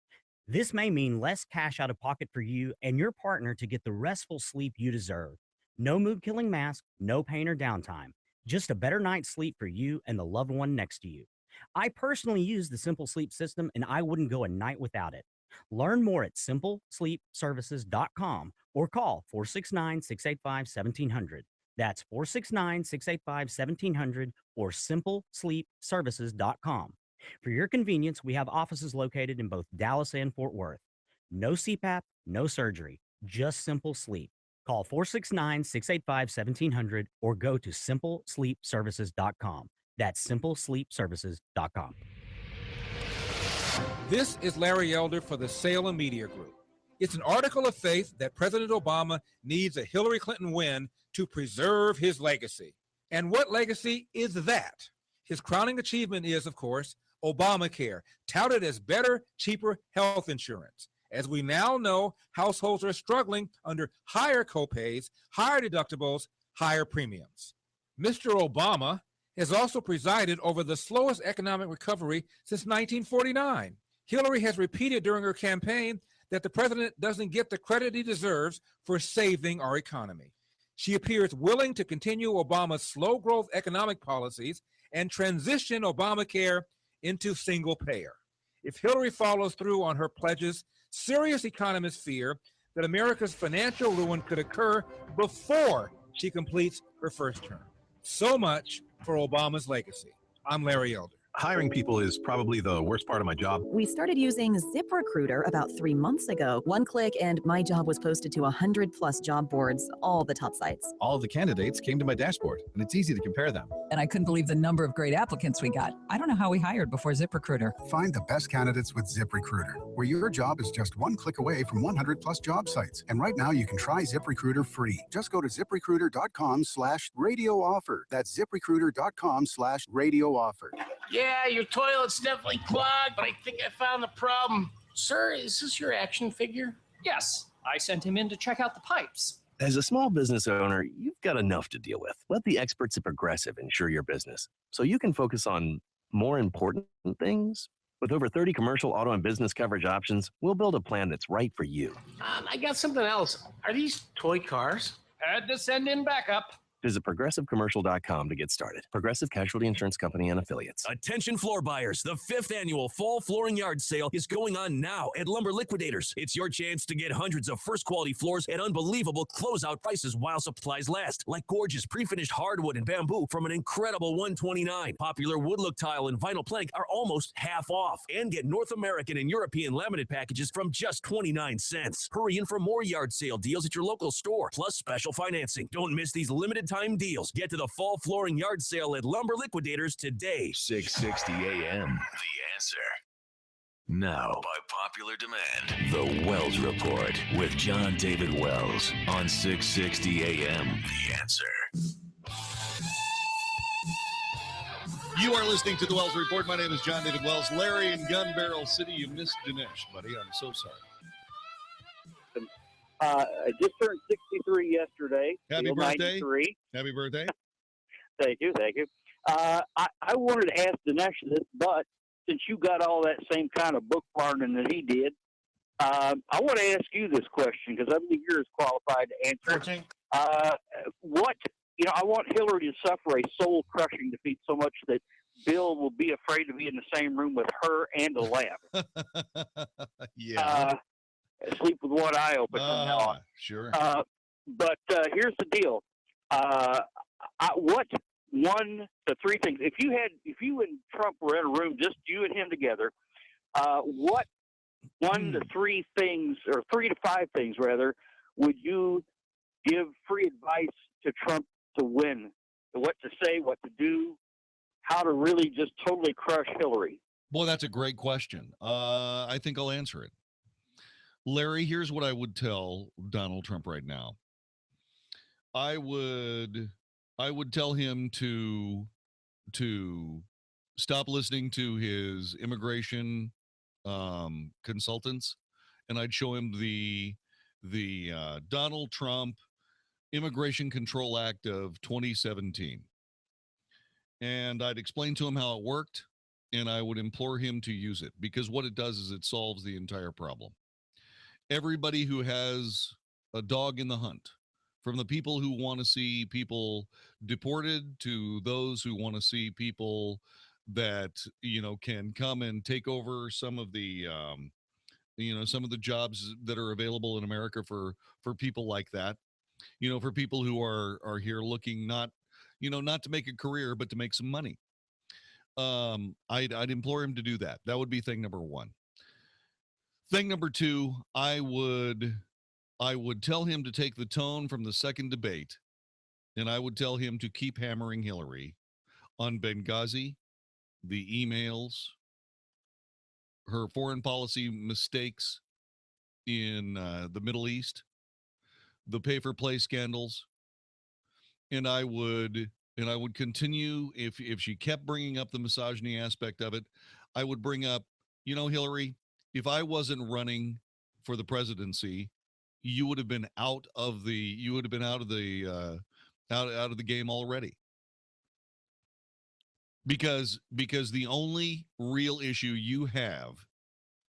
This may mean less cash out of pocket for you and your partner to get the restful sleep you deserve. No mood-killing mask, no pain or downtime. Just a better night's sleep for you and the loved one next to you. I personally use the Simple Sleep system, and I wouldn't go a night without it. Learn more at simplesleepservices.com or call 469-685-1700. That's 469-685-1700 or simplesleepservices.com. For your convenience, we have offices located in both Dallas and Fort Worth. No CPAP, no surgery, just simple sleep. Call 469-685-1700 or go to simplesleepservices.com. That's simplesleepservices.com. This is Larry Elder for the Salem Media Group. It's an article of faith that President Obama needs a Hillary Clinton win to preserve his legacy. And what legacy is that? His crowning achievement is, of course, Obamacare, touted as better, cheaper health insurance. As we now know, households are struggling under higher copays, higher deductibles, higher premiums. Mr. Obama has also presided over the slowest economic recovery since 1949. Hillary has repeated during her campaign that the president doesn't get the credit he deserves for saving our economy. She appears willing to continue Obama's slow growth economic policies and transition Obamacare into single payer. If Hillary follows through on her pledges, serious economists fear that America's financial ruin could occur before she completes her first term. So much for Obama's legacy. I'm Larry Elder. Hiring people is probably the worst part of my job. We started using ZipRecruiter about 3 months ago. One click and my job was posted to 100+ job boards, all the top sites. All of the candidates came to my dashboard, and it's easy to compare them. And I couldn't believe the number of great applicants we got. I don't know how we hired before ZipRecruiter. Find the best candidates with ZipRecruiter, where your job is just one click away from 100+ job sites. And right now you can try ZipRecruiter free. Just go to ZipRecruiter.com/radio offer. That's ZipRecruiter.com/radio offer. Yeah, your toilet's definitely clogged, but I think I found the problem. Sir, is this your action figure? Yes, I sent him in to check out the pipes. As a small business owner, you've got enough to deal with. Let the experts at Progressive insure your business so you can focus on more important things. With over 30 commercial, auto, and business coverage options, we'll build a plan that's right for you. I got something else. Are these toy cars? Had to send in backup. Visit progressivecommercial.com to get started. Progressive Casualty Insurance Company and Affiliates. Attention floor buyers, the 5th annual Fall Flooring Yard Sale is going on now at Lumber Liquidators. It's your chance to get hundreds of first quality floors at unbelievable closeout prices while supplies last, like gorgeous pre-finished hardwood and bamboo from an incredible $129. Popular wood look tile and vinyl plank are almost half off, and get North American and European laminate packages from just 29 cents. Hurry in for more yard sale deals at your local store, plus special financing. Don't miss these limited time deals. Get to the Fall Flooring Yard Sale at Lumber Liquidators today. 660 AM. The Answer. Now, by popular demand, The Wells Report with Jon-David Wells on 660 AM. The Answer. You are listening to The Wells Report. My name is Jon-David Wells. Larry in Gun Barrel City. You missed Dinesh, buddy. I'm so sorry. I just turned 63 yesterday. Happy birthday. 93. Happy birthday. Thank you. I wanted to ask Dinesh this, but since you got all that same kind of book learning that he did, I want to ask you this question because I believe you're as qualified to answer. I want Hillary to suffer a soul-crushing defeat so much that Bill will be afraid to be in the same room with her and a lamp. Yeah. Sleep with one eye open from now on. Sure. But here's the deal. What 1 to 3 things? If you and Trump were in a room, just you and him together, what 1 to 3 things, or 3 to 5 things rather, would you give free advice to Trump to win? What to say, what to do, how to really just totally crush Hillary? Boy, that's a great question. I think I'll answer it. Larry, here's what I would tell Donald Trump right now. I would tell him to stop listening to his immigration consultants, and I'd show him the Donald Trump Immigration Control Act of 2017. And I'd explain to him how it worked, and I would implore him to use it, because what it does is it solves the entire problem. Everybody who has a dog in the hunt, from the people who want to see people deported to those who want to see people that, can come and take over some of the, some of the jobs that are available in America for people like that, for people who are here looking not to make a career, but to make some money. I'd implore him to do that. That would be thing number one. Thing number two, I would tell him to take the tone from the second debate, and I would tell him to keep hammering Hillary on Benghazi, the emails, her foreign policy mistakes in the Middle East, the pay-for-play scandals, and I would continue, if she kept bringing up the misogyny aspect of it, I would bring up, Hillary, if I wasn't running for the presidency, you would have been out of the out of the game already. Because the only real issue you have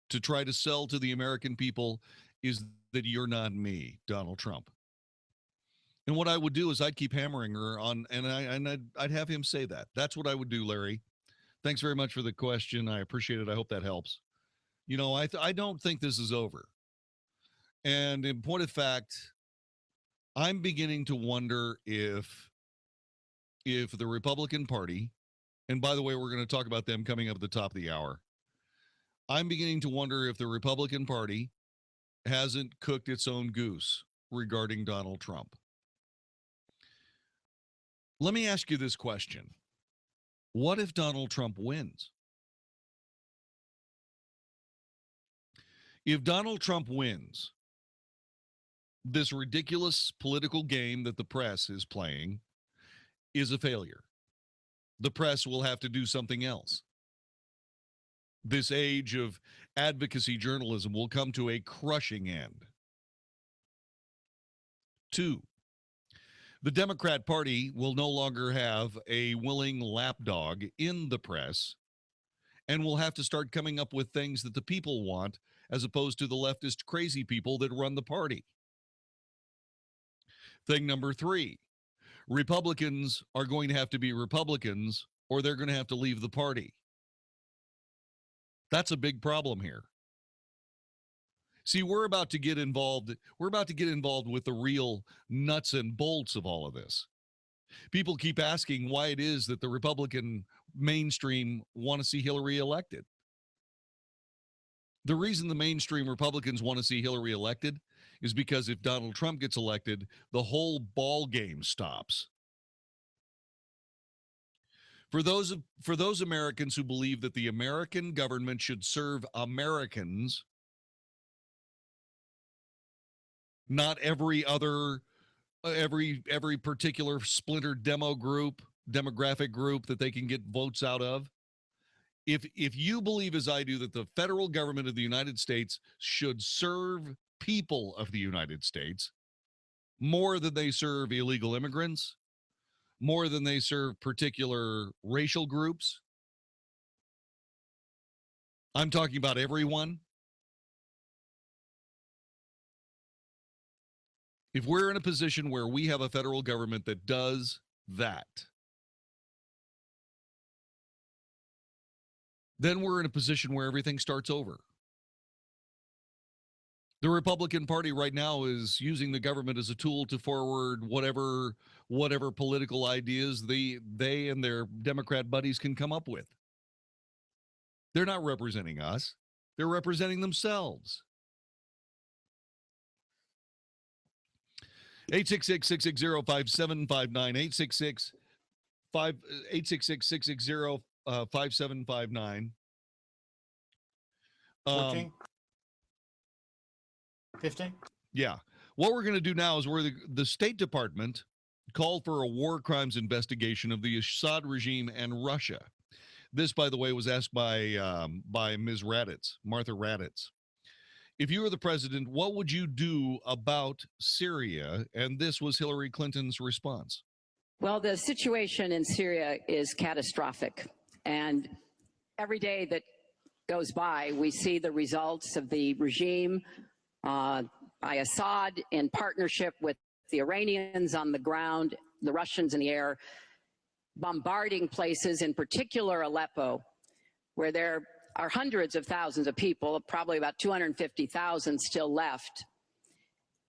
to try to sell to the American people is that you're not me, Donald Trump. And what I would do is I'd keep hammering her on, and I'd have him say that. That's what I would do, Larry. Thanks very much for the question. I appreciate it. I hope that helps. I don't think this is over. And in point of fact, I'm beginning to wonder if the Republican Party, and by the way, we're going to talk about them coming up at the top of the hour. I'm beginning to wonder if the Republican Party hasn't cooked its own goose regarding Donald Trump. Let me ask you this question. What if Donald Trump wins? If Donald Trump wins, this ridiculous political game that the press is playing is a failure. The press will have to do something else. This age of advocacy journalism will come to a crushing end. 2, the Democrat Party will no longer have a willing lapdog in the press and will have to start coming up with things that the people want, as opposed to the leftist crazy people that run the party. Thing number 3, Republicans are going to have to be Republicans, or they're going to have to leave the party. That's a big problem here. See, we're about to get involved. We're about to get involved with the real nuts and bolts of all of this. People keep asking why it is that the Republican mainstream want to see Hillary elected. The reason the mainstream Republicans want to see Hillary elected is because if Donald Trump gets elected, the whole ball game stops. For those Americans who believe that the American government should serve Americans, not every particular splintered demographic group that they can get votes out of. If you believe, as I do, that the federal government of the United States should serve people of the United States more than they serve illegal immigrants, more than they serve particular racial groups, I'm talking about everyone. If we're in a position where we have a federal government that does that, then we're in a position where everything starts over. The Republican Party right now is using the government as a tool to forward whatever political ideas they and their Democrat buddies can come up with. They're not representing us. They're representing themselves. 866-660-5759, 866-660-5759. 15? Yeah. What we're going to do now is the State Department called for a war crimes investigation of the Assad regime and Russia. This, by the way, was asked by Ms. Raddatz, Martha Raddatz. If you were the president, what would you do about Syria? And this was Hillary Clinton's response. Well, the situation in Syria is catastrophic. And every day that goes by, we see the results of the regime by Assad in partnership with the Iranians on the ground, the Russians in the air, bombarding places, in particular Aleppo, where there are hundreds of thousands of people, probably about 250,000 still left.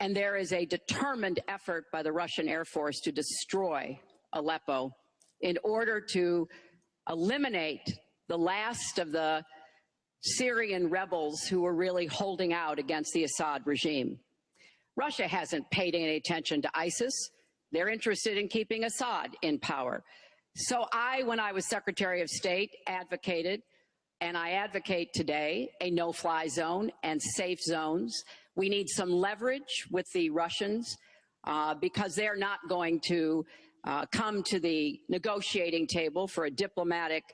And there is a determined effort by the Russian Air Force to destroy Aleppo in order to eliminate the last of the Syrian rebels who were really holding out against the Assad regime. Russia hasn't paid any attention to ISIS. They're interested in keeping Assad in power. So when I was Secretary of State, advocated, and I advocate today, a no-fly zone and safe zones. We need some leverage with the Russians because they're not going to come to the negotiating table for a diplomatic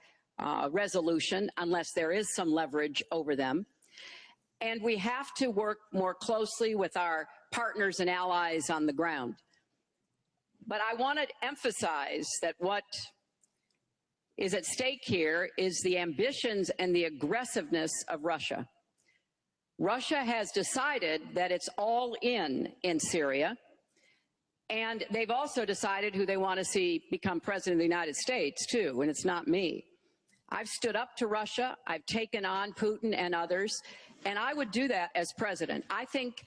resolution unless there is some leverage over them. And we have to work more closely with our partners and allies on the ground. But I want to emphasize that what is at stake here is the ambitions and the aggressiveness of Russia. Russia has decided that it's all in Syria, and they've also decided who they want to see become president of the United States, too, and it's not me. I've stood up to Russia. I've taken on Putin and others, and I would do that as president. I think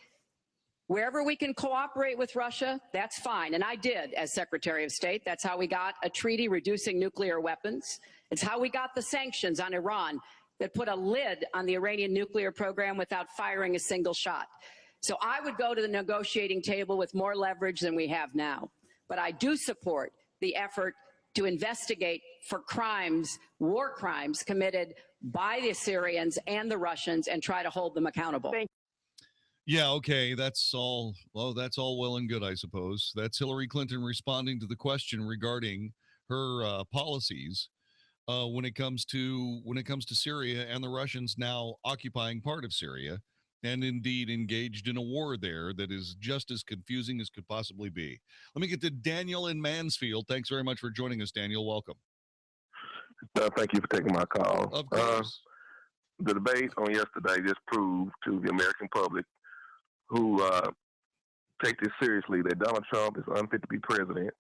wherever we can cooperate with Russia, that's fine. And I did as Secretary of State. That's how we got a treaty reducing nuclear weapons. It's how we got the sanctions on Iran that put a lid on the Iranian nuclear program without firing a single shot. So I would go to the negotiating table with more leverage than we have now. But I do support the effort to investigate for crimes, war crimes committed by the Syrians and the Russians and try to hold them accountable. Yeah, okay, that's all well and good, I suppose. That's Hillary Clinton responding to the question regarding her policies when it comes to Syria and the Russians now occupying part of Syria and indeed engaged in a war there that is just as confusing as could possibly be. Let me get to Daniel in Mansfield. Thanks very much for joining us, Daniel. Welcome. Thank you for taking my call. Of course. The debate on yesterday just proved to the American public who take this seriously that Donald Trump is unfit to be president,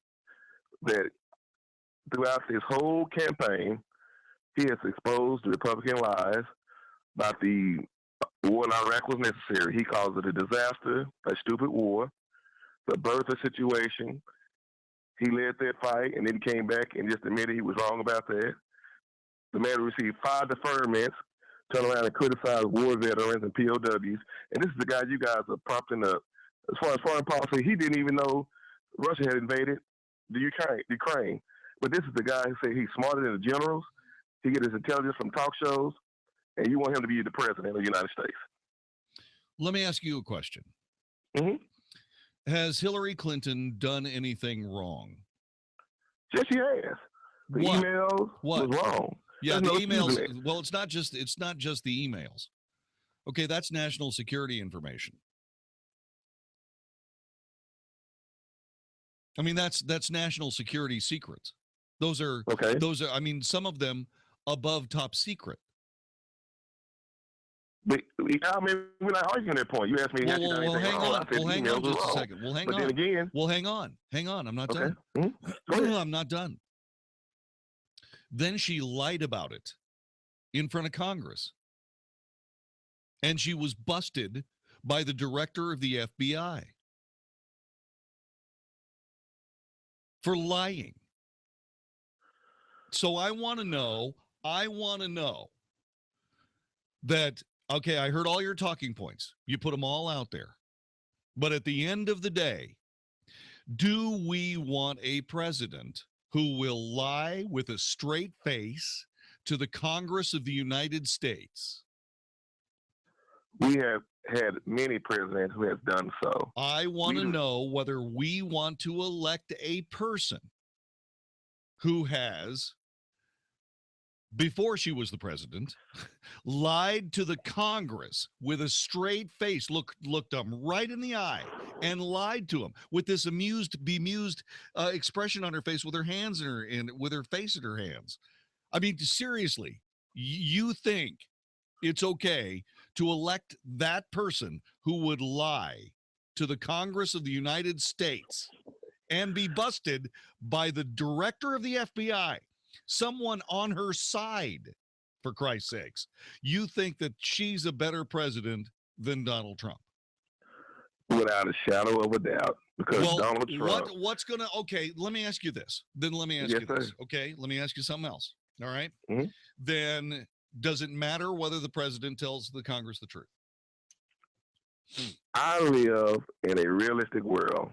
that throughout his whole campaign, he has exposed the Republican lies about the war in Iraq was necessary. He calls it a disaster, a stupid war, the birther situation. He led that fight, and then he came back and just admitted he was wrong about that. The man received 5 deferments, turn around and criticize war veterans and POWs. And this is the guy you guys are propping up. As far as foreign policy, he didn't even know Russia had invaded the Ukraine. But this is the guy who said he's smarter than the generals. He gets his intelligence from talk shows, and you want him to be the president of the United States. Let me ask you a question. Mm-hmm. Has Hillary Clinton done anything wrong? Yes, she has. The emails was wrong. Yeah, the There's no emails. excuse it. Well, it's not just the emails. Okay, that's national security information. I mean, that's national security secrets. Those are okay. Those are. I mean, some of them above top secret. But, I mean, we're not arguing that point. You asked me, Well, hang on. Well, hang on just a second. Well, hang on. Then again, well, hang on. Hang on. I'm not done. Mm-hmm. I'm not done. Then she lied about it in front of Congress. And she was busted by the director of the FBI for lying. So I want to know that Okay, I heard all your talking points. You put them all out there. But at the end of the day, do we want a president who will lie with a straight face to the Congress of the United States? We have had many presidents who have done so. I want to know whether we want to elect a person who has, before she was the president, lied to the Congress with a straight face, looked them right in the eye and lied to them with this bemused expression on her face with her hands with her face in her hands. I mean, seriously, you think it's okay to elect that person who would lie to the Congress of the United States and be busted by the director of the FBI, someone on her side, for Christ's sakes? You think that she's a better president than Donald Trump? Without a shadow of a doubt, because Donald Trump. What's going to, okay, let me ask you this. Then let me ask you this. Okay, let me ask you something else. All right? Mm-hmm. Then does it matter whether the president tells the Congress the truth? I live in a realistic world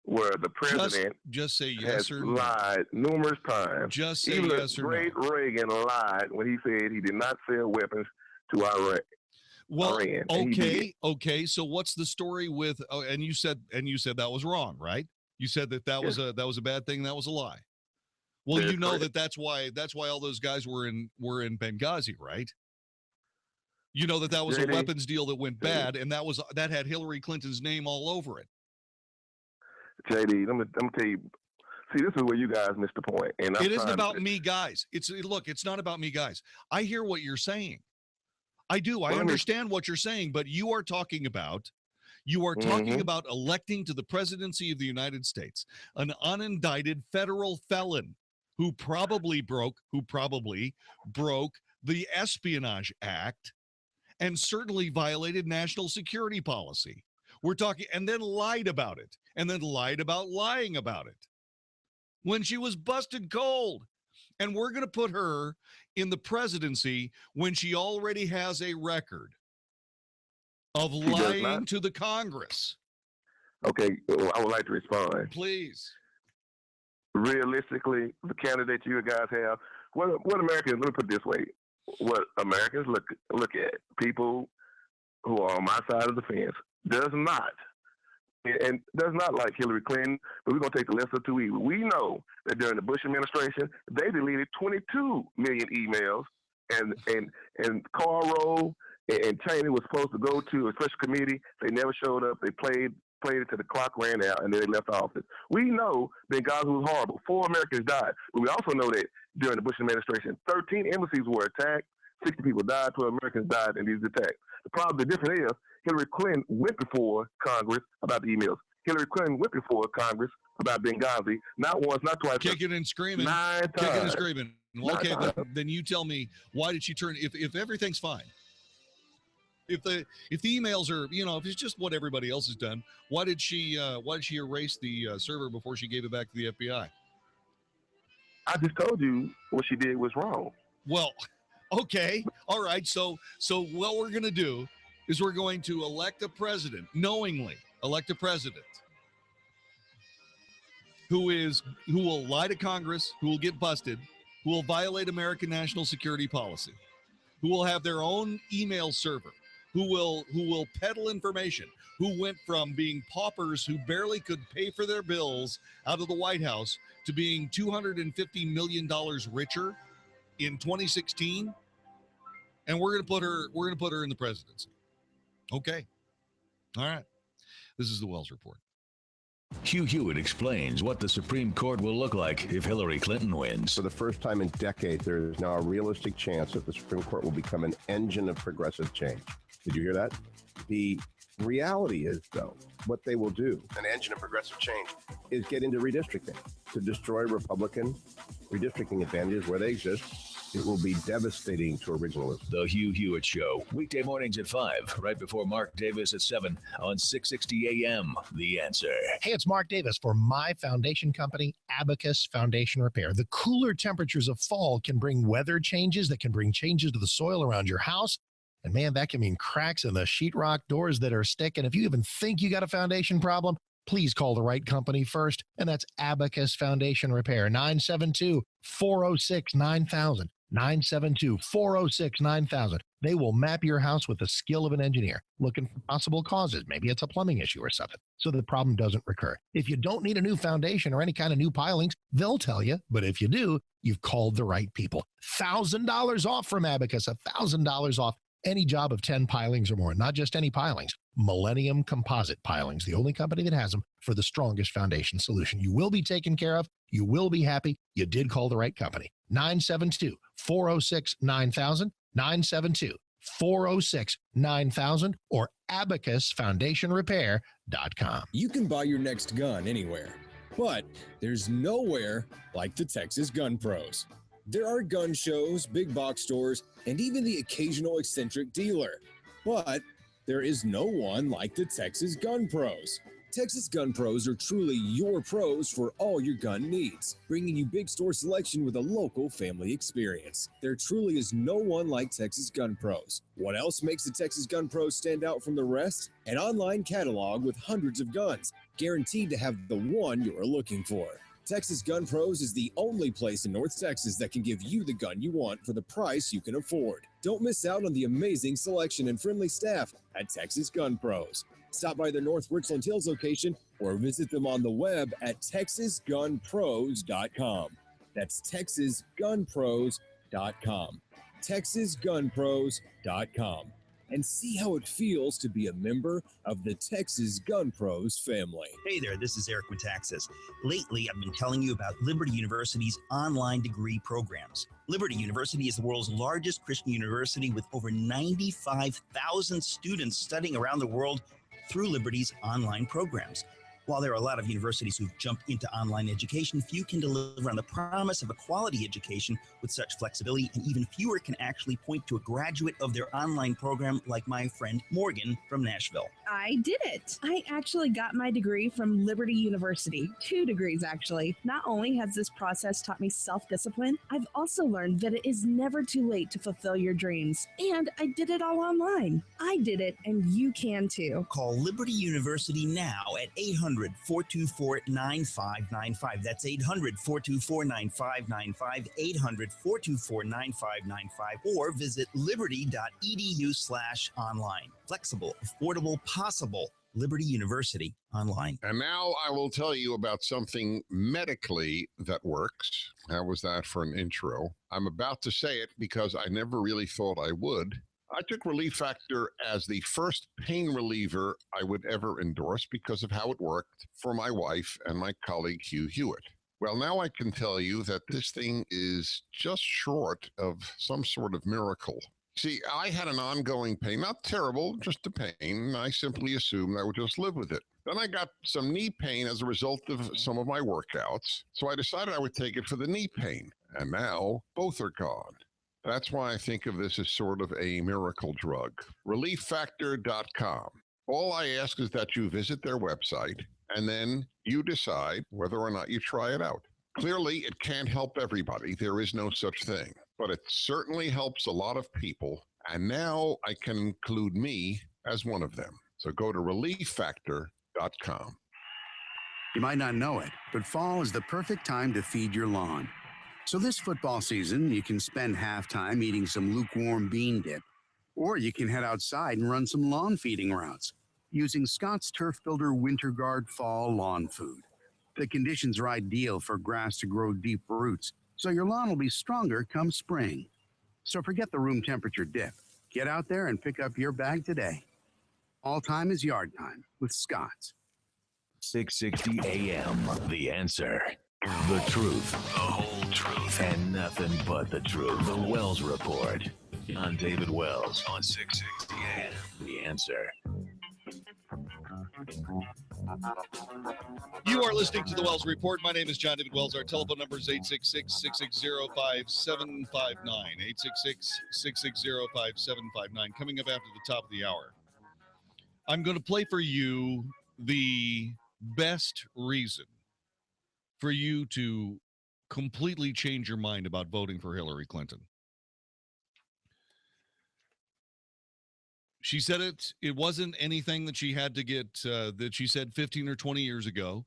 where the president just say yes has or no. lied numerous times. Just say Even yes or no. great Reagan lied when he said he did not sell weapons to Iran. Well, okay. So what's the story with? Oh, and you said that was wrong, right? You said that was a bad thing. That was a lie. Well, you know that's why all those guys were in Benghazi, right? You know that was a weapons deal that went bad, and that had Hillary Clinton's name all over it. JD, I'm gonna tell you. See, this is where you guys missed the point. And it isn't about me, guys. It's not about me, guys. I hear what you're saying. I do. I understand what you're saying, but you are talking about electing to the presidency of the United States an unindicted federal felon who probably broke the Espionage Act and certainly violated national security policy. We're talking, and then lied about it, and then lied about lying about it when she was busted cold. And we're going to put her in the presidency when she already has a record of lying to the Congress. Okay, well, I would like to respond. Please. Realistically, the candidate you guys have, what Americans, let me put it this way, what Americans look at, people who are on my side of the fence, does not like Hillary Clinton, but we're going to take the lesser of two evils. We know that during the Bush administration, they deleted 22 million emails, and Karl Rove and Cheney was supposed to go to a special committee. They never showed up. They played it till the clock ran out, and then they left office. We know Benghazi was horrible. 4 Americans died. But we also know that during the Bush administration, 13 embassies were attacked, 60 people died, 12 Americans died in these attacks. The difference is Hillary Clinton went before Congress about the emails. Hillary Clinton went before Congress about Benghazi, not once, not twice. Kicking and screaming. 9 times. Kicking and screaming. Okay, then you tell me, why did she turn, if everything's fine, if the emails are, if it's just what everybody else has done, why did she erase the server before she gave it back to the FBI? I just told you what she did was wrong. Well, okay. All right. So what we're going to do is we're going to knowingly elect a president who will lie to Congress, who will get busted, who will violate American national security policy, who will have their own email server, who will peddle information, who went from being paupers who barely could pay for their bills out of the White House to being $250 million richer in 2016, and we're going to put her in the presidency. Okay. All right. This is the Wells Report. Hugh Hewitt explains what the Supreme Court will look like if Hillary Clinton wins. For the first time in decades, there is now a realistic chance that the Supreme Court will become an engine of progressive change. Did you hear that? The reality is, though, what they will do, an engine of progressive change, is get into redistricting to destroy Republican redistricting advantages where they exist. It will be devastating to originalism. The Hugh Hewitt Show, weekday mornings at 5, right before Mark Davis at 7 on 660 AM. The Answer. Hey, it's Mark Davis for my foundation company, Abacus Foundation Repair. The cooler temperatures of fall can bring weather changes that can bring changes to the soil around your house. And man, that can mean cracks in the sheetrock, doors that are sticking. If you even think you got a foundation problem, please call the right company first. And that's Abacus Foundation Repair, 972-406-9000. 972-406-9000. They will map your house with the skill of an engineer, looking for possible causes. Maybe it's a plumbing issue or something, so the problem doesn't recur. If you don't need a new foundation or any kind of new pilings, they'll tell you. But if you do, you've called the right people. $1,000 off from Abacus, $1,000 off any job of 10 pilings or more. Not just any pilings, Millennium Composite Pilings, the only company that has them for the strongest foundation solution. You will be taken care of. You will be happy. You did call the right company. 972-406-9000, 972-406-9000, or abacusfoundationrepair.com. You can buy your next gun anywhere, but there's nowhere like the Texas Gun Pros. There are gun shows, big box stores, and even the occasional eccentric dealer. But there is no one like the Texas Gun Pros. Texas Gun Pros are truly your pros for all your gun needs, bringing you big store selection with a local family experience. There truly is no one like Texas Gun Pros. What else makes the Texas Gun Pros stand out from the rest? An online catalog with hundreds of guns, guaranteed to have the one you're looking for. Texas Gun Pros is the only place in North Texas that can give you the gun you want for the price you can afford. Don't miss out on the amazing selection and friendly staff at Texas Gun Pros. Stop by their North Richland Hills location or visit them on the web at texasgunpros.com. That's texasgunpros.com. texasgunpros.com. And see how it feels to be a member of the Texas Gun Pros family. Hey there, this is Eric Metaxas. Lately, I've been telling you about Liberty University's online degree programs. Liberty University is the world's largest Christian university with over 95,000 students studying around the world through Liberty's online programs. While there are a lot of universities who've jumped into online education, few can deliver on the promise of a quality education with such flexibility, and even fewer can actually point to a graduate of their online program like my friend Morgan from Nashville. I did it. I actually got my degree from Liberty University. 2 degrees, actually. Not only has this process taught me self-discipline, I've also learned that it is never too late to fulfill your dreams. And I did it all online. I did it, and you can too. Call Liberty University now at 800-424-9595. That's 800-424-9595, 800-424-9595, or visit liberty.edu/online. Flexible, affordable, possible. Liberty University online. And now I will tell you about something medically that works. How was that for an intro? I'm about to say it because I never really thought I would. I took Relief Factor as the first pain reliever I would ever endorse because of how it worked for my wife and my colleague Hugh Hewitt. Well, now I can tell you that this thing is just short of some sort of miracle. See, I had an ongoing pain, not terrible, just a pain. I simply assumed I would just live with it. Then I got some knee pain as a result of some of my workouts, so I decided I would take it for the knee pain, and now both are gone. That's why I think of this as sort of a miracle drug. ReliefFactor.com. All I ask is that you visit their website, and then you decide whether or not you try it out. Clearly, it can't help everybody. There is no such thing. But it certainly helps a lot of people, and now I can include me as one of them. So go to ReliefFactor.com. You might not know it, but fall is the perfect time to feed your lawn. So this football season, you can spend halftime eating some lukewarm bean dip, or you can head outside and run some lawn feeding routes using Scott's Turf Builder Winter Guard Fall Lawn Food. The conditions are ideal for grass to grow deep roots, so your lawn will be stronger come spring. So forget the room temperature dip. Get out there and pick up your bag today. All time is yard time with Scott's. 660 AM, The Answer. The truth, the whole truth, and nothing but the truth. The Wells Report. Jon-David Wells on 660 AM, The Answer. You are listening to the Wells Report. My name is Jon-David Wells. Our telephone number is 866-660-5759. 866-660-5759. Coming up after the top of the hour, I'm going to play for you the best reason for you to completely change your mind about voting for Hillary Clinton. She said it wasn't anything that she had to get, that she said 15 or 20 years ago.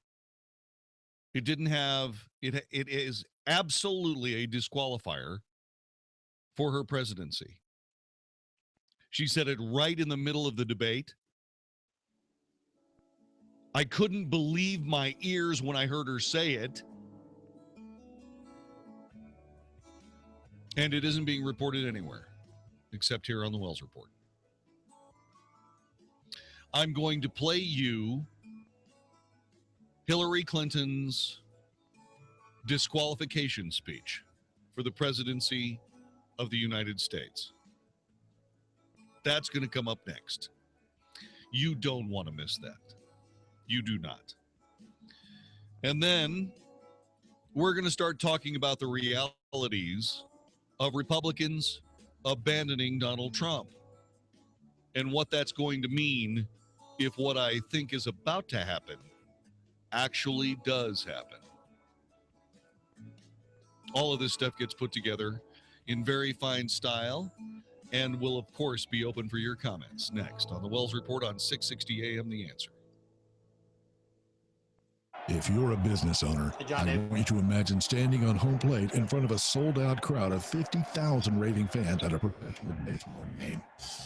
It didn't have, it is absolutely a disqualifier for her presidency. She said it right in the middle of the debate. I couldn't believe my ears when I heard her say it. And it isn't being reported anywhere except here on the Wells Report. I'm going to play you Hillary Clinton's disqualification speech for the presidency of the United States. That's going to come up next. You don't want to miss that. You do not. And then we're going to start talking about the realities of Republicans abandoning Donald Trump and what that's going to mean if what I think is about to happen actually does happen. All of this stuff gets put together in very fine style and will, of course, be open for your comments next on the Wells Report on 660 AM The Answer. If you're a business owner, I want you to imagine standing on home plate in front of a sold-out crowd of 50,000 raving fans at a professional baseball game.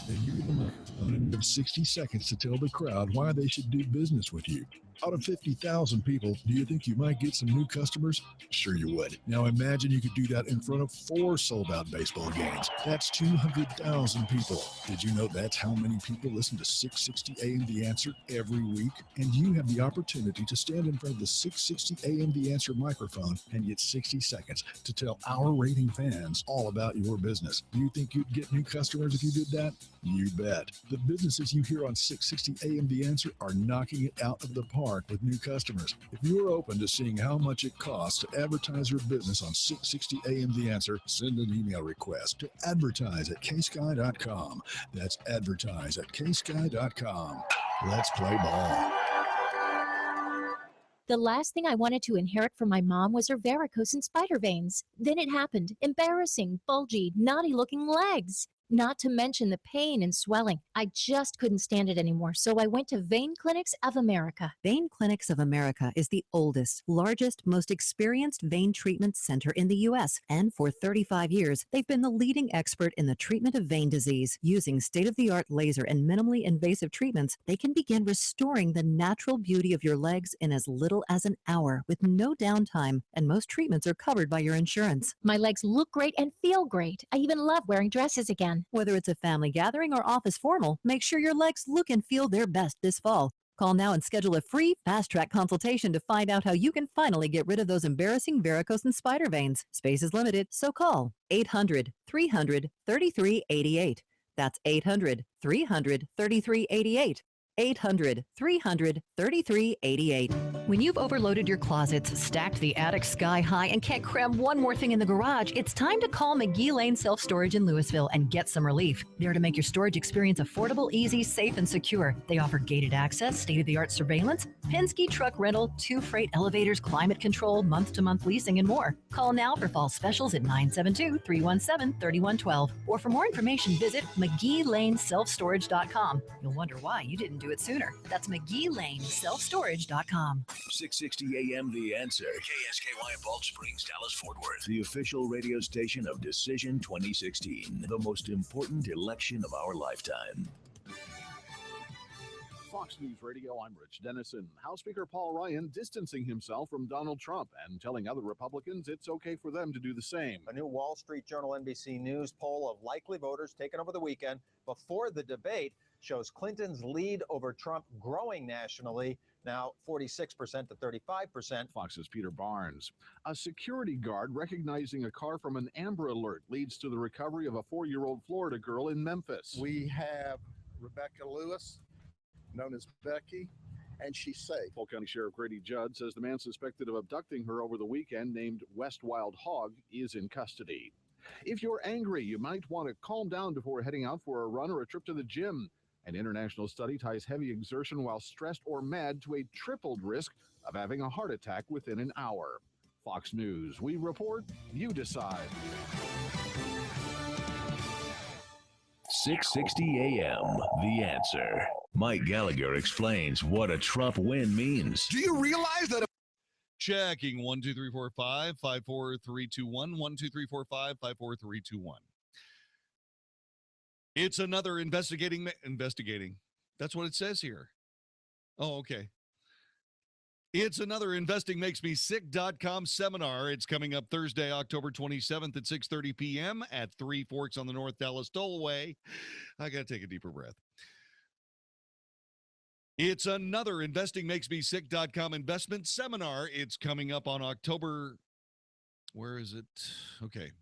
Then you get the microphone and you have 60 seconds to tell the crowd why they should do business with you. Out of 50,000 people, do you think you might get some new customers? Sure you would. Now imagine you could do that in front of 4 sold-out baseball games. That's 200,000 people. Did you know that's how many people listen to 660 AM The Answer every week? And you have the opportunity to stand in front of the 660 AM The Answer microphone and get 60 seconds to tell our raving fans all about your business. Do you think you'd get new customers if you did that? You bet. The businesses you hear on 660 AM The Answer are knocking it out of the park with new customers. If you're open to seeing how much it costs to advertise your business on 660 AM The Answer, send an email request to advertise@ksky.com. That's advertise@ksky.com. Let's play ball. The last thing I wanted to inherit from my mom was her varicose and spider veins. Then it happened. Embarrassing, bulgy, naughty-looking legs. Not to mention the pain and swelling. I just couldn't stand it anymore, so I went to Vein Clinics of America. Vein Clinics of America is the oldest, largest, most experienced vein treatment center in the U.S. And for 35 years, they've been the leading expert in the treatment of vein disease. Using state-of-the-art laser and minimally invasive treatments, they can begin restoring the natural beauty of your legs in as little as an hour with no downtime, and most treatments are covered by your insurance. My legs look great and feel great. I even love wearing dresses again. Whether it's a family gathering or office formal, make sure your legs look and feel their best this fall. Call now and schedule a free fast-track consultation to find out how you can finally get rid of those embarrassing varicose and spider veins. Space is limited, so call 800-300-3388. That's 800-300-3388. 800-300-3388. When you've overloaded your closets, stacked the attic sky high, and can't cram one more thing in the garage, it's time to call McGee Lane Self-Storage in Louisville and get some relief. They're to make your storage experience affordable, easy, safe, and secure. They offer gated access, state-of-the-art surveillance, Penske truck rental, 2 freight elevators, climate control, month-to-month leasing, and more. Call now for fall specials at 972-317-3112. Or for more information, visit McGeeLaneSelfStorage.com. You'll wonder why you didn't do it sooner. That's McGeeLaneSelfStorage.com. 660 AM The Answer. KSKY Balch Springs, Dallas, Fort Worth. The official radio station of Decision 2016. The most important election of our lifetime. Fox News Radio, I'm Rich Dennison. House Speaker Paul Ryan distancing himself from Donald Trump and telling other Republicans it's okay for them to do the same. A new Wall Street Journal NBC News poll of likely voters taken over the weekend before the debate shows Clinton's lead over Trump growing nationally, now 46% to 35%. Fox's Peter Barnes. A security guard recognizing a car from an Amber Alert leads to the recovery of a 4-year-old Florida girl in Memphis. We have Rebecca Lewis, known as Becky, and she's safe. Polk County Sheriff Grady Judd says the man suspected of abducting her over the weekend, named West Wild Hog, is in custody. If you're angry, you might want to calm down before heading out for a run or a trip to the gym. An international study ties heavy exertion while stressed or mad to a tripled risk of having a heart attack within an hour. Fox News, we report, you decide. 660 AM, The Answer. Mike Gallagher explains what a Trump win means. Do you realize that? Checking 1, 2, 3, 4, 5, 5, 4, 3, 2, 1, 1, 2, 3, 4, 5, 5, 4, 3, 2, 1. It's another investigating. That's what it says here. Oh, okay. It's another investingmakesmesick.com seminar. It's coming up Thursday, October 27th at 6:30 p.m. at Three Forks on the North Dallas Tollway. I got to take a deeper breath. It's another investingmakesmesick.com investment seminar. It's coming up on October. Where is it? Okay.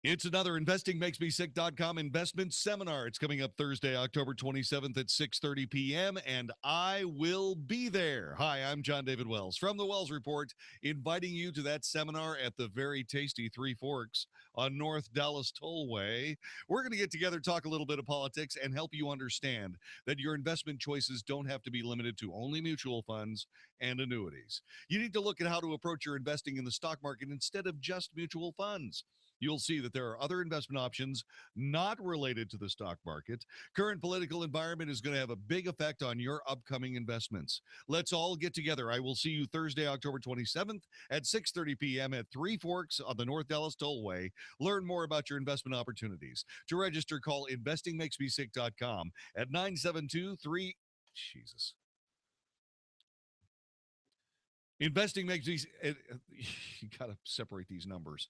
It's another investingmakesmesick.com investment seminar. It's coming up Thursday, October 27th at 6:30 p.m., and I will be there. Hi, I'm Jon-David Wells from the Wells Report, inviting you to that seminar at the very tasty Three Forks on North Dallas Tollway. We're going to get together, talk a little bit of politics, and help you understand that your investment choices don't have to be limited to only mutual funds and annuities. You need to look at how to approach your investing in the stock market instead of just mutual funds. You'll see that there are other investment options not related to the stock market. Current political environment is going to have a big effect on your upcoming investments. Let's all get together. I will see you Thursday, October 27th at 6:30 p.m. at Three Forks on the North Dallas Tollway. Learn more about your investment opportunities. To register, call investingmakesmesick.com at 972-3... Jesus. Investing makes me... You got to separate these numbers.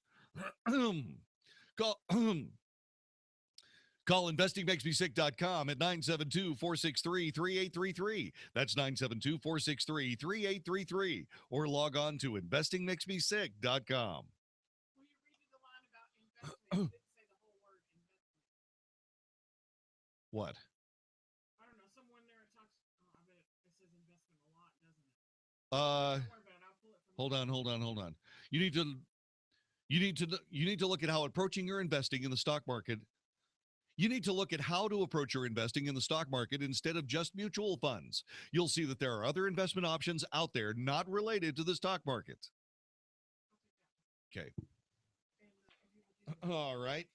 Call investingmakesmesick.com at 972-463-3833. That's 972-463-3833. Or log on to investingmakesmesick.com. What? I don't know. Someone there talks. Oh, I bet it says investment a lot, doesn't it? Hold on. You need to look at how approaching your investing in the stock market. You need to look at how to approach your investing in the stock market instead of just mutual funds. You'll see that there are other investment options out there not related to the stock market. Okay. All right.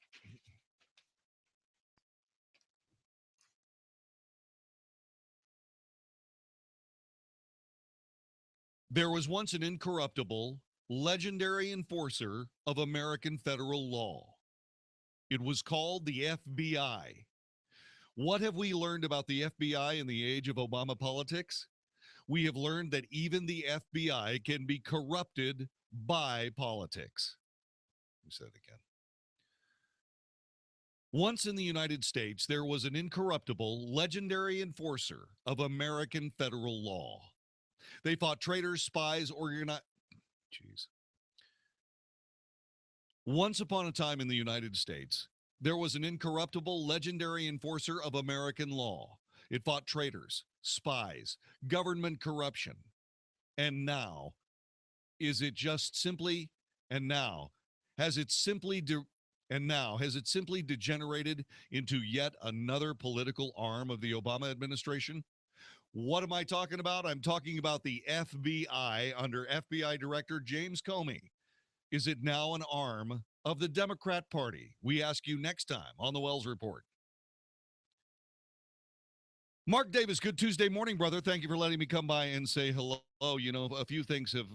There was once an incorruptible, legendary enforcer of American federal law. It was called the FBI. What have we learned about the FBI in the age of Obama politics? We have learned that even the FBI can be corrupted by politics. Let me say it again. Once in the United States, there was an incorruptible, legendary enforcer of American federal law. They fought traitors, spies, Jeez. Once upon a time in the United States, there was an incorruptible, legendary enforcer of American law. It fought traitors, spies, government corruption. And now, has it simply degenerated into yet another political arm of the Obama administration? What am I talking about? I'm talking about the FBI under FBI Director James Comey. Is it now an arm of the Democrat Party? We ask you next time on the Wells Report. Mark Davis, good Tuesday morning, brother. Thank you for letting me come by and say hello. You know, a few things have...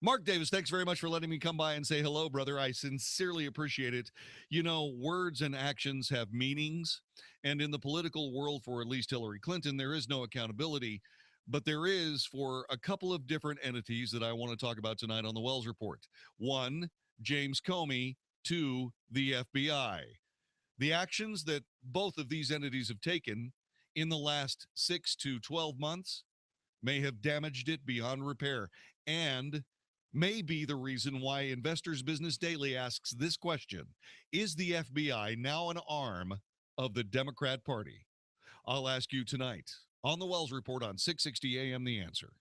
Mark Davis, thanks very much for letting me come by and say hello, brother. I sincerely appreciate it. You know, words and actions have meanings, and in the political world, for at least Hillary Clinton, there is no accountability, but there is for a couple of different entities that I want to talk about tonight on the Wells Report. One, James Comey. Two, the FBI. The actions that both of these entities have taken in the last 6 to 12 months may have damaged it beyond repair, and may be the reason why Investors Business Daily asks this question: is the FBI now an arm of the Democrat Party? I'll ask you tonight on the Wells Report on 660 AM The Answer.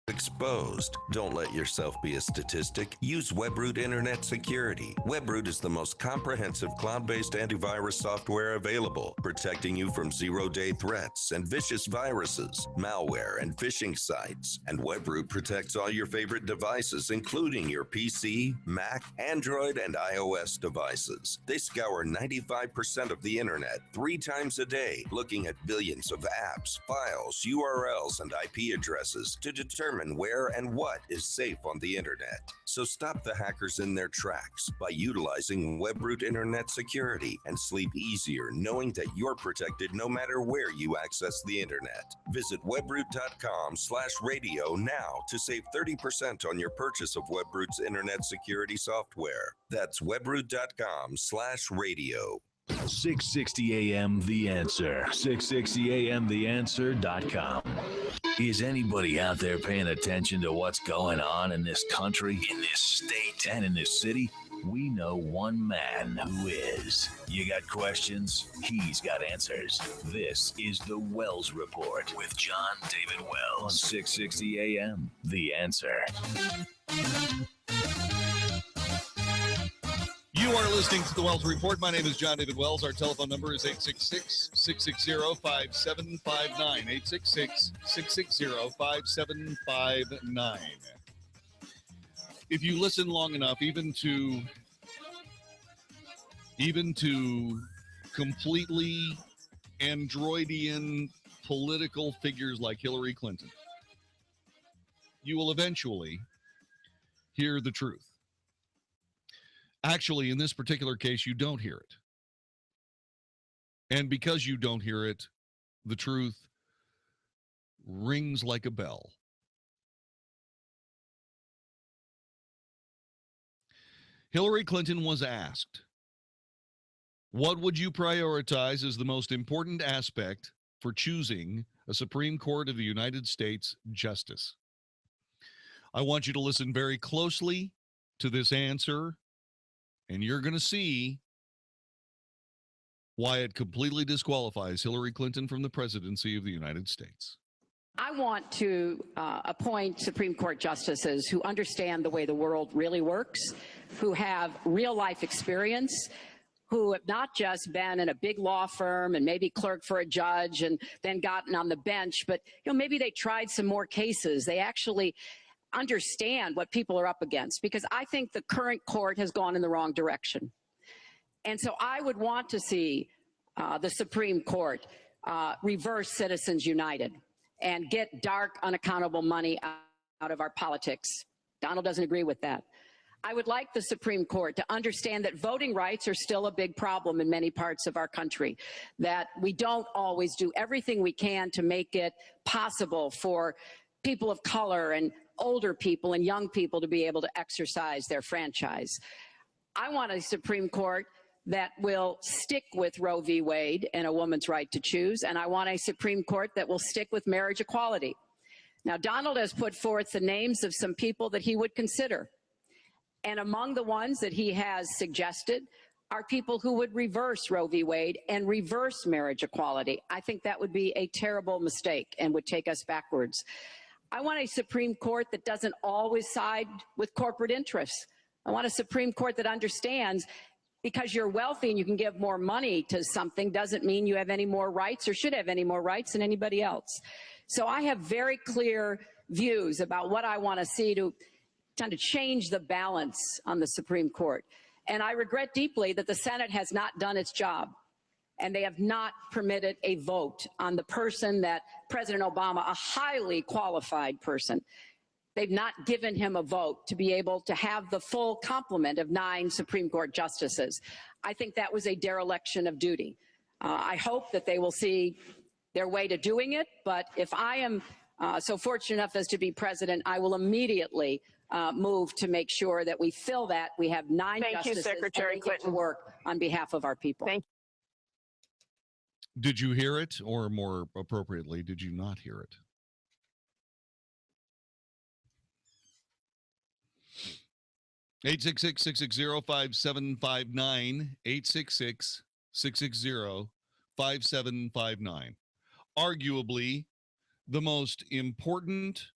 exposed. Don't let yourself be a statistic. Use Webroot Internet Security. Webroot is the most comprehensive cloud-based antivirus software available, protecting you from zero-day threats and vicious viruses, malware, and phishing sites. And Webroot protects all your favorite devices, including your PC, Mac, Android, and iOS devices. They scour 95% of the internet 3 times a day, looking at billions of apps, files, URLs, and IP addresses to determine where and what is safe on the internet. So stop the hackers in their tracks by utilizing Webroot Internet Security and sleep easier knowing that you're protected no matter where you access the internet. Visit webroot.com/radio now to save 30% on your purchase of Webroot's internet security software. That's webroot.com/radio. 660 AM The Answer. 660 AMTheAnswer.com. Is anybody out there paying attention to what's going on in this country, in this state, and in this city? We know one man who is. You got questions? He's got answers. This is the Wells Report with Jon-David Wells on 660 AM The Answer. You are listening to the Wells Report. My name is Jon-David Wells. Our telephone number is 866-660-5759. 866-660-5759. If you listen long enough, even to completely androidian political figures like Hillary Clinton, you will eventually hear the truth. Actually, in this particular case, you don't hear it. And because you don't hear it, the truth rings like a bell. Hillary Clinton was asked, what would you prioritize as the most important aspect for choosing a Supreme Court of the United States justice? I want you to listen very closely to this answer, and you're going to see why it completely disqualifies Hillary Clinton from the presidency of the United States. I want to appoint Supreme Court justices who understand the way the world really works, who have real life experience, who have not just been in a big law firm and maybe clerked for a judge and then gotten on the bench, but maybe they tried some more cases. They actually understand what people are up against, because I think the current court has gone in the wrong direction. And so I would want to see the Supreme Court reverse Citizens United and get dark, unaccountable money out of our politics. Donald doesn't agree with that. I would like the Supreme Court to understand that voting rights are still a big problem in many parts of our country, that we don't always do everything we can to make it possible for people of color and older people and young people to be able to exercise their franchise. I want a Supreme Court that will stick with Roe v. Wade and a woman's right to choose, and I want a Supreme Court that will stick with marriage equality. Now, Donald has put forth the names of some people that he would consider, and among the ones that he has suggested are people who would reverse Roe v. Wade and reverse marriage equality. I think that would be a terrible mistake and would take us backwards. I want a Supreme Court that doesn't always side with corporate interests. I want a Supreme Court that understands because you're wealthy and you can give more money to something doesn't mean you have any more rights or should have any more rights than anybody else. So I have very clear views about what I want to see to kind of change the balance on the Supreme Court. And I regret deeply that the Senate has not done its job, and they have not permitted a vote on the person that President Obama, a highly qualified person, they've not given him a vote to be able to have the full complement of 9 Supreme Court justices. I think that was a dereliction of duty. I hope that they will see their way to doing it, but if I am so fortunate enough as to be president, I will immediately move to make sure that we fill that. We have 9 justices Secretary Clinton, to work on behalf of our people. Thank you. Did you hear it, or more appropriately, did you not hear it? Eight 866-660-5759, 866-660-5759. Arguably the most important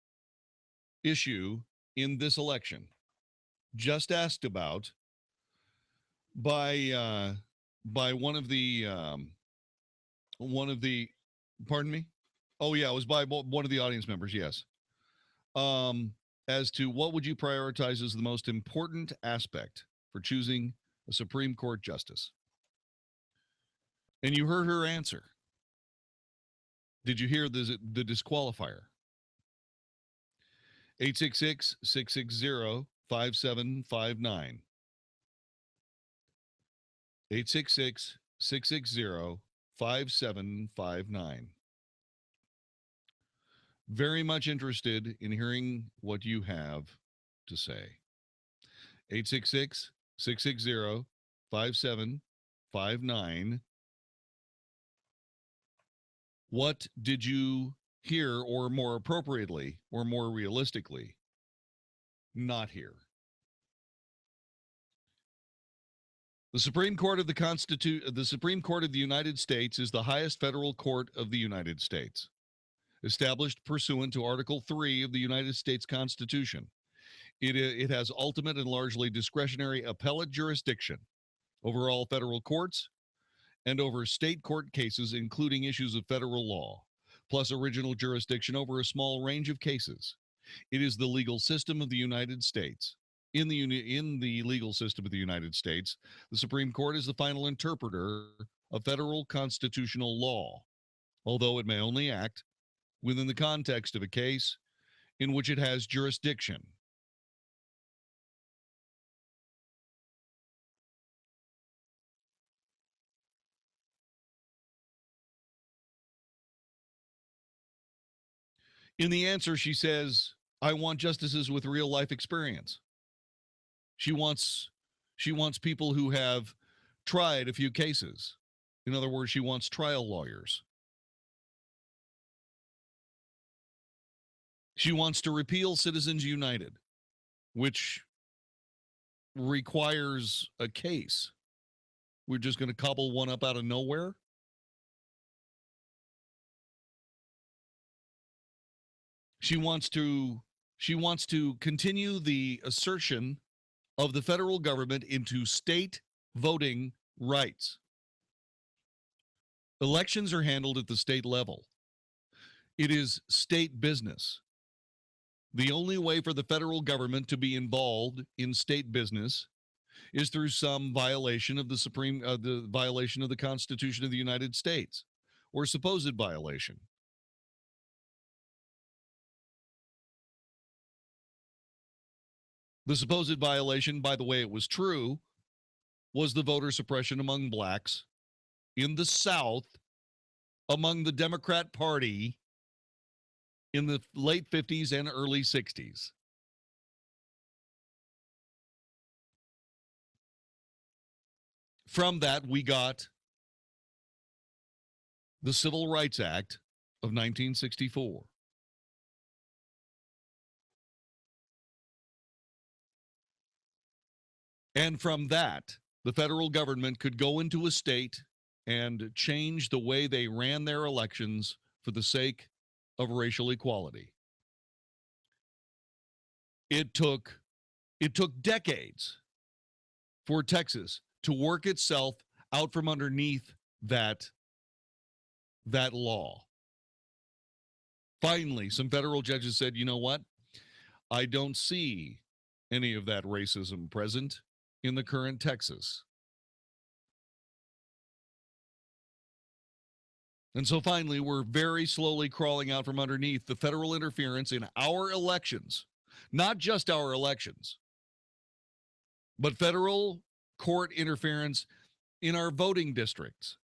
issue in this election, just asked about by one of the pardon me. Oh yeah, it was by one of the audience members. Yes. As to what would you prioritize as the most important aspect for choosing a Supreme Court justice? And you heard her answer. Did you hear the disqualifier? 866-660-5759. 866-660-5759. Very much interested in hearing what you have to say. 866-660-5759. What did you hear, or more appropriately, or more realistically, not hear? The Supreme Court of the Supreme Court of the United States is the highest federal court of the United States, established pursuant to Article 3 of the United States Constitution. It has ultimate and largely discretionary appellate jurisdiction over all federal courts and over state court cases, including issues of federal law, plus original jurisdiction over a small range of cases. It is the legal system of the United States. In the legal system of the United States, the Supreme Court is the final interpreter of federal constitutional law, although it may only act within the context of a case in which it has jurisdiction. In the answer, she says, I want justices with real life experience. She wants people who have tried a few cases. In other words, she wants trial lawyers. She wants to repeal Citizens United, which requires a case. We're just going to cobble one up out of nowhere? She wants to continue the assertion of the federal government into state voting rights. Elections are handled at the state level. It is state business. The only way for the federal government to be involved in state business is through some violation of the violation of the Constitution of the United States, or supposed violation. The supposed violation, by the way it was true, was the voter suppression among blacks in the South among the Democrat Party in the late 50s and early 60s. From that, we got the Civil Rights Act of 1964. And from that, the federal government could go into a state and change the way they ran their elections for the sake of racial equality. It took decades for Texas to work itself out from underneath that law. Finally, some federal judges said, you know what? I don't see any of that racism present in the current Texas. And so finally, we're very slowly crawling out from underneath the federal interference in our elections, not just our elections, but federal court interference in our voting districts.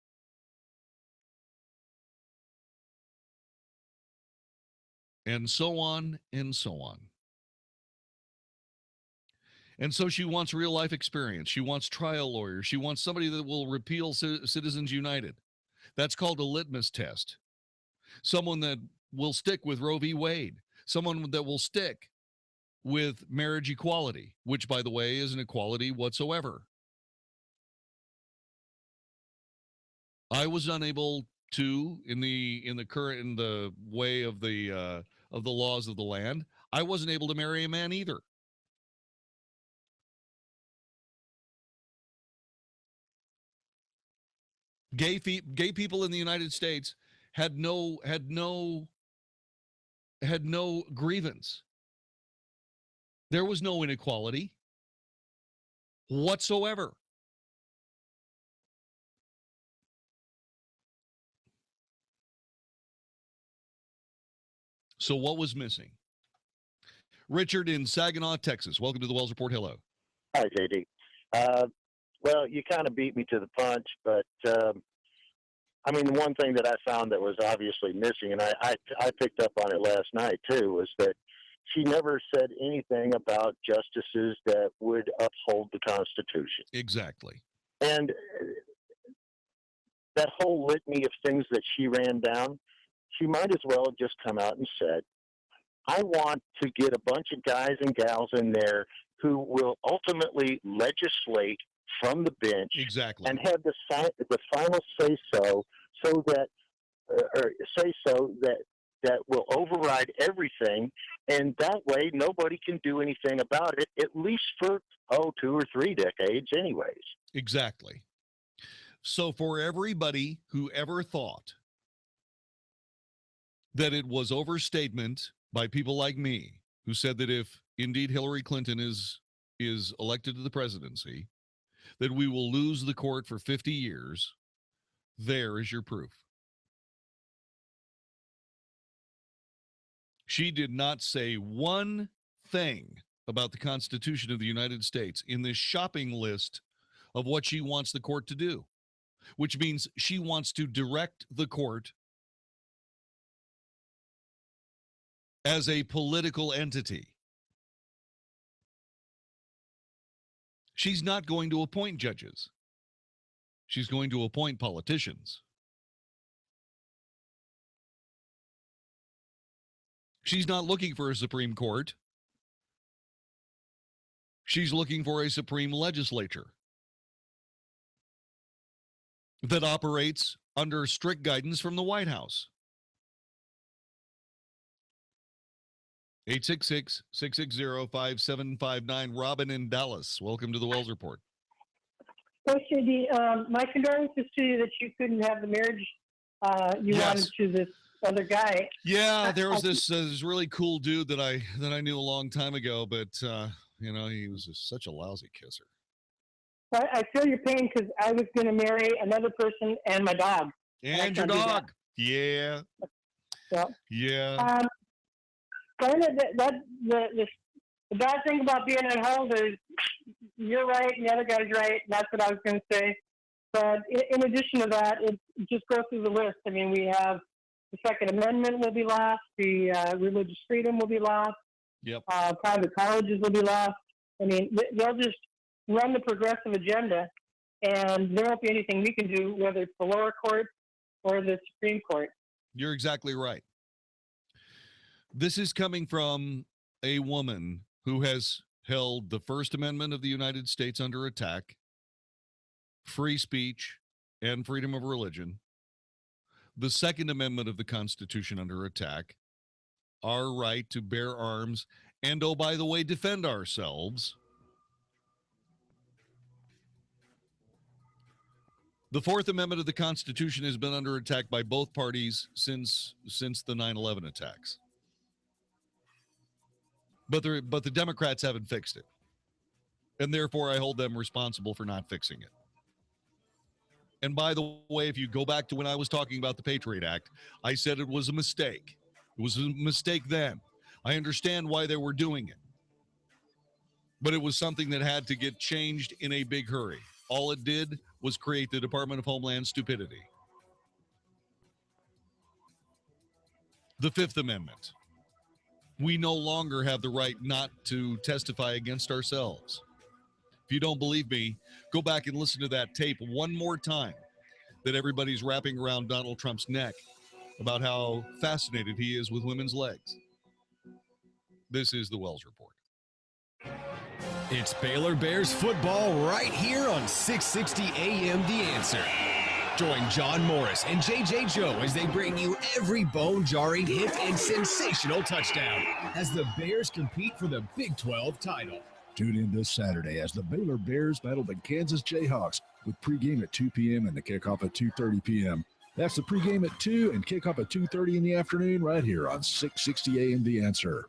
And so on and so on. And so she wants real life experience. She wants trial lawyers. She wants somebody that will repeal Citizens United. That's called a litmus test. Someone that will stick with Roe v. Wade. Someone that will stick with marriage equality, which, by the way, is an equality whatsoever. I was unable to, in the way of the laws of the land, I wasn't able to marry a man either. Gay people in the United States had no grievance. There was no inequality whatsoever. So what was missing? Richard in Saginaw, Texas. Welcome to the Wells Report. Hello. Hi, JD. Well, you kind of beat me to the punch, but I mean, the one thing that I found that was obviously missing, and I picked up on it last night too, was that she never said anything about justices that would uphold the Constitution. Exactly. And that whole litany of things that she ran down, she might as well have just come out and said, I want to get a bunch of guys and gals in there who will ultimately legislate from the bench, exactly, and have the final say so that that will override everything, and that way nobody can do anything about it, at least for 2 or 3 decades anyways. Exactly. So for everybody who ever thought that it was overstatement by people like me, who said that if indeed Hillary Clinton is elected to the presidency, that we will lose the court for 50 years, there is your proof. She did not say one thing about the Constitution of the United States in this shopping list of what she wants the court to do, which means she wants to direct the court as a political entity. She's not going to appoint judges. She's going to appoint politicians. She's not looking for a Supreme Court. She's looking for a Supreme Legislature that operates under strict guidance from the White House. 866-660-5759. Robin in Dallas. Welcome to the Wells Report. Well, JD, my condolences to you that you couldn't have the marriage you wanted to this other guy. Yeah, there was this really cool dude that I knew a long time ago, but he was just such a lousy kisser. Well, I feel your pain because I was going to marry another person and my dog. And your dog. Yeah. So, yeah. The bad thing about being at home is you're right and the other guy's right. That's what I was going to say. But in addition to that, it just goes through the list. I mean, we have the Second Amendment will be lost. The religious freedom will be lost. Yep. Private colleges will be lost. I mean, they'll just run the progressive agenda, and there won't be anything we can do, whether it's the lower court or the Supreme Court. You're exactly right. This is coming from a woman who has held the First Amendment of the United States under attack, free speech and freedom of religion, the Second Amendment of the Constitution under attack, our right to bear arms, and, oh, by the way, defend ourselves. The Fourth Amendment of the Constitution has been under attack by both parties since the 9/11 attacks. But the Democrats haven't fixed it. And therefore, I hold them responsible for not fixing it. And by the way, if you go back to when I was talking about the Patriot Act, I said it was a mistake. It was a mistake then. I understand why they were doing it. But it was something that had to get changed in a big hurry. All it did was create the Department of Homeland stupidity. The Fifth Amendment. We no longer have the right not to testify against ourselves. If you don't believe me, go back and listen to that tape one more time that everybody's wrapping around Donald Trump's neck about how fascinated he is with women's legs. This is the Wells Report. It's Baylor Bears football right here on 660 AM The Answer. Join John Morris and JJ Joe as they bring you every bone-jarring hit and sensational touchdown as the Bears compete for the Big 12 title. Tune in this Saturday as the Baylor Bears battle the Kansas Jayhawks with pregame at 2 p.m. and the kickoff at 2:30 p.m. That's the pregame at 2 and kickoff at 2:30 in the afternoon right here on 660 AM The Answer.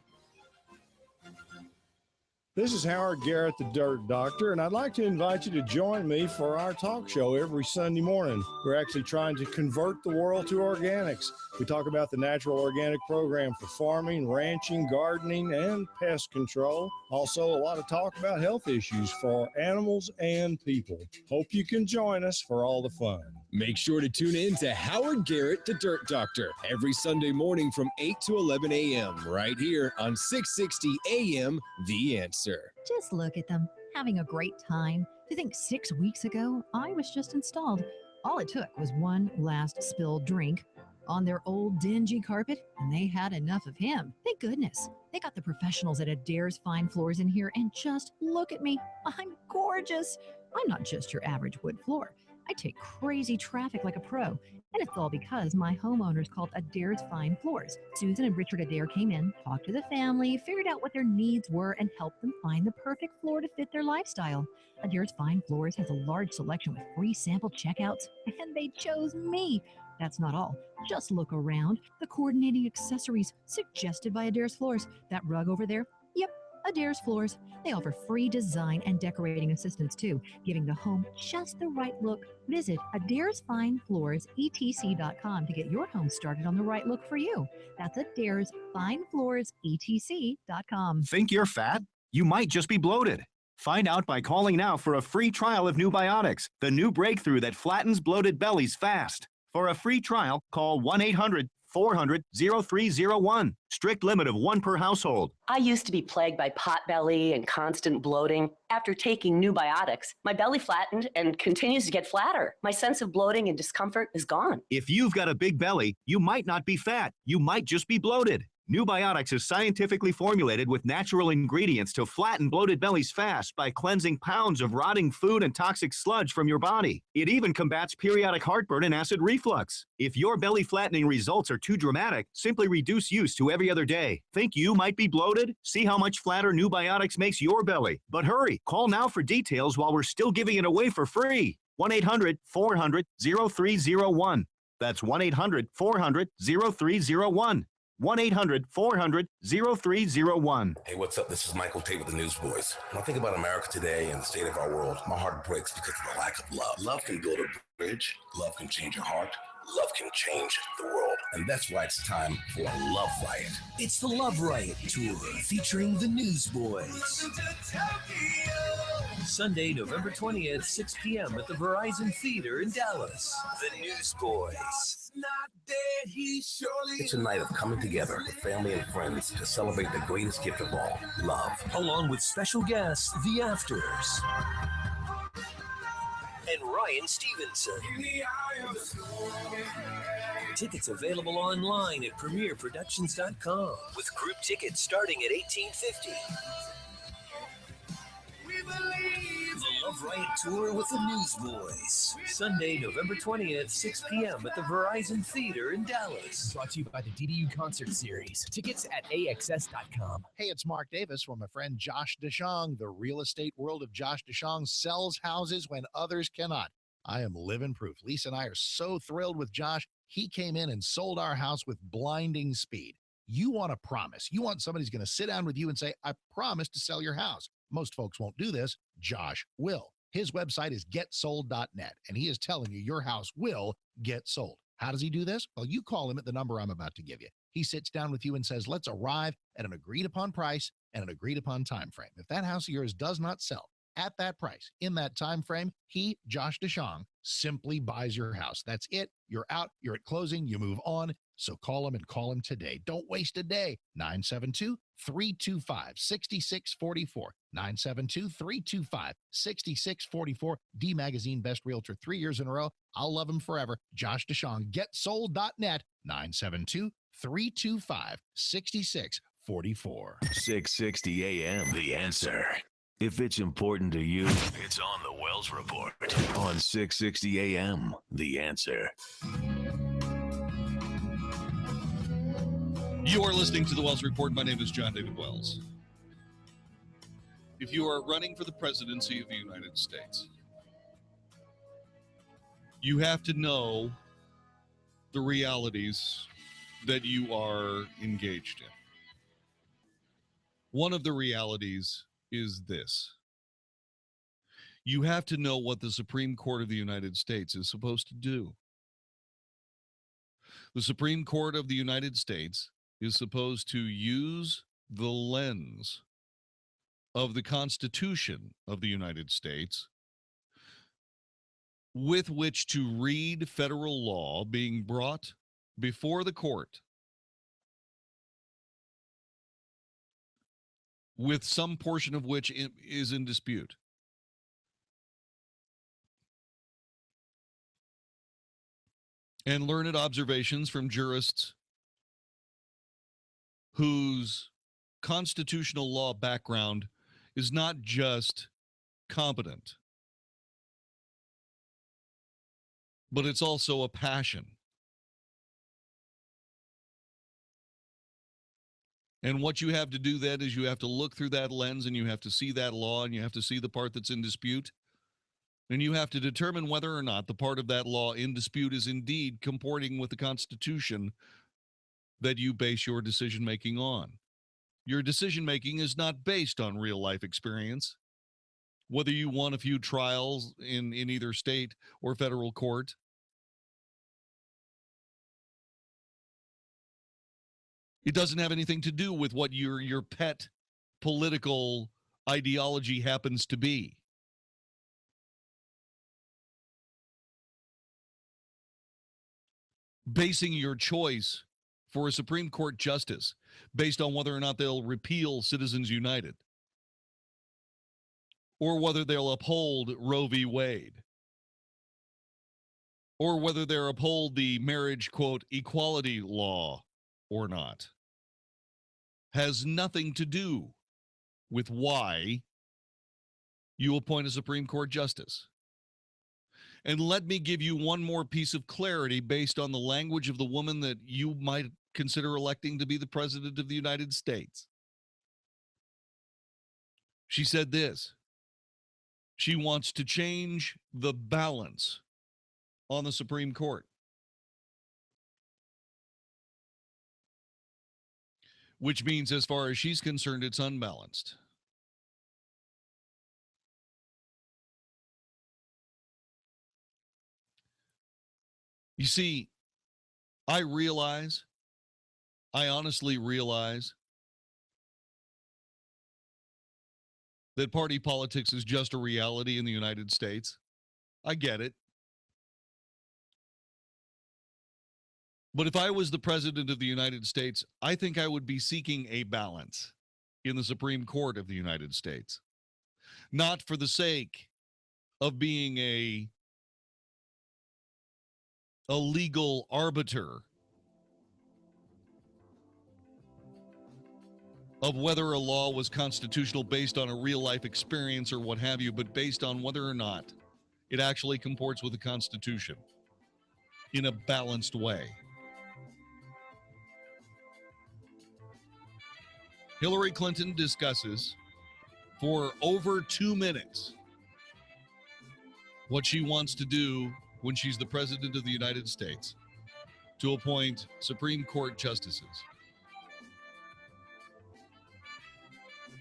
This is Howard Garrett, the Dirt Doctor, and I'd like to invite you to join me for our talk show every Sunday morning. We're actually trying to convert the world to organics. We talk about the natural organic program for farming, ranching, gardening, and pest control. Also, a lot of talk about health issues for animals and people. Hope you can join us for all the fun. Make sure to tune in to Howard Garrett, the Dirt Doctor, every Sunday morning from 8 to 11 a.m. right here on 660 a.m. The Answer. Just look at them, having a great time. To think 6 weeks ago, I was just installed. All it took was one last spilled drink on their old dingy carpet, and they had enough of him. Thank goodness. They got the professionals at Adair's Fine Floors in here, and just look at me. I'm gorgeous. I'm not just your average wood floor. I take crazy traffic like a pro, and it's all because my homeowners called Adair's Fine Floors. Susan and Richard Adair came in, talked to the family, figured out what their needs were, and helped them find the perfect floor to fit their lifestyle. Adair's Fine Floors has a large selection with free sample checkouts, and they chose me. That's not all. Just look around. The coordinating accessories suggested by Adair's Floors. That rug over there? Yep, Adair's Floors. They offer free design and decorating assistance too, giving the home just the right look. Visit AdairsFineFloorsETC.com to get your home started on the right look for you. That's AdairsFineFloorsETC.com. Think you're fat? You might just be bloated. Find out by calling now for a free trial of New Biotics, the new breakthrough that flattens bloated bellies fast. For a free trial, call 1-800-400-0301. Strict limit of one per household. I used to be plagued by pot belly and constant bloating. After taking New Biotics, my belly flattened and continues to get flatter. My sense of bloating and discomfort is gone. If you've got a big belly, you might not be fat. You might just be bloated. New Biotics is scientifically formulated with natural ingredients to flatten bloated bellies fast by cleansing pounds of rotting food and toxic sludge from your body. It even combats periodic heartburn and acid reflux. If your belly flattening results are too dramatic, simply reduce use to every other day. Think you might be bloated? See how much flatter New Biotics makes your belly. But hurry, call now for details while we're still giving it away for free. 1-800-400-0301. That's 1-800-400-0301. 1-800-400-0301. Hey, what's up? This is Michael Tate with the Newsboys. When I think about America today and the state of our world, my heart breaks because of the lack of love. Love can build a bridge. Love can change your heart. Love can change the world. And that's why it's time for a Love Riot. It's the Love Riot Tour featuring the Newsboys. Sunday, November 20th, 6 p.m. at the Verizon Theater in Dallas. The Newsboys. It's a night of coming together with family and friends to celebrate the greatest gift of all, love. Along with special guests, The Afters. And Ryan Stevenson. Tickets available online at premierproductions.com with group tickets starting at $18.50. The Love Riot Tour with the Newsboys. Sunday, November 20th, 6 p.m. at the Verizon Theater in Dallas. Brought to you by the DDU Concert Series. Tickets at AXS.com. Hey, it's Mark Davis from my friend Josh DeShong. The real estate world of Josh DeShong sells houses when others cannot. I am living proof. Lisa and I are so thrilled with Josh. He came in and sold our house with blinding speed. You want a promise. You want somebody who's going to sit down with you and say, I promise to sell your house. Most folks won't do this. Josh will. His website is getsold.net, and he is telling you your house will get sold. How does he do this? Well, you call him at the number I'm about to give you. He sits down with you and says, let's arrive at an agreed upon price and an agreed upon time frame. If that house of yours does not sell at that price in that time frame, he, Josh DeShong, simply buys your house. That's it. You're out. You're at closing. You move on. So call him and call him today. Don't waste a day. 972-325-6644. 972-325-6644. D Magazine Best Realtor 3 years in a row. I'll love him forever. Josh DeShong, getsold.net. 972-325-6644. 660 AM, The Answer. If it's important to you, it's on the Wells Report on 660 AM. The Answer. You are listening to the Wells Report. My name is Jon-David Wells. If you are running for the presidency of the United States, you have to know the realities that you are engaged in. One of the realities is this. You have to know what the Supreme Court of the United States is supposed to do. The Supreme Court of the United States is supposed to use the lens of the Constitution of the United States with which to read federal law being brought before the court with some portion of which is in dispute. And learned observations from jurists whose constitutional law background is not just competent, but it's also a passion. And what you have to do then is you have to look through that lens and you have to see that law and you have to see the part that's in dispute. And you have to determine whether or not the part of that law in dispute is indeed comporting with the Constitution that you base your decision-making on. Your decision-making is not based on real-life experience. Whether you won a few trials in either state or federal court, it doesn't have anything to do with what your pet political ideology happens to be. Basing your choice for a Supreme Court justice based on whether or not they'll repeal Citizens United or whether they'll uphold Roe v. Wade or whether they'll uphold the marriage, quote, equality law or not, has nothing to do with why you appoint a Supreme Court justice. And let me give you one more piece of clarity based on the language of the woman that you might consider electing to be the President of the United States. She said this. She wants to change the balance on the Supreme Court, which means as far as she's concerned, it's unbalanced. You see, I honestly realize that party politics is just a reality in the United States. I get it. But if I was the President of the United States, I think I would be seeking a balance in the Supreme Court of the United States. Not for the sake of being a legal arbiter of whether a law was constitutional based on a real-life experience or what have you, but based on whether or not it actually comports with the Constitution in a balanced way. Hillary Clinton discusses for over 2 minutes what she wants to do when she's the President of the United States to appoint Supreme Court justices,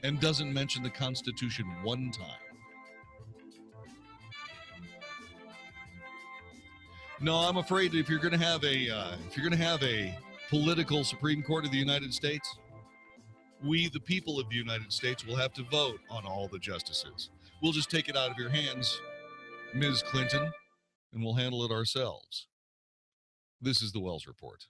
and doesn't mention the Constitution one time. No, I'm afraid that if you're going to have a political Supreme Court of the United States, we, the people of the United States, will have to vote on all the justices. We'll just take it out of your hands, Ms. Clinton, and we'll handle it ourselves. This is the Wells Report.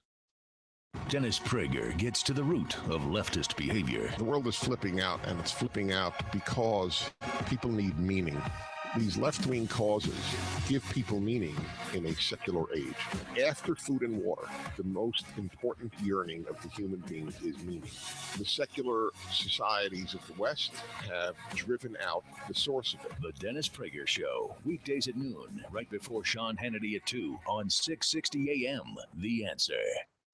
Dennis Prager gets to the root of leftist behavior. The world is flipping out, and it's flipping out because people need meaning. These left-wing causes give people meaning in a secular age. After food and water, the most important yearning of the human being is meaning. The secular societies of the West have driven out the source of it. The Dennis Prager Show, weekdays at noon, right before Sean Hannity at 2 on 660 AM. The Answer.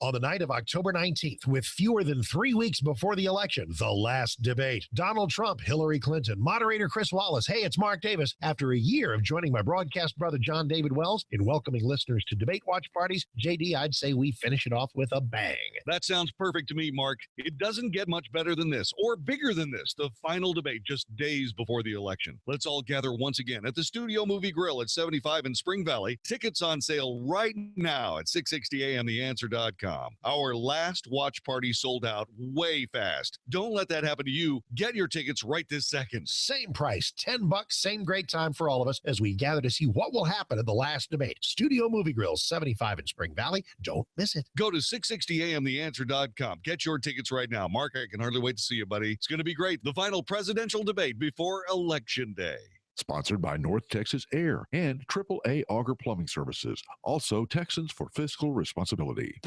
On the night of October 19th, with fewer than 3 weeks before the election, the last debate. Donald Trump, Hillary Clinton, moderator Chris Wallace. Hey, it's Mark Davis. After a year of joining my broadcast brother Jon-David Wells in welcoming listeners to debate watch parties, JD, I'd say we finish it off with a bang. That sounds perfect to me, Mark. It doesn't get much better than this, or bigger than this, the final debate just days before the election. Let's all gather once again at the Studio Movie Grill at 75 in Spring Valley. Tickets on sale right now at 660amtheanswer.com. Our last watch party sold out way fast. Don't let that happen to you. Get your tickets right this second. Same price, $10, same great time for all of us as we gather to see what will happen at the last debate. Studio Movie Grill, 75 in Spring Valley. Don't miss it. Go to 660amtheanswer.com. Get your tickets right now. Mark, I can hardly wait to see you, buddy. It's going to be great. The final presidential debate before Election Day. Sponsored by North Texas Air and AAA Auger Plumbing Services. Also, Texans for Fiscal Responsibility.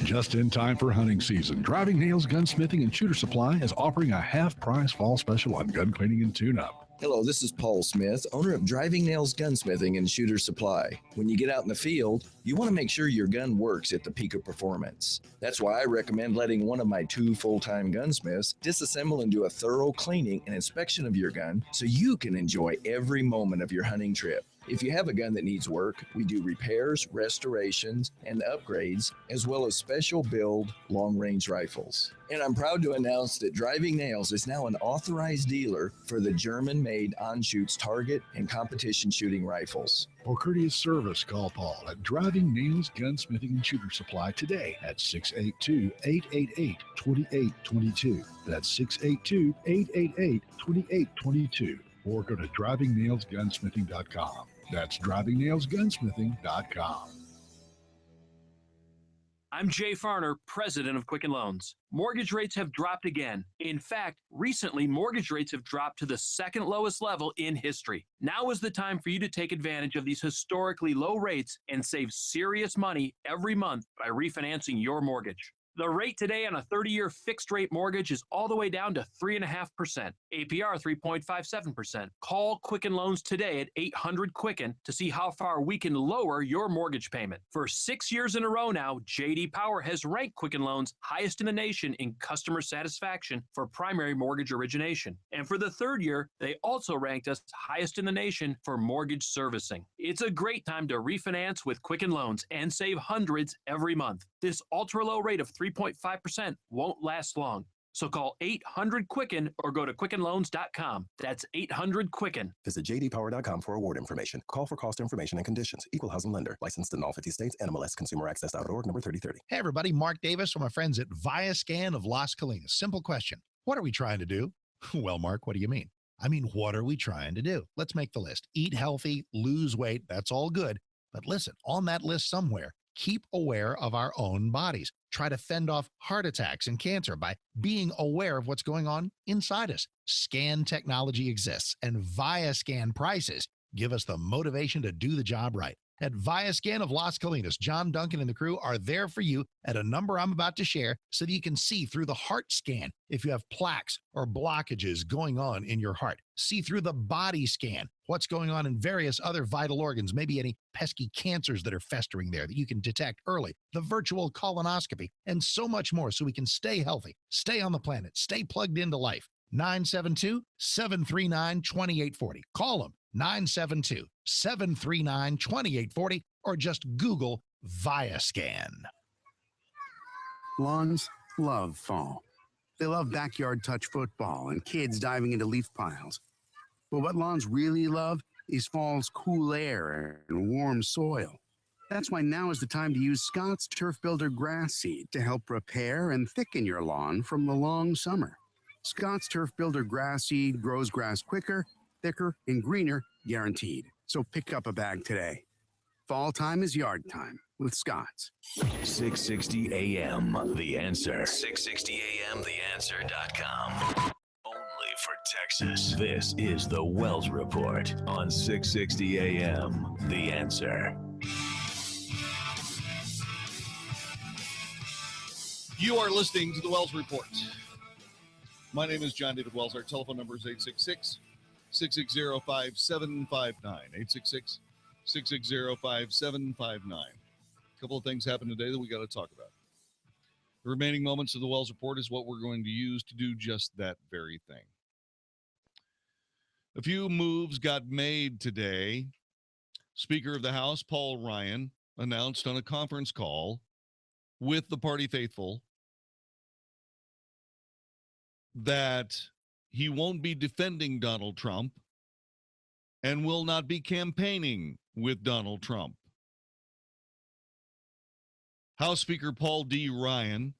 Just in time for hunting season, Driving Nails Gunsmithing and Shooter Supply is offering a half-price fall special on gun cleaning and tune-up. Hello, this is Paul Smith, owner of Driving Nails Gunsmithing and Shooter Supply. When you get out in the field, you want to make sure your gun works at the peak of performance. That's why I recommend letting one of my 2 full-time gunsmiths disassemble and do a thorough cleaning and inspection of your gun so you can enjoy every moment of your hunting trip. If you have a gun that needs work, we do repairs, restorations, and upgrades, as well as special build long-range rifles. And I'm proud to announce that Driving Nails is now an authorized dealer for the German-made Anschutz target and competition shooting rifles. For courteous service, call Paul at Driving Nails Gunsmithing and Shooter Supply today at 682-888-2822. That's 682-888-2822. Or go to drivingnailsgunsmithing.com. That's drivingnailsgunsmithing.com. I'm Jay Farner, president of Quicken Loans. Mortgage rates have dropped again. In fact, recently, mortgage rates have dropped to the second lowest level in history. Now is the time for you to take advantage of these historically low rates and save serious money every month by refinancing your mortgage. The rate today on a 30-year fixed-rate mortgage is all the way down to 3.5%, APR 3.57%. Call Quicken Loans today at 800-QUICKEN to see how far we can lower your mortgage payment. For 6 years in a row now, J.D. Power has ranked Quicken Loans highest in the nation in customer satisfaction for primary mortgage origination. And for the 3rd year, they also ranked us highest in the nation for mortgage servicing. It's a great time to refinance with Quicken Loans and save hundreds every month. This ultra-low rate of 3.5% won't last long. So call 800-QUICKEN or go to QuickenLoans.com. That's 800-QUICKEN. Visit jdpower.com for award information. Call for cost information and conditions. Equal housing lender. Licensed in all 50 states. NMLS ConsumerAccess.org, number 3030. Hey, everybody. Mark Davis from my friends at ViaScan of Las Colinas. Simple question. What are we trying to do? Well, Mark, what do you mean? I mean, what are we trying to do? Let's make the list. Eat healthy, lose weight. That's all good. But listen, on that list somewhere, keep aware of our own bodies. Try to fend off heart attacks and cancer by being aware of what's going on inside us. Scan technology exists, and ViaScan prices give us the motivation to do the job right. At ViaScan of Las Colinas, John Duncan and the crew are there for you at a number I'm about to share so that you can see through the heart scan if you have plaques or blockages going on in your heart. See through the body scan what's going on in various other vital organs, maybe any pesky cancers that are festering there that you can detect early, the virtual colonoscopy, and so much more so we can stay healthy, stay on the planet, stay plugged into life. 972-739-2840. Call them. 972-739-2840 or just Google ViaScan. Lawns love fall. They love backyard touch football and kids diving into leaf piles. But what lawns really love is fall's cool air and warm soil. That's why now is the time to use Scott's Turf Builder grass seed to help repair and thicken your lawn from the long summer. Scott's Turf Builder grass seed grows grass quicker, thicker, and greener, guaranteed. So pick up a bag today. Fall time is yard time with Scott's. 660 AM, The Answer. 660 AM, TheAnswer.com. Only for Texas. Texas. This is the Wells Report on 660 AM. The Answer. You are listening to the Wells Report. My name is Jon-David Wells. Our telephone number is 866-660-5759. 866-660-5759. A couple of things happened today that we got to talk about. The remaining moments of the Wells Report is what we're going to use to do just that very thing. A few moves got made today. Speaker of the House, Paul Ryan, announced on a conference call with the party faithful that he won't be defending Donald Trump and will not be campaigning with Donald Trump. House Speaker Paul D. Ryan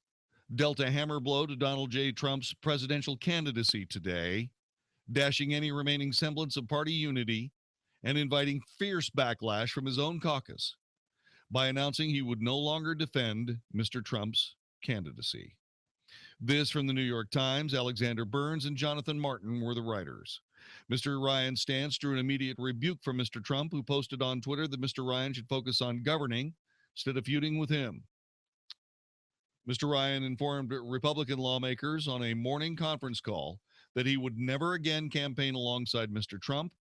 dealt a hammer blow to Donald J. Trump's presidential candidacy today, dashing any remaining semblance of party unity and inviting fierce backlash from his own caucus by announcing he would no longer defend Mr. Trump's candidacy. This from the New York Times. Alexander Burns and Jonathan Martin were the writers. Mr. Ryan's stance drew an immediate rebuke from Mr. Trump, who posted on Twitter that Mr. Ryan should focus on governing instead of feuding with him. Mr. Ryan informed Republican lawmakers on a morning conference call that he would never again campaign alongside Mr. Trump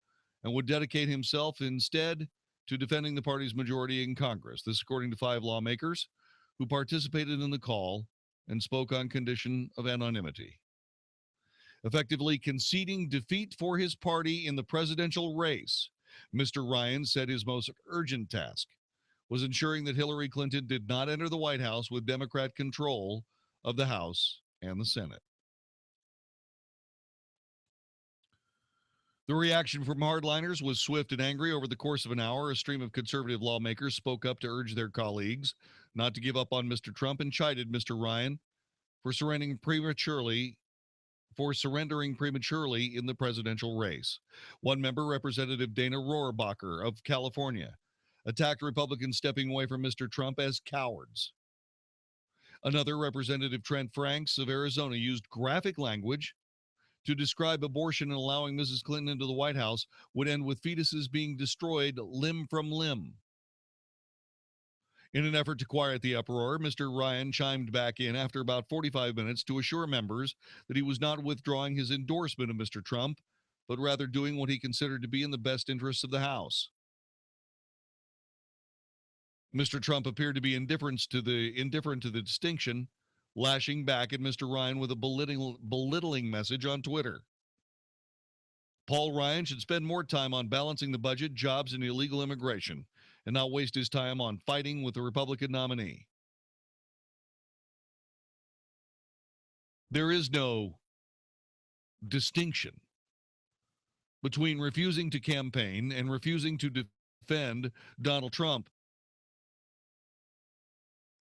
and would dedicate himself instead to defending the party's majority in Congress. This according to 5 lawmakers who participated in the call and spoke on condition of anonymity. Effectively conceding defeat for his party in the presidential race, Mr. Ryan said his most urgent task was ensuring that Hillary Clinton did not enter the White House with Democrat control of the House and the Senate. The reaction from hardliners was swift and angry. Over the course of an hour, a stream of conservative lawmakers spoke up to urge their colleagues not to give up on Mr. Trump and chided Mr. Ryan for surrendering prematurely in the presidential race. One member, Representative Dana Rohrabacher of California, attacked Republicans stepping away from Mr. Trump as cowards. Another, Representative Trent Franks of Arizona, used graphic language to describe abortion and allowing Mrs. Clinton into the White House would end with fetuses being destroyed limb from limb. In an effort to quiet the uproar, Mr. Ryan chimed back in after about 45 minutes to assure members that he was not withdrawing his endorsement of Mr. Trump, but rather doing what he considered to be in the best interests of the House. Mr. Trump appeared to be indifferent to the distinction, lashing back at Mr. Ryan with a belittling message on Twitter. Paul Ryan should spend more time on balancing the budget, jobs, and illegal immigration, and not waste his time on fighting with the Republican nominee. There is no distinction between refusing to campaign and refusing to defend Donald Trump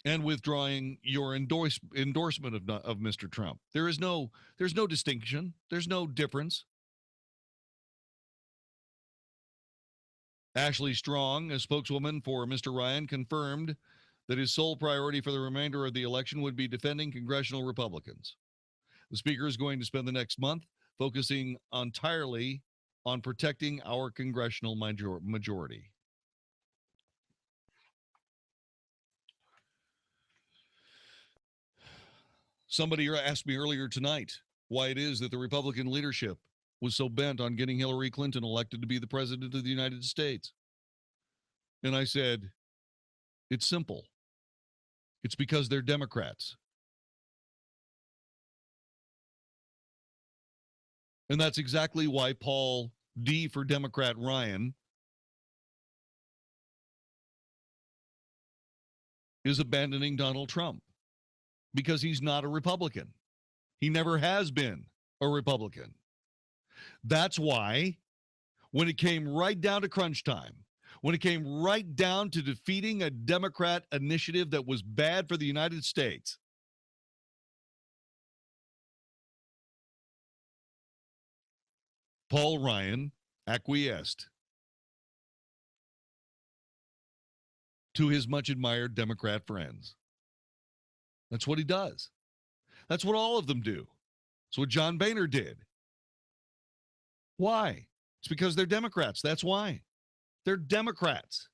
and withdrawing your endorsement of Mr. Trump. There's no distinction. There's no difference. Ashley Strong, a spokeswoman for Mr. Ryan, confirmed that his sole priority for the remainder of the election would be defending congressional Republicans. The speaker is going to spend the next month focusing entirely on protecting our congressional majority. Somebody asked me earlier tonight why it is that the Republican leadership was so bent on getting Hillary Clinton elected to be the president of the United States. And I said, it's simple. It's because they're Democrats. And that's exactly why Paul D. for Democrat Ryan is abandoning Donald Trump. Because he's not a Republican. He never has been a Republican. That's why when it came right down to crunch time, when it came right down to defeating a Democrat initiative that was bad for the United States, Paul Ryan acquiesced to his much admired Democrat friends. That's what he does. That's what all of them do. That's what John Boehner did. Why? It's because they're Democrats. That's why. They're Democrats.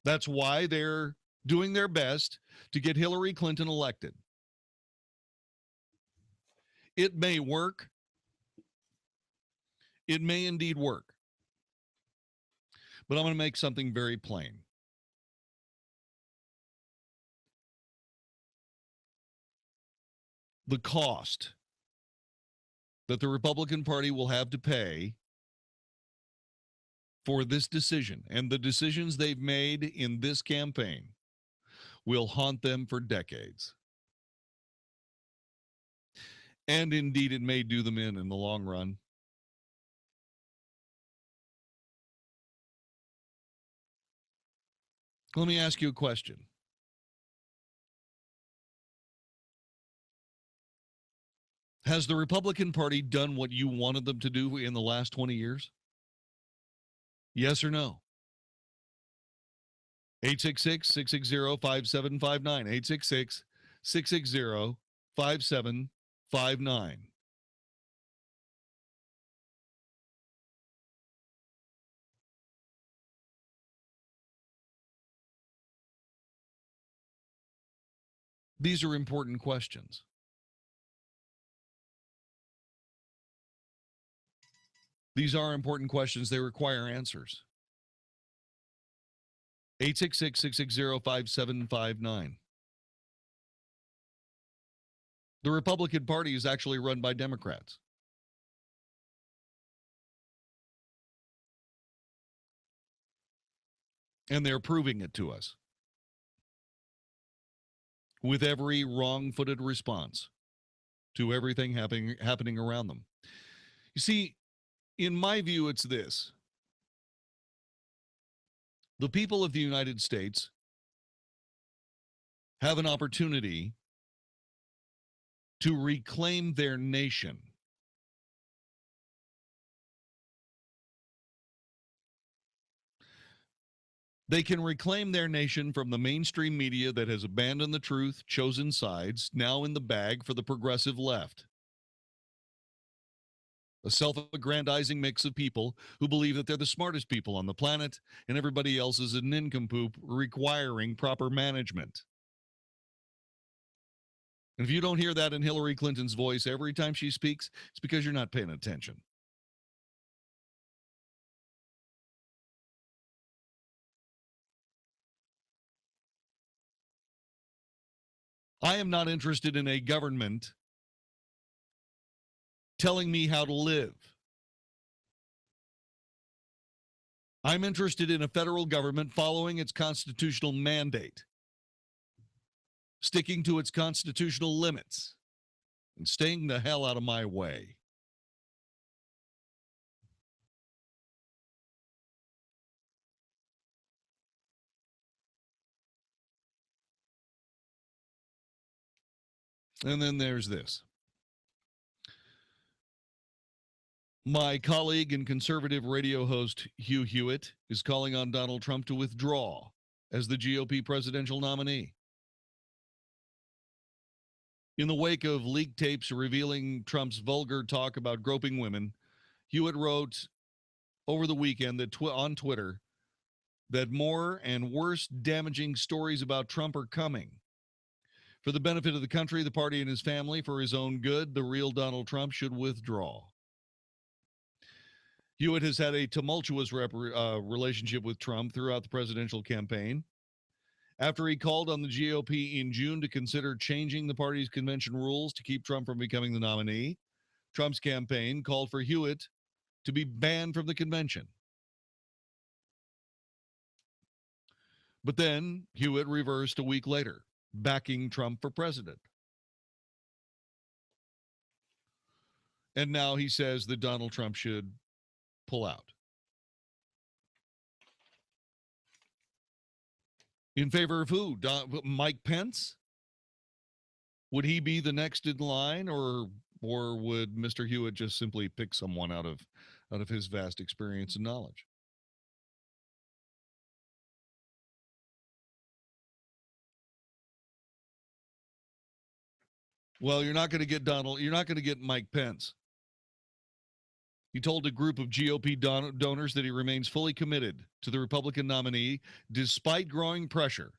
That's why they're doing their best to get Hillary Clinton elected. It may work. It may indeed work. But I'm going to make something very plain. The cost that the Republican Party will have to pay for this decision and the decisions they've made in this campaign will haunt them for decades. And indeed, it may do them in the long run. Let me ask you a question. Has the Republican Party done what you wanted them to do in the last 20 years? Yes or no? 866-660-5759. 866-660-5759. These are important questions. These are important questions. They require answers. 866-660-5759. The Republican Party is actually run by Democrats. And they're proving it to us with every wrong-footed response to everything happening around them. You see, in my view, it's this. The people of the United States have an opportunity to reclaim their nation. They can reclaim their nation from the mainstream media that has abandoned the truth, chosen sides, now in the bag for the progressive left. A self-aggrandizing mix of people who believe that they're the smartest people on the planet and everybody else is a nincompoop requiring proper management. And if you don't hear that in Hillary Clinton's voice every time she speaks, it's because you're not paying attention. I am not interested in a government telling me how to live. I'm interested in a federal government following its constitutional mandate, sticking to its constitutional limits, and staying the hell out of my way. And then there's this. My colleague and conservative radio host Hugh Hewitt is calling on Donald Trump to withdraw as the GOP presidential nominee. In the wake of leaked tapes revealing Trump's vulgar talk about groping women, Hewitt wrote over the weekend that on Twitter that more and worse damaging stories about Trump are coming. For the benefit of the country, the party, and his family, for his own good, the real Donald Trump should withdraw. Hewitt has had a tumultuous relationship with Trump throughout the presidential campaign. After he called on the GOP in June to consider changing the party's convention rules to keep Trump from becoming the nominee, Trump's campaign called for Hewitt to be banned from the convention. But then Hewitt reversed a week later, backing Trump for president. And now he says that Donald Trump should pull out. In favor of who? Mike Pence? Would he be the next in line, or would Mr. Hewitt just simply pick someone out of his vast experience and knowledge? Well, you're not going to get Mike Pence. He told a group of GOP donors that he remains fully committed to the Republican nominee despite growing pressure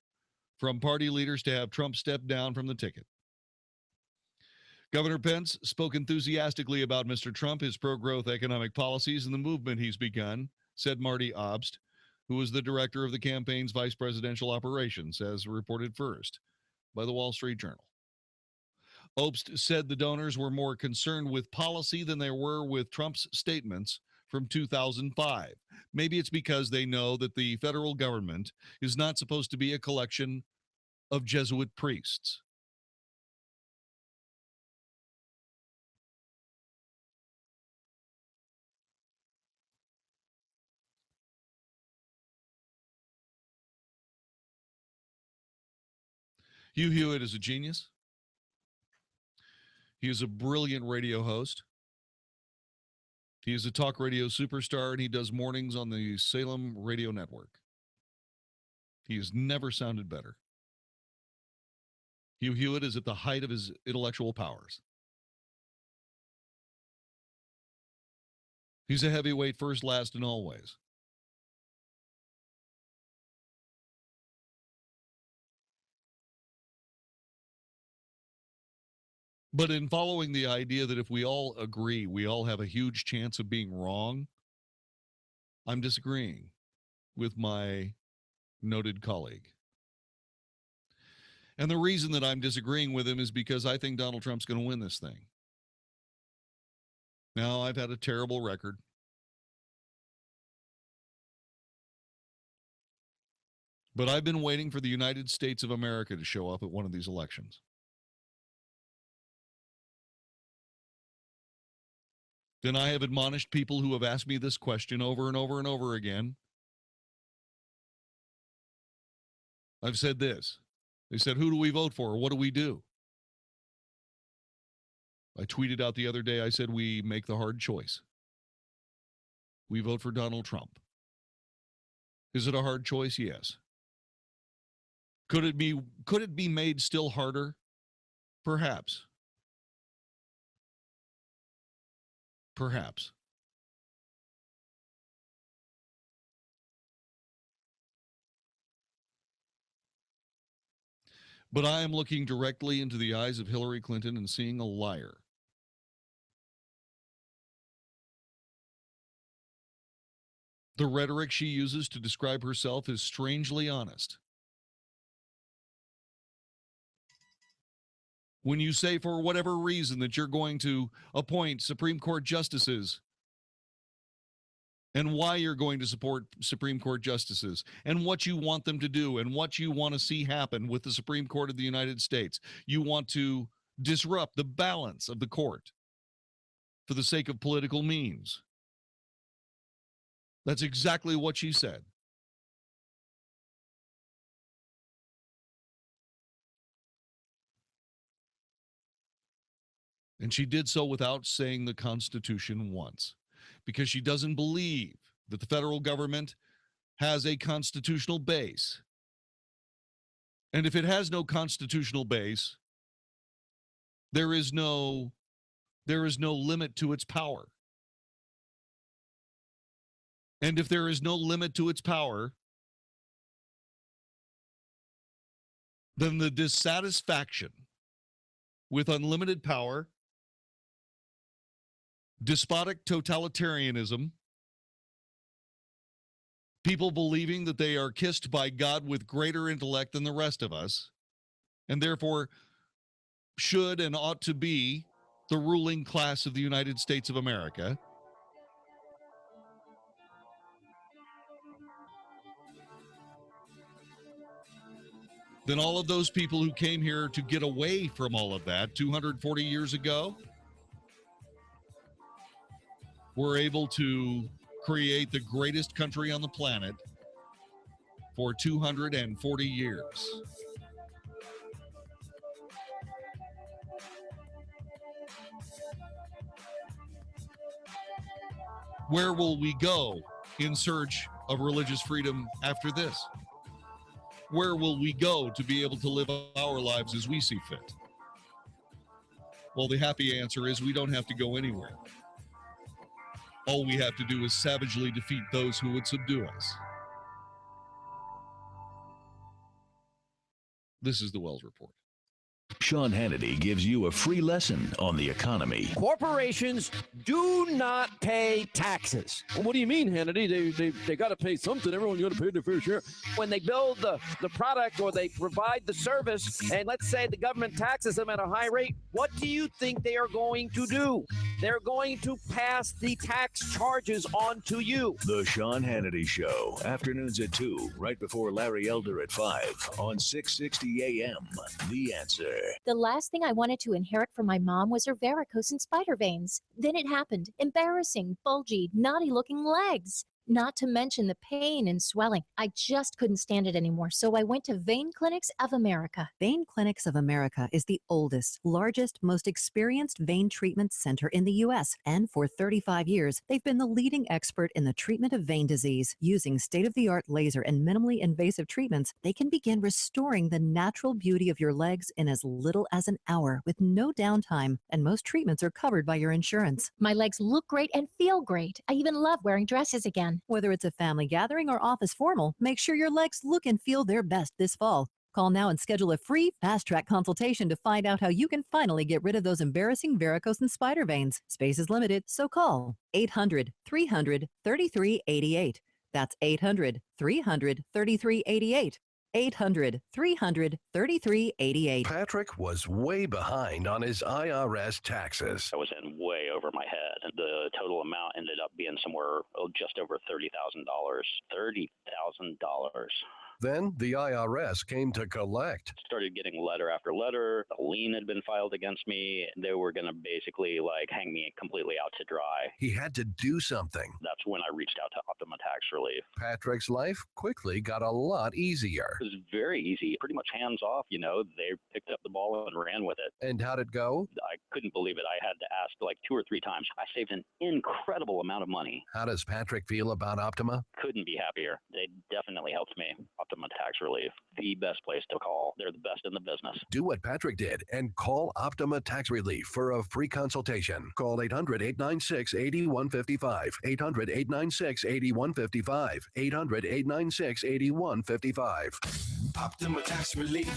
from party leaders to have Trump step down from the ticket. Governor Pence spoke enthusiastically about Mr. Trump, his pro-growth economic policies, and the movement he's begun, said Marty Obst, who was the director of the campaign's vice presidential operations, as reported first by the Wall Street Journal. Obst said the donors were more concerned with policy than they were with Trump's statements from 2005. Maybe it's because they know that the federal government is not supposed to be a collection of Jesuit priests. Hugh Hewitt is a genius. He is a brilliant radio host. He is a talk radio superstar, and he does mornings on the Salem Radio Network. He has never sounded better. Hugh Hewitt is at the height of his intellectual powers. He's a heavyweight first, last, and always. But in following the idea that if we all agree, we all have a huge chance of being wrong, I'm disagreeing with my noted colleague. And the reason that I'm disagreeing with him is because I think Donald Trump's going to win this thing. Now, I've had a terrible record. But I've been waiting for the United States of America to show up at one of these elections. Then I have admonished people who have asked me this question over and over and over again. I've said this. They said, who do we vote for? What do we do? I tweeted out the other day, I said, we make the hard choice. We vote for Donald Trump. Is it a hard choice? Yes. Could it be made still harder? Perhaps. Perhaps. But I am looking directly into the eyes of Hillary Clinton and seeing a liar. The rhetoric she uses to describe herself is strangely honest. When you say for whatever reason that you're going to appoint Supreme Court justices and why you're going to support Supreme Court justices and what you want them to do and what you want to see happen with the Supreme Court of the United States. You want to disrupt the balance of the court for the sake of political means. That's exactly what she said. And she did so without saying the Constitution once, because she doesn't believe that the federal government has a constitutional base. And if it has no constitutional base, there is no limit to its power. And if there is no limit to its power, then the dissatisfaction with unlimited power, despotic totalitarianism, people believing that they are kissed by God with greater intellect than the rest of us, and therefore should and ought to be the ruling class of the United States of America. Then all of those people who came here to get away from all of that 240 years ago were able to create the greatest country on the planet for 240 years. Where will we go in search of religious freedom after this? Where will we go to be able to live our lives as we see fit? Well, the happy answer is we don't have to go anywhere. All we have to do is savagely defeat those who would subdue us. This is the Wells Report. Sean Hannity gives you a free lesson on the economy. Corporations do not pay taxes. Well, what do you mean, Hannity? They got to pay something. Everyone's got to pay their fair share. When they build the product or they provide the service, and let's say the government taxes them at a high rate, what do you think they are going to do? They're going to pass the tax charges on to you. The Sean Hannity Show, afternoons at 2, right before Larry Elder at 5 on 660 AM. The Answer. The last thing I wanted to inherit from my mom was her varicose and spider veins. Then it happened. Embarrassing, bulgy, naughty-looking legs. Not to mention the pain and swelling. I just couldn't stand it anymore, so I went to Vein Clinics of America. Vein Clinics of America is the oldest, largest, most experienced vein treatment center in the U.S. And for 35 years, they've been the leading expert in the treatment of vein disease. Using state-of-the-art laser and minimally invasive treatments, they can begin restoring the natural beauty of your legs in as little as an hour with no downtime. And most treatments are covered by your insurance. My legs look great and feel great. I even love wearing dresses again. Whether it's a family gathering or office formal, make sure your legs look and feel their best this fall. Call now and schedule a free fast-track consultation to find out how you can finally get rid of those embarrassing varicose and spider veins. Space is limited, so call 800-300-3388. That's 800-300-3388. 800-300-3388. Patrick was way behind on his IRS taxes. I was in way over my head, and the total amount ended up being somewhere just over $30,000. $30,000. Then the IRS came to collect. Started getting letter after letter. A lien had been filed against me. They were going to basically hang me completely out to dry. He had to do something. That's when I reached out to Optima Tax Relief. Patrick's life quickly got a lot easier. It was very easy, pretty much hands off. They picked up the ball and ran with it. And how'd it go? I couldn't believe it. I had to ask 2 or 3 times. I saved an incredible amount of money. How does Patrick feel about Optima? Couldn't be happier. They definitely helped me. Optima Tax Relief, the best place to call. They're the best in the business. Do what Patrick did and call Optima Tax Relief for a free consultation. Call 800-896-8155. 800-896-8155. 800-896-8155. Optima Tax Relief.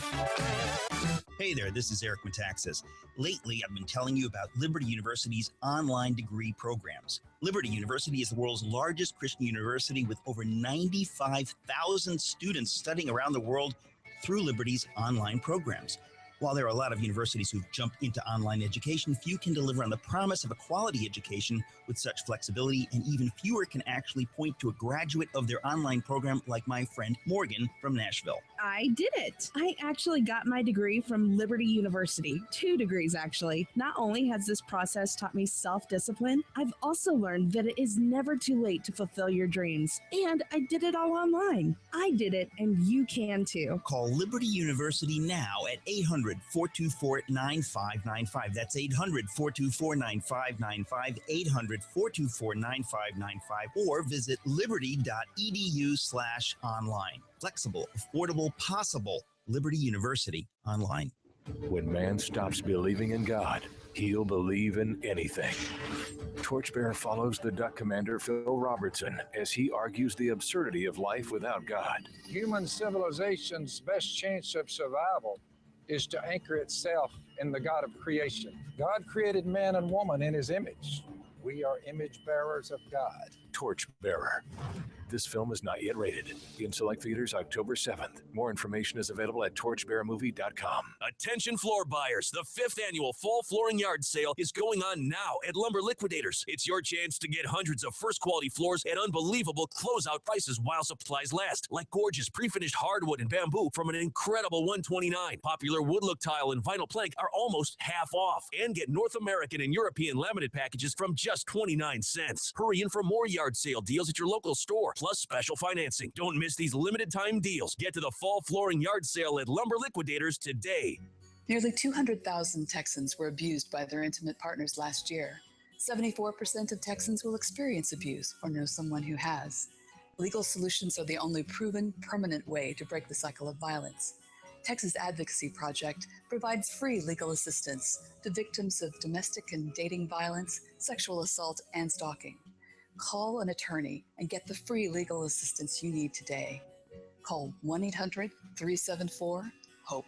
Hey there, this is Eric Metaxas. Lately, I've been telling you about Liberty University's online degree programs. Liberty University is the world's largest Christian university with over 95,000 students studying around the world through Liberty's online programs. While there are a lot of universities who've jumped into online education, few can deliver on the promise of a quality education with such flexibility, and even fewer can actually point to a graduate of their online program like my friend Morgan from Nashville. I did it. I actually got my degree from Liberty University. 2 degrees, actually. Not only has this process taught me self-discipline, I've also learned that it is never too late to fulfill your dreams. And I did it all online. I did it, and you can too. Call Liberty University now at 800-424-9595. That's 800-424-9595, 800-424-9595, or visit liberty.edu/online. Flexible, affordable, possible. Liberty University online. When man stops believing in God, he'll believe in anything. Torchbearer follows the Duck Commander Phil Robertson as he argues the absurdity of life without God. Human civilization's best chance of survival is to anchor itself in the God of creation. God created man and woman in his image. We are image bearers of God. Torchbearer. This film is not yet rated. In select theaters October 7th. More information is available at torchbearermovie.com. Attention floor buyers. The 5th annual fall flooring yard sale is going on now at Lumber Liquidators. It's your chance to get hundreds of first quality floors at unbelievable closeout prices while supplies last. Like gorgeous pre-finished hardwood and bamboo from an incredible $129. Popular wood look tile and vinyl plank are almost half off. And get North American and European laminate packages from just 29 cents. Hurry in for more yard sale deals at your local store, plus special financing. Don't miss these limited time deals. Get to the fall flooring yard sale at Lumber Liquidators today. Nearly 200,000 Texans were abused by their intimate partners last year. 74% of Texans will experience abuse or know someone who has. Legal solutions are the only proven, permanent way to break the cycle of violence. Texas Advocacy Project provides free legal assistance to victims of domestic and dating violence, sexual assault, and stalking. Call an attorney and get the free legal assistance you need today. Call 1-800-374-HOPE.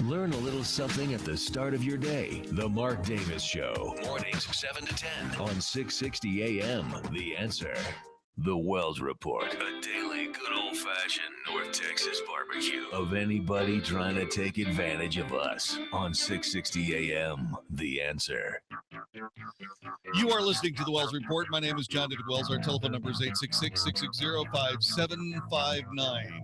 Learn a little something at the start of your day. The Mark Davis Show. Mornings 7 to 10 on 660 AM. The Answer. The Wells Report. A daily good old-fashioned North Texas barbecue of anybody trying to take advantage of us on 660 AM. The Answer. You are listening to the Wells Report. My name is Jon-David Wells. Our telephone number is 866-660-5759.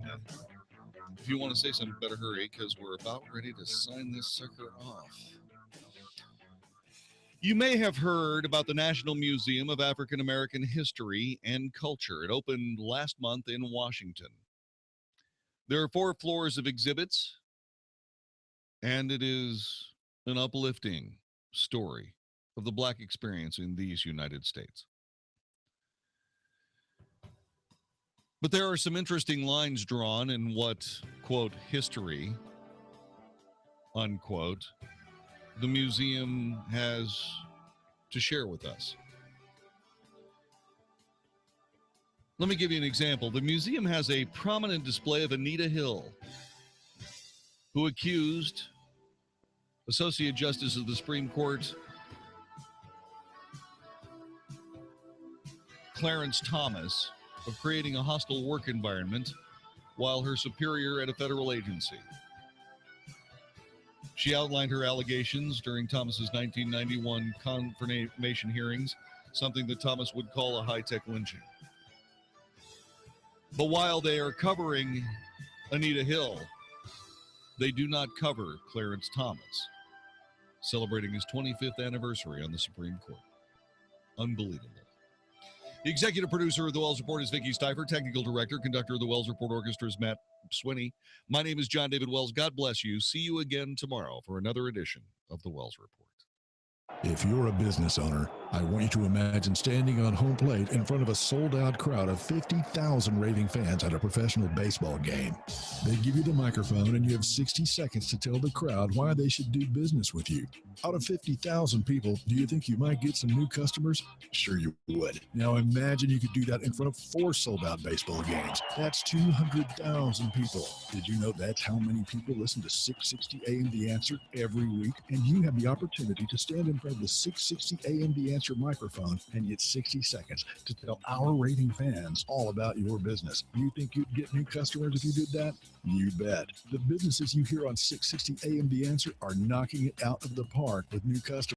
If you want to say something, better hurry, because we're about ready to sign this sucker off. You may have heard about the National Museum of African American History and Culture. It opened last month in Washington. There are 4 floors of exhibits, and it is an uplifting story of the Black experience in these United States. But there are some interesting lines drawn in what, quote, history, unquote, the museum has to share with us. Let me give you an example. The museum has a prominent display of Anita Hill, who accused Associate Justice of the Supreme Court Clarence Thomas of creating a hostile work environment while her superior at a federal agency. She outlined her allegations during Thomas's 1991 confirmation hearings, something that Thomas would call a high-tech lynching. But while they are covering Anita Hill, they do not cover Clarence Thomas, celebrating his 25th anniversary on the Supreme Court. Unbelievable. The executive producer of the Wells Report is Vicki Stifer. Technical director, conductor of the Wells Report Orchestra is Matt Swinney. My name is Jon-David Wells. God bless you. See you again tomorrow for another edition of the Wells Report. If you're a business owner, I want you to imagine standing on home plate in front of a sold-out crowd of 50,000 raving fans at a professional baseball game. They give you the microphone and you have 60 seconds to tell the crowd why they should do business with you. Out of 50,000 people, do you think you might get some new customers? Sure you would. Now imagine you could do that in front of 4 sold-out baseball games. That's 200,000 people. Did you know that's how many people listen to 660 AM The Answer every week? And you have the opportunity to stand in front of the 660 AM The Answer microphone and get 60 seconds to tell our raving fans all about your business. You think you'd get new customers if you did that? You bet. The businesses you hear on 660 AM The Answer are knocking it out of the park with new customers.